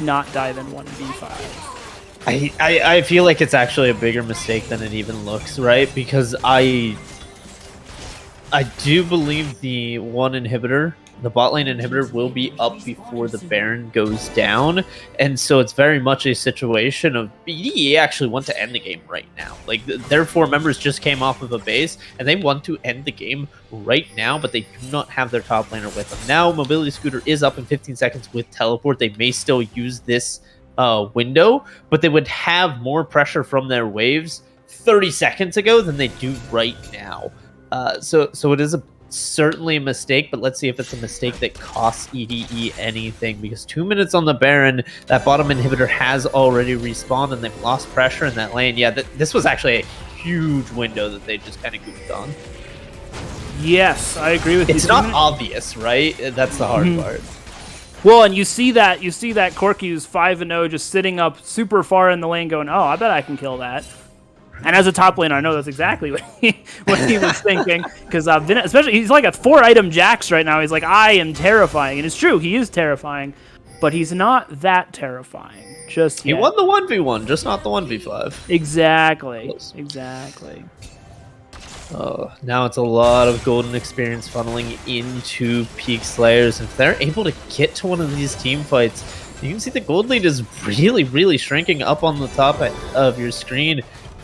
not dive in 1v5. I feel like it's actually a bigger mistake than it even looks, right? Because I do believe the one inhibitor, the bot lane inhibitor, will be up before the Baron goes down. And so it's very much a situation of EDE actually want to end the game right now. Like, their 4 members just came off of a base, and they want to end the game right now, but they do not have their top laner with them. Now, Mobility Scooter is up in 15 seconds with teleport. They may still use this window, but they would have more pressure from their waves 30 seconds ago than they do right now. So it is certainly a mistake, but let's see if it's a mistake that costs EDE anything, because 2 minutes on the Baron, that bottom inhibitor has already respawned, and they've lost pressure in that lane. Yeah, this was actually a huge window that they just kind of goofed on. Yes, I agree with you. It's not obvious, right? That's the hard part. Well, and you see that Corky's 5-0 just sitting up super far in the lane going, oh, I bet I can kill that. And as a top laner, I know that's exactly what he was thinking. Because especially, he's like a 4-item Jax right now. He's like, I am terrifying. And it's true, he is terrifying. But he's not that terrifying just yet. He won the 1v1, just not the 1v5. Exactly. Close. Exactly. Now it's a lot of golden experience funneling into Peak Slayers. If they're able to get to one of these team fights, you can see the gold lead is really, really shrinking up on the top of your screen.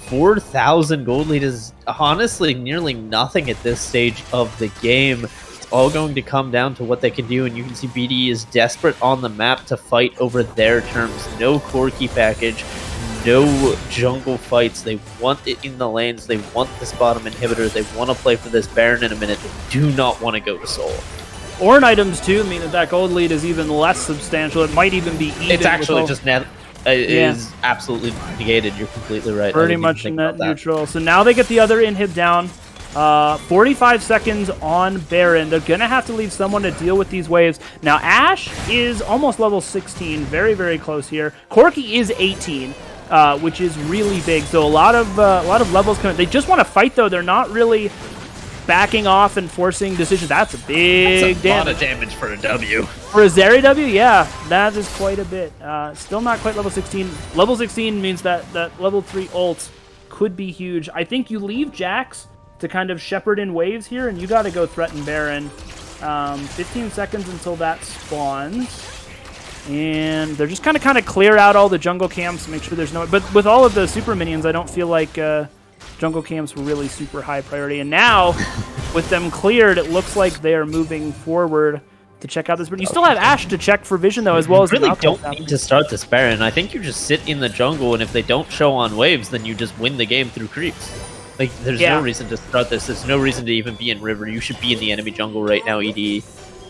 4,000 gold lead is honestly nearly nothing at this stage of the game. It's all going to come down to what they can do, and you can see BDE is desperate on the map to fight over their terms. No Corki package, no jungle fights. They want it in the lanes. They want this bottom inhibitor. They want to play for this Baron in a minute. They do not want to go to Soul. Ornn items too mean that gold lead is even less substantial. It might even be even. It's actually just net. It is absolutely negated. You're completely right. Pretty much net neutral. So now they get the other inhib down. 45 seconds on Baron. They're going to have to leave someone to deal with these waves. Now, Ashe is almost level 16. Very, very close here. Corki is 18, which is really big. So a lot of levels coming. They just want to fight, though. They're not really backing off and forcing decisions. That's a big damage. A lot of damage for a W. For a Zeri W, yeah, that is quite a bit. Still not quite level 16. Level 16 means that level 3 ult could be huge. I think you leave Jax to kind of shepherd in waves here, and you got to go threaten Baron. 15 seconds until that spawns. And they're just kind of clear out all the jungle camps, make sure there's no... But with all of the super minions, I don't feel like jungle camps were really super high priority. And now, with them cleared, it looks like they are moving forward to check out this. But you still have Ashe to check for vision, though, as well as... You really don't need to start this Baron. I think you just sit in the jungle, and if they don't show on waves, then you just win the game through creeps. Like, there's no reason to start this. There's no reason to even be in river. You should be in the enemy jungle right now, EDE.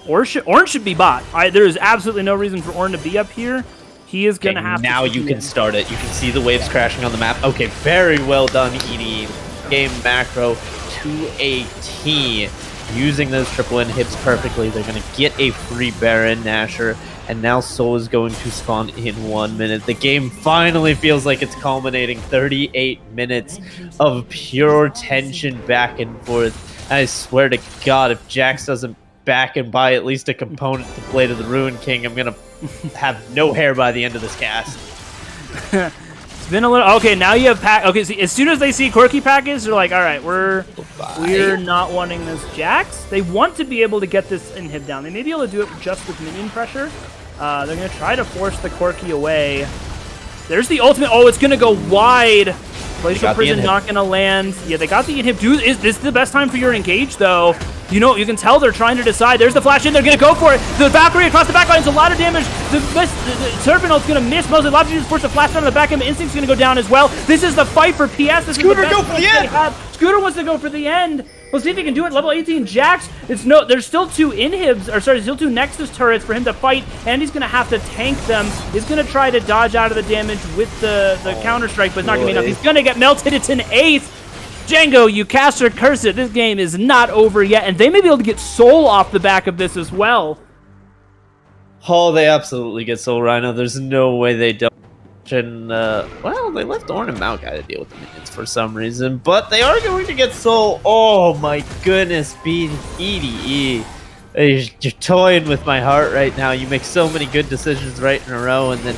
Ornn should be bot. There is absolutely no reason for Ornn to be up here. He is going to have to... Now you can start it. You can see the waves crashing on the map. Okay, very well done, EDE. Game macro to a T. Using those triple inhibs perfectly. They're going to get a free Baron Nashor. And now Soul is going to spawn in 1 minute. The game finally feels like it's culminating. 38 minutes of pure tension back and forth. I swear to God, if Jax doesn't back and buy at least a component to play to the Ruin King, I'm going to have no hair by the end of this cast. It's been a little... Okay, now you have pack... Okay, see, as soon as they see Corki package, they're like, all right, we're not wanting this Jax. They want to be able to get this inhib down. They may be able to do it just with minion pressure. They're going to try to force the Corki away. There's the ultimate. Oh, it's going to go wide. Glacial Prison not going to land. Yeah, they got the inhib. Dude, is this the best time for your engage, though? You know, you can tell they're trying to decide. There's the flash in. They're going to go for it. The Valkyrie across the backline is a lot of damage. The Serpent ult's going to miss mostly. Lobster just forced the flash down on the back end. Instinct's going to go down as well. This is the fight for PS. This Scooter, is the go for the end. Scooter wants to go for the end. We'll see if he can do it. Level 18 Jax. There's still two inhibs, or sorry, still two Nexus turrets for him to fight, and he's gonna have to tank them. He's gonna try to dodge out of the damage with the counter strike, but it's not gonna be enough. He's gonna get melted. It's an 8th. Django, you cast or curse it. This game is not over yet, and they may be able to get Soul off the back of this as well. Oh, they absolutely get Soul, Rhino. There's no way they don't. And, well, they left Ornn and Maokai to deal with the minions for some reason, but they are going to get Soul. Oh my goodness, EDE. You're toying with my heart right now. You make so many good decisions right in a row, and then,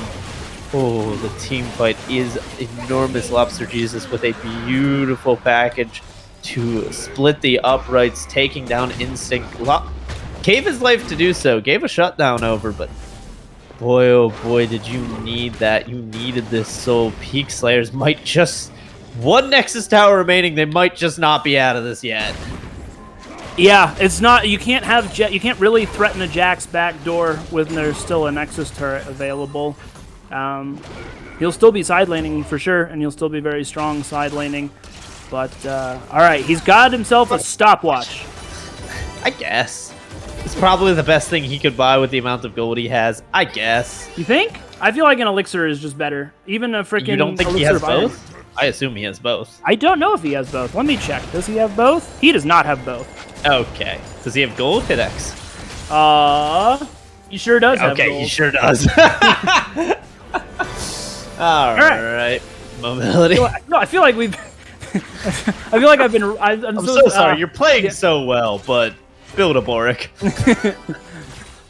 oh, the team fight is enormous. Lobster Jesus with a beautiful package to split the uprights, taking down Instinct. Gave his life to do so, gave a shutdown over, but boy, oh boy, did you need that. You needed this Soul. Peak Slayers might just... One Nexus Tower remaining, they might just not be out of this yet. Yeah, it's not... You can't have... You can't really threaten a Jax back door when there's still a Nexus turret available. He'll still be side laning for sure, and he'll still be very strong side laning. But, alright, he's got himself a stopwatch. I guess. It's probably the best thing he could buy with the amount of gold he has, I guess. You think? I feel like an elixir is just better. Even a freaking... You don't think he has both? I assume he has both. I don't know if he has both. Let me check. Does he have both? He does not have both. Okay. Does he have gold? Hit X. He sure does have Okay, gold. he sure does. All right. Mobility. I feel like we've. I feel like I've been. I'm so sorry. You're playing so well, but build a Boric.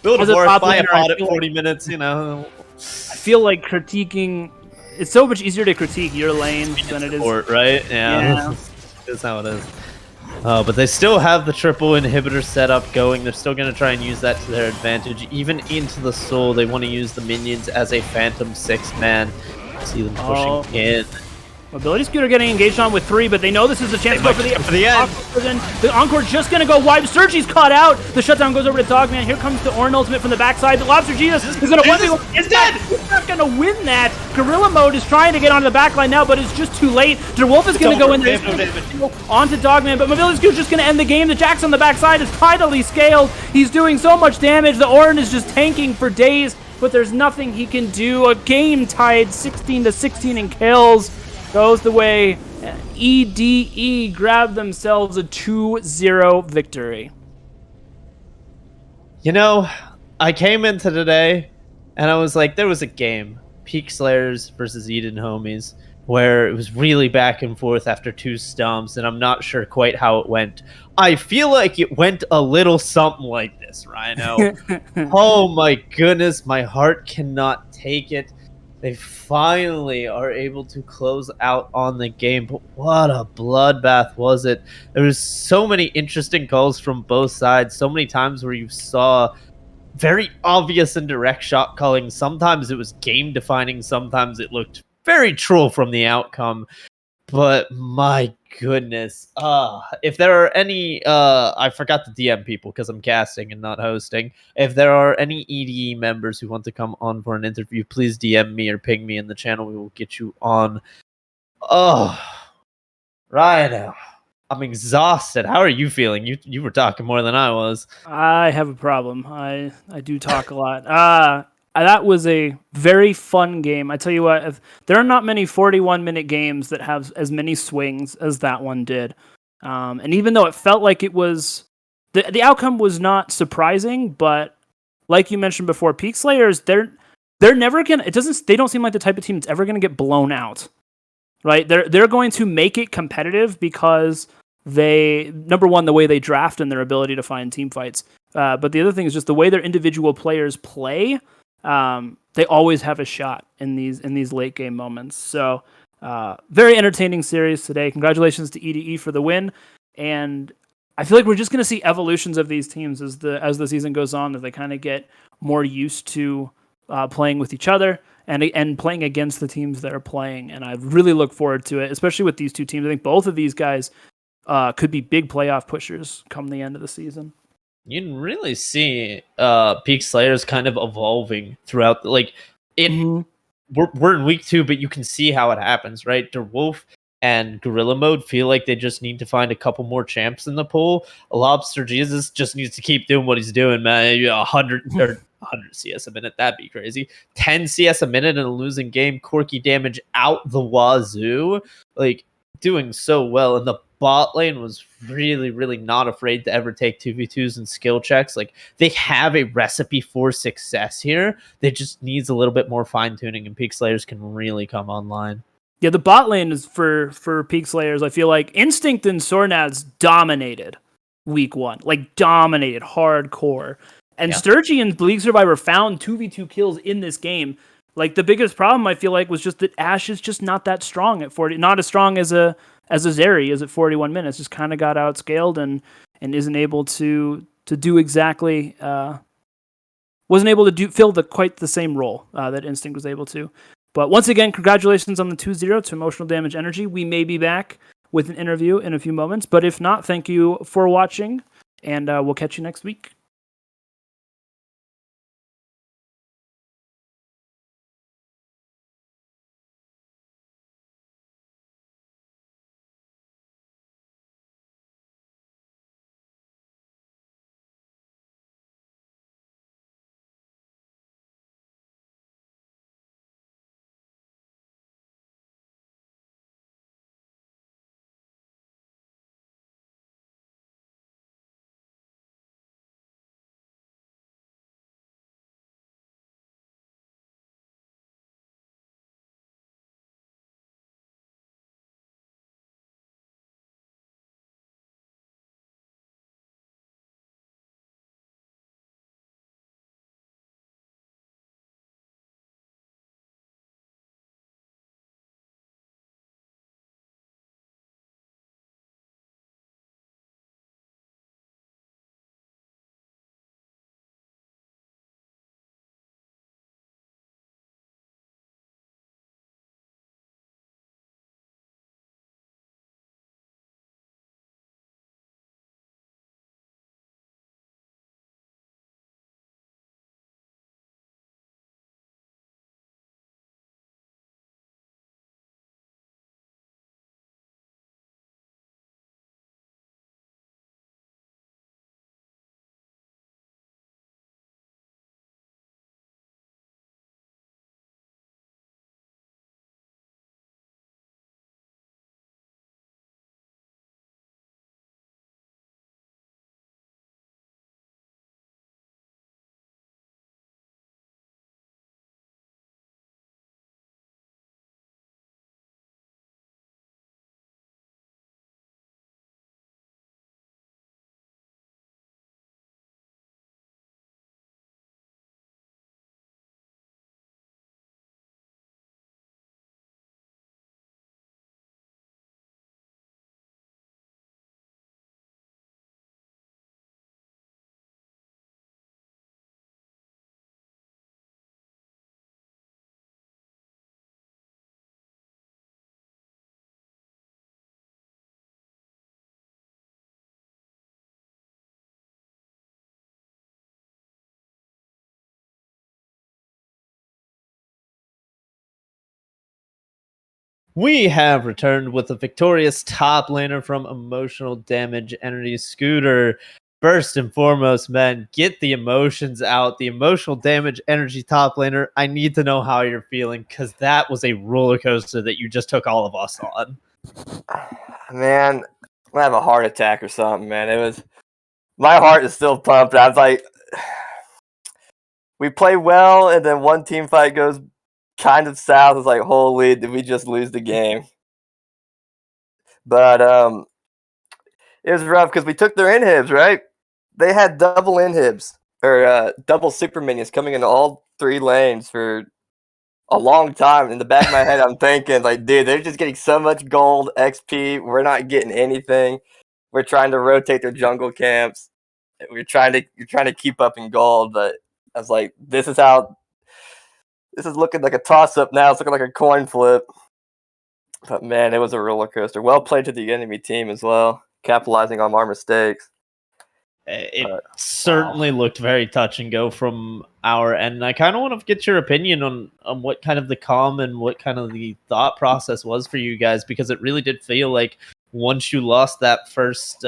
Build a Boric, buy a pod at 40 minutes, you know. I feel like critiquing. It's so much easier to critique your lane than it is. Right? Yeah. That's how it is. But they still have the triple inhibitor setup going. They're still going to try and use that to their advantage. Even into the soul, they want to use the minions as a phantom 6-man. See them pushing in. Mobility Scooter getting engaged on with 3, but they know this is a chance to go for the end. The Encore just going to go wide. Sergi's caught out. The shutdown goes over to Dogman. Here comes the Ornn ultimate from the backside. The Lobster Jesus is going to win. It's dead. He's not going to win that. Gorilla Mode is trying to get onto the backline now, but it's just too late. DeWolf is going to go in there. Onto Dogman, but Mobility Scooter just going to end the game. The Jax on the backside is tidally scaled. He's doing so much damage. The Ornn is just tanking for days, but there's nothing he can do. A game tied 16-16 in kills. Goes the way EDE grabbed themselves a 2-0 victory. You know, I came into today and I was like, there was a game, Peak Slayers versus Eden Homies, where it was really back and forth after 2 stomps, and I'm not sure quite how it went. I feel like it went a little something like this, Rhino. Oh my goodness, my heart cannot take it. They finally are able to close out on the game, but what a bloodbath was it. There was so many interesting calls from both sides, so many times where you saw very obvious and direct shot calling. Sometimes it was game defining, sometimes it looked very troll from the outcome. But my goodness, if there are any, I forgot to DM people because I'm casting and not hosting. If there are any EDE members who want to come on for an interview, please DM me or ping me in the channel. We will get you on. Oh, Rhino, I'm exhausted. How are you feeling? You were talking more than I was. I have a problem. I do talk a lot. That was a very fun game. I tell you what, there are not many 41-minute games that have as many swings as that one did. And even though it felt like it was, the outcome was not surprising, but like you mentioned before, Peak Slayers, they're never gonna. They don't seem like the type of team that's ever gonna get blown out, right? They're going to make it competitive because they, number one, the way they draft and their ability to find team fights. But the other thing is just the way their individual players play. They always have a shot in these late game moments. So very entertaining series today. Congratulations to EDE for the win. And I feel like we're just going to see evolutions of these teams as the season goes on, as they kind of get more used to playing with each other and playing against the teams that are playing. And I really look forward to it, especially with these two teams. I think both of these guys could be big playoff pushers come the end of the season. You can really see Peak Slayers kind of evolving throughout. We're in week 2, but you can see how it happens, right? DeWolf and Gorilla Mode feel like they just need to find a couple more champs in the pool. Lobster Jesus just needs to keep doing what he's doing, man. 100 or 100 CS a minute, that'd be crazy. 10 CS a minute in a losing game. Corky damage out the wazoo, like doing so well. And the bot lane was really, really not afraid to ever take 2v2s and skill checks. Like, they have a recipe for success here. They just needs a little bit more fine tuning, and Peak Slayers can really come online. Yeah, the bot lane is for Peak Slayers. I feel like Instinct and Sornads dominated week 1, like dominated hardcore. And Sturgy and League Survivor found 2v2 kills in this game. Like, the biggest problem I feel like was just that Ashe is just not that strong at 40, not as strong as a Zeri is at 41 minutes. Just kind of got outscaled and isn't able to do exactly, wasn't able to fill quite the same role that Instinct was able to. But once again, congratulations on the 2-0 to Emotional Damage Energy. We may be back with an interview in a few moments, but if not, thank you for watching, and we'll catch you next week. we have returned with a victorious top laner from Emotional Damage Energy Scooter. First and foremost, men, get the emotions out. The Emotional Damage Energy top laner, I need to know how you're feeling because that was a roller coaster that you just took all of us on. Man, I'm gonna have a heart attack or something, man. It was, my heart is still pumped. I was like, we play well, and then one team fight goes kind of south. It's like, holy, did we just lose the game? But it was rough because we took their inhibs, right? They had double inhibs or double super minions coming into all 3 lanes for a long time. In the back of my head, I'm thinking, like, dude, they're just getting so much gold, XP. We're not getting anything. We're trying to rotate their jungle camps. You're trying to keep up in gold, but I was like, this is looking like a toss up now. It's looking like a coin flip. But man, it was a roller coaster. Well played to the enemy team as well, capitalizing on our mistakes. It certainly looked very touch and go from our end. I kind of want to get your opinion on what kind of the calm and what kind of the thought process was for you guys, because it really did feel like once you lost that first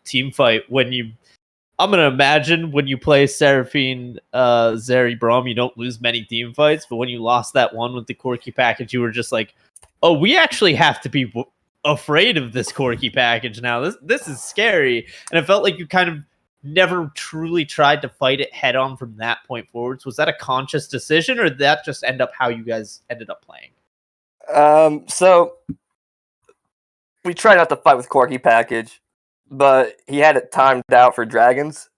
team fight, I'm going to imagine when you play Seraphine, Zeri, Braum, you don't lose many team fights, but when you lost that one with the Corki package, you were just like, oh, we actually have to be afraid of this Corki package now. This is scary. And it felt like you kind of never truly tried to fight it head on from that point forwards. Was that a conscious decision, or did that just end up how you guys ended up playing? So we tried not to fight with Corki package, but he had it timed out for dragons.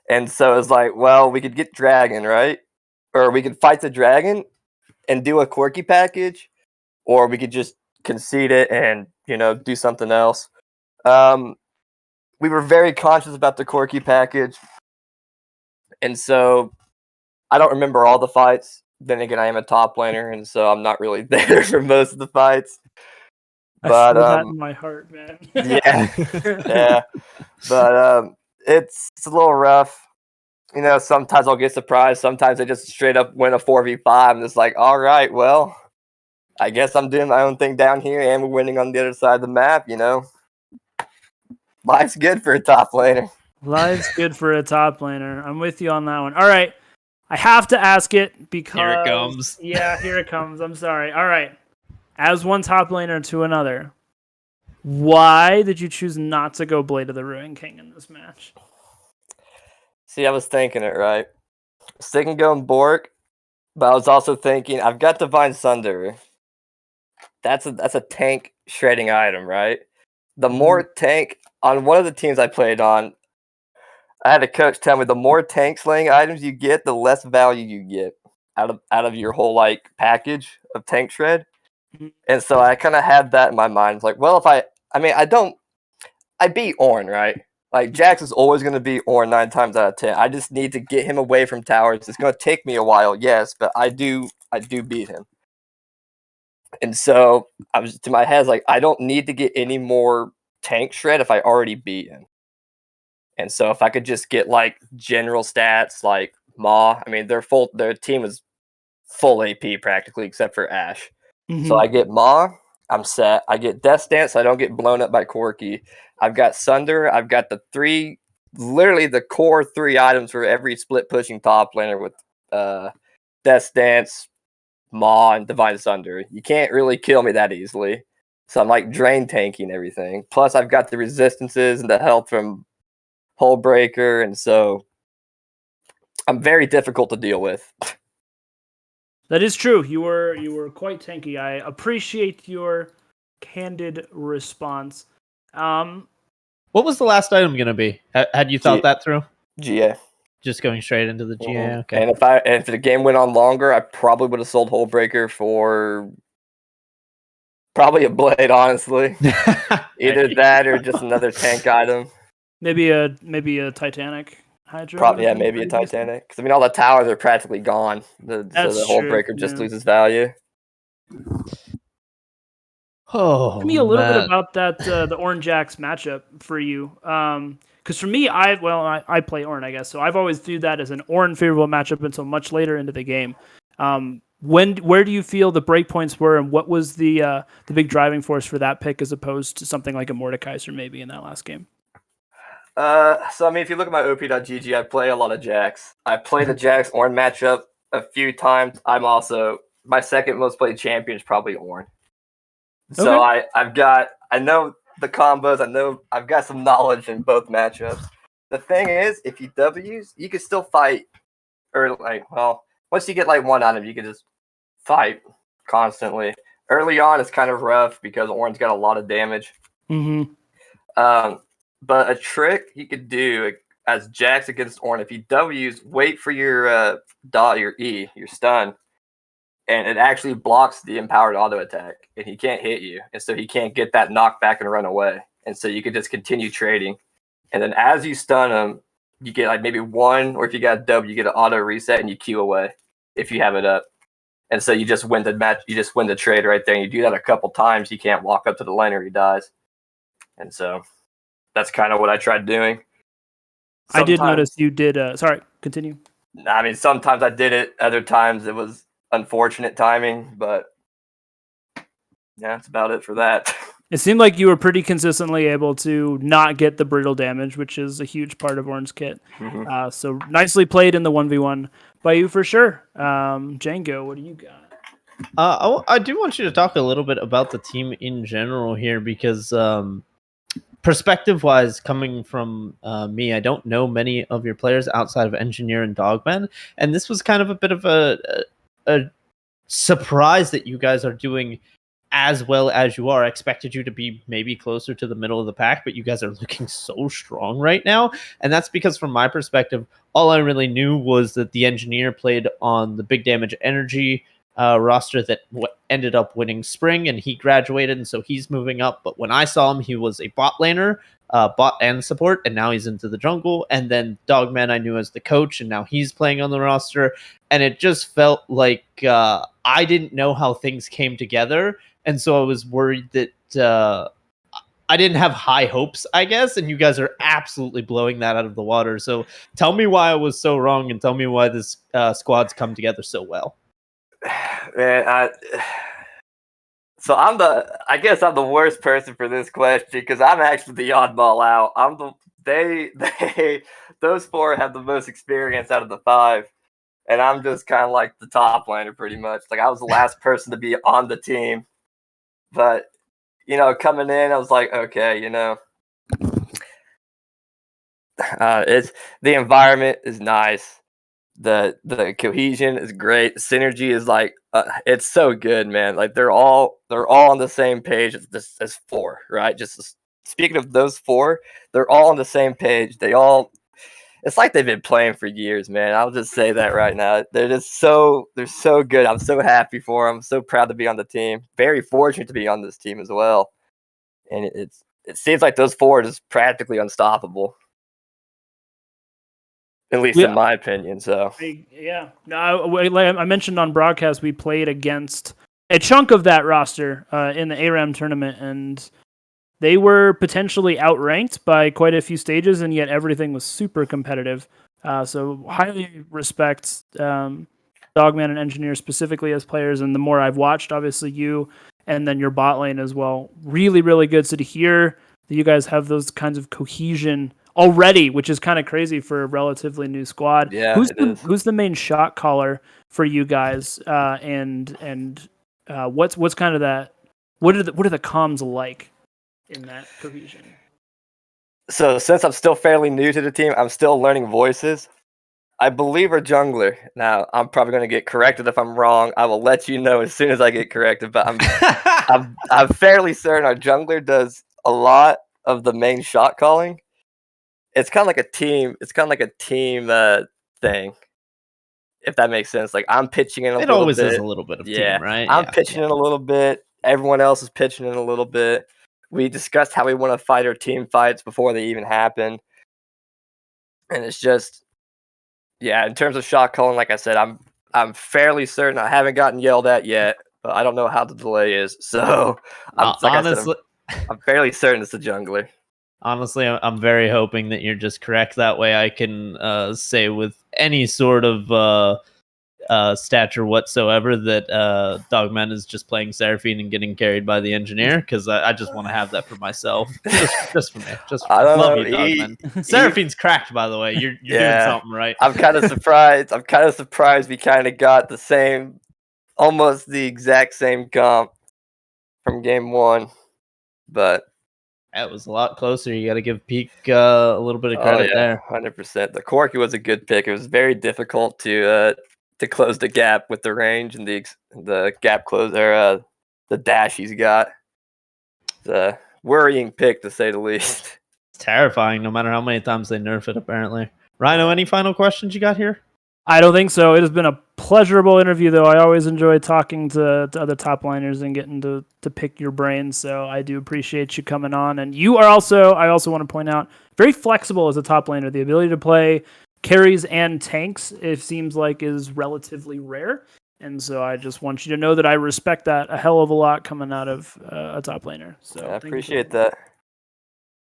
And so it was like, well, we could get dragon, right? Or we could fight the dragon and do a Corki package, or we could just concede it and, do something else. We were very conscious about the Corki package. And so I don't remember all the fights. Then again, I am a top laner, and so I'm not really there for most of the fights. I feel that in my heart, man. Yeah. Yeah. But it's a little rough. Sometimes I'll get surprised. Sometimes I just straight up win a 4v5 and it's like, all right, well, I guess I'm doing my own thing down here and we're winning on the other side of the map, Life's good for a top laner. Life's good for a top laner. I'm with you on that one. All right. I have to ask it because... Here it comes. Yeah, here it comes. I'm sorry. All right. As one top laner to another, why did you choose not to go Blade of the Ruin King in this match? See, I was thinking it, right? I was thinking going Bork, but I was also thinking, I've got Divine Sunder. That's a tank shredding item, right? The more tank... On one of the teams I played on, I had a coach tell me the more tank slaying items you get, the less value you get out of your whole package of tank shred. And so I kind of had that in my mind. It's like, well, I beat Ornn, right? Like, Jax is always going to be Ornn 9 times out of 10. I just need to get him away from towers. It's going to take me a while, yes, but I do beat him. And so I was to my head like, I don't need to get any more tank shred if I already beat him. And so if I could just get general stats like Maw, I mean their team is full AP practically except for Ashe. Mm-hmm. So I get Maw, I'm set. I get Death Stance, so I don't get blown up by Corki. I've got Sunder, I've got literally the core 3 items for every split pushing top laner with Death Stance, Maw, and Divine Sunder. You can't really kill me that easily. So I'm drain tanking everything. Plus I've got the resistances and the health from Hullbreaker, and so I'm very difficult to deal with. That is true. You were quite tanky. I appreciate your candid response. What was the last item going to be? Had you thought that through? GA. Just going straight into the GA. Mm-hmm. Okay. And if the game went on longer, I probably would have sold Hullbreaker for probably a blade, honestly. Either that or just another tank item. Maybe a Titanic Hydra. Probably, yeah, maybe a Titanic. Because all the towers are practically gone. So the Hullbreaker just loses value. Oh, tell me a little bit about that the Ornn Jax matchup for you. Because for me, I play Ornn, I guess, so I've always viewed that as an Ornn favorable matchup until much later into the game. where do you feel the breakpoints were, and what was the big driving force for that pick as opposed to something like a Mordekaiser maybe in that last game? So I mean, if you look at my OP.GG, I play a lot of Jax. I play the Jax Ornn matchup a few times. I'm also my second most played champion is probably Ornn. So Okay. I know the combos. I know I've got some knowledge in both matchups. The thing is, if you W's, you can still fight, or once you get like one item, you can just fight constantly. Early on, it's kind of rough because Ornn's got a lot of damage. Mm-hmm. But a trick you could do as Jax against Ornn, if you W's, wait for your your E, your stun, and it actually blocks the empowered auto attack, and he can't hit you, and so he can't get that knockback and run away, and so you could just continue trading, and then as you stun him, you get like maybe one, or if you got a W, you get an auto reset and you Q away if you have it up, and so you just win the match, you just win the trade right there. And you do that a couple times, he can't walk up to the lane or he dies, and so that's kind of what I tried doing. I did notice you did. Sorry, continue. I mean, sometimes I did it. Other times it was unfortunate timing, but yeah, that's about it for that. It seemed like you were pretty consistently able to not get the brittle damage, which is a huge part of Ornn's kit. Mm-hmm. So nicely played in the 1v1 by you for sure. Django, what do you got? I do want you to talk a little bit about the team in general here because perspective-wise, coming from me, I don't know many of your players outside of Engineer and Dogman, and this was kind of a bit of a surprise that you guys are doing as well as you are. I expected you to be maybe closer to the middle of the pack, but you guys are looking so strong right now. And that's because from my perspective, all I really knew was that the Engineer played on the big damage energy roster that ended up winning Spring, and he graduated, and so he's moving up. But when I saw him, he was a bot laner, bot and support, and now he's into the jungle. And then Dogman I knew as the coach, and now he's playing on the roster. And it just felt like I didn't know how things came together, and so I was worried that I didn't have high hopes, I guess, and you guys are absolutely blowing that out of the water. So tell me why I was so wrong, and tell me why this squad's come together so well. Man, so I guess I'm the worst person for this question because I'm actually the oddball out. Those four have the most experience out of the five, and I'm just kind of like the top laner pretty much. Like I was the last person to be on the team, but coming in, I was like, okay, it's the environment is nice. The cohesion is great. Synergy is like it's so good, man. Like they're all on the same page as four, right? Just speaking of those four, they're all on the same page. It's like they've been playing for years, man. I'll just say that right now. They're so good. I'm so happy for them. So proud to be on the team. Very fortunate to be on this team as well. And it seems like those four are just practically unstoppable. At least in my opinion. So I mentioned on broadcast we played against a chunk of that roster in the ARAM tournament, and they were potentially outranked by quite a few stages, and yet everything was super competitive. So highly respect Dogman and Engineer specifically as players, and the more I've watched, obviously you and then your bot lane as well. Really, really good. So to hear that you guys have those kinds of cohesion already, which is kind of crazy for a relatively new squad. Yeah, who's the main shot caller for you guys? And what's kind of that? What are the comms like in that cohesion? So since I'm still fairly new to the team, I'm still learning voices. I believe our jungler. Now I'm probably going to get corrected if I'm wrong. I will let you know as soon as I get corrected. But I'm fairly certain our jungler does a lot of the main shot calling. It's kind of like a team. It's kind of like a team thing, if that makes sense. Like I'm pitching in a little bit. It always is a little bit of team, right? I'm pitching in a little bit. Everyone else is pitching in a little bit. We discussed how we want to fight our team fights before they even happen, and it's just, in terms of shot calling, like I said, I'm fairly certain. I haven't gotten yelled at yet, but I don't know how the delay is. So honestly, I'm fairly certain it's the jungler. Honestly, I'm very hoping that you're just correct. That way I can say with any sort of stature whatsoever that Dogman is just playing Seraphine and getting carried by the engineer, because I just want to have that for myself. Just for me. I don't Love know. you, Dogman. Seraphine's cracked, by the way. You're doing something right. I'm kind of surprised. I'm kind of surprised we kind of got the same, almost the exact same comp from game 1, but that was a lot closer. You got to give Peak a little bit of credit there. 100%. The Corky was a good pick. It was very difficult to close the gap with the range and the gap closer, the dash he's got. It's a worrying pick, to say the least. It's terrifying, no matter how many times they nerf it, apparently. Rhino, any final questions you got here? I don't think so. It has been a pleasurable interview, though. I always enjoy talking to other top liners and getting to pick your brains. So I do appreciate you coming on. And you are also, I also want to point out, very flexible as a top laner. The ability to play carries and tanks, it seems like, is relatively rare. And so I just want you to know that I respect that a hell of a lot coming out of a top laner. So I appreciate that.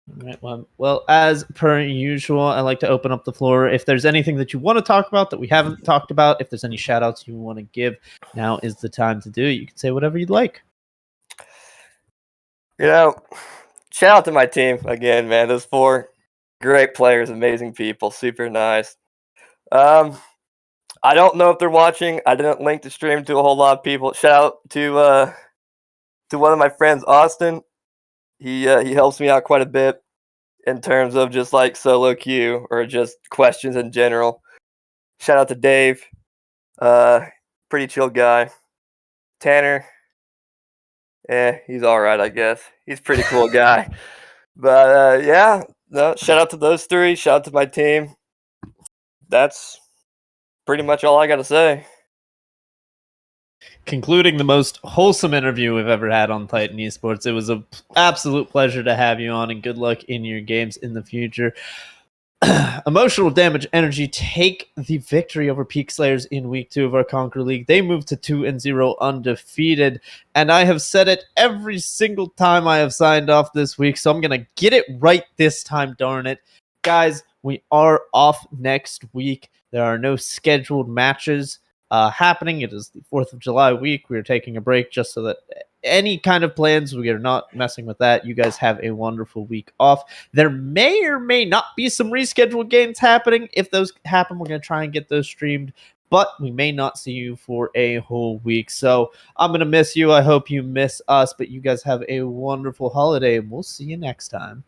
All right, well, as per usual, I like to open up the floor. If there's anything that you want to talk about that we haven't talked about, if there's any shout outs you want to give, now is the time to do it. You can say whatever you'd like. Shout out to my team again, man. Those 4 great players, amazing people, super nice. I don't know if they're watching. I didn't link the stream to a whole lot of people. Shout out to one of my friends, Austin. He helps me out quite a bit in terms of just like solo queue or just questions in general. Shout out to Dave. Pretty chill guy. Tanner. He's all right, I guess. He's a pretty cool guy. But shout out to those 3. Shout out to my team. That's pretty much all I got to say. Concluding the most wholesome interview we've ever had on Titan Esports. It was an absolute pleasure to have you on, and good luck in your games in the future. Emotional Damage Energy take the victory over Peak Slayers in week 2 of our Conqueror League. They moved to 2-0 undefeated, and I have said it every single time I have signed off this week, so I'm going to get it right this time, darn it. Guys, we are off next week. There are no scheduled matches happening. It is the 4th of July week. We are taking a break just so that any kind of plans, we are not messing with that. You guys have a wonderful week off. There may or may not be some rescheduled games happening. If those happen, we're going to try and get those streamed, but we may not see you for a whole week. So I'm going to miss you. I hope you miss us, but you guys have a wonderful holiday, and we'll see you next time.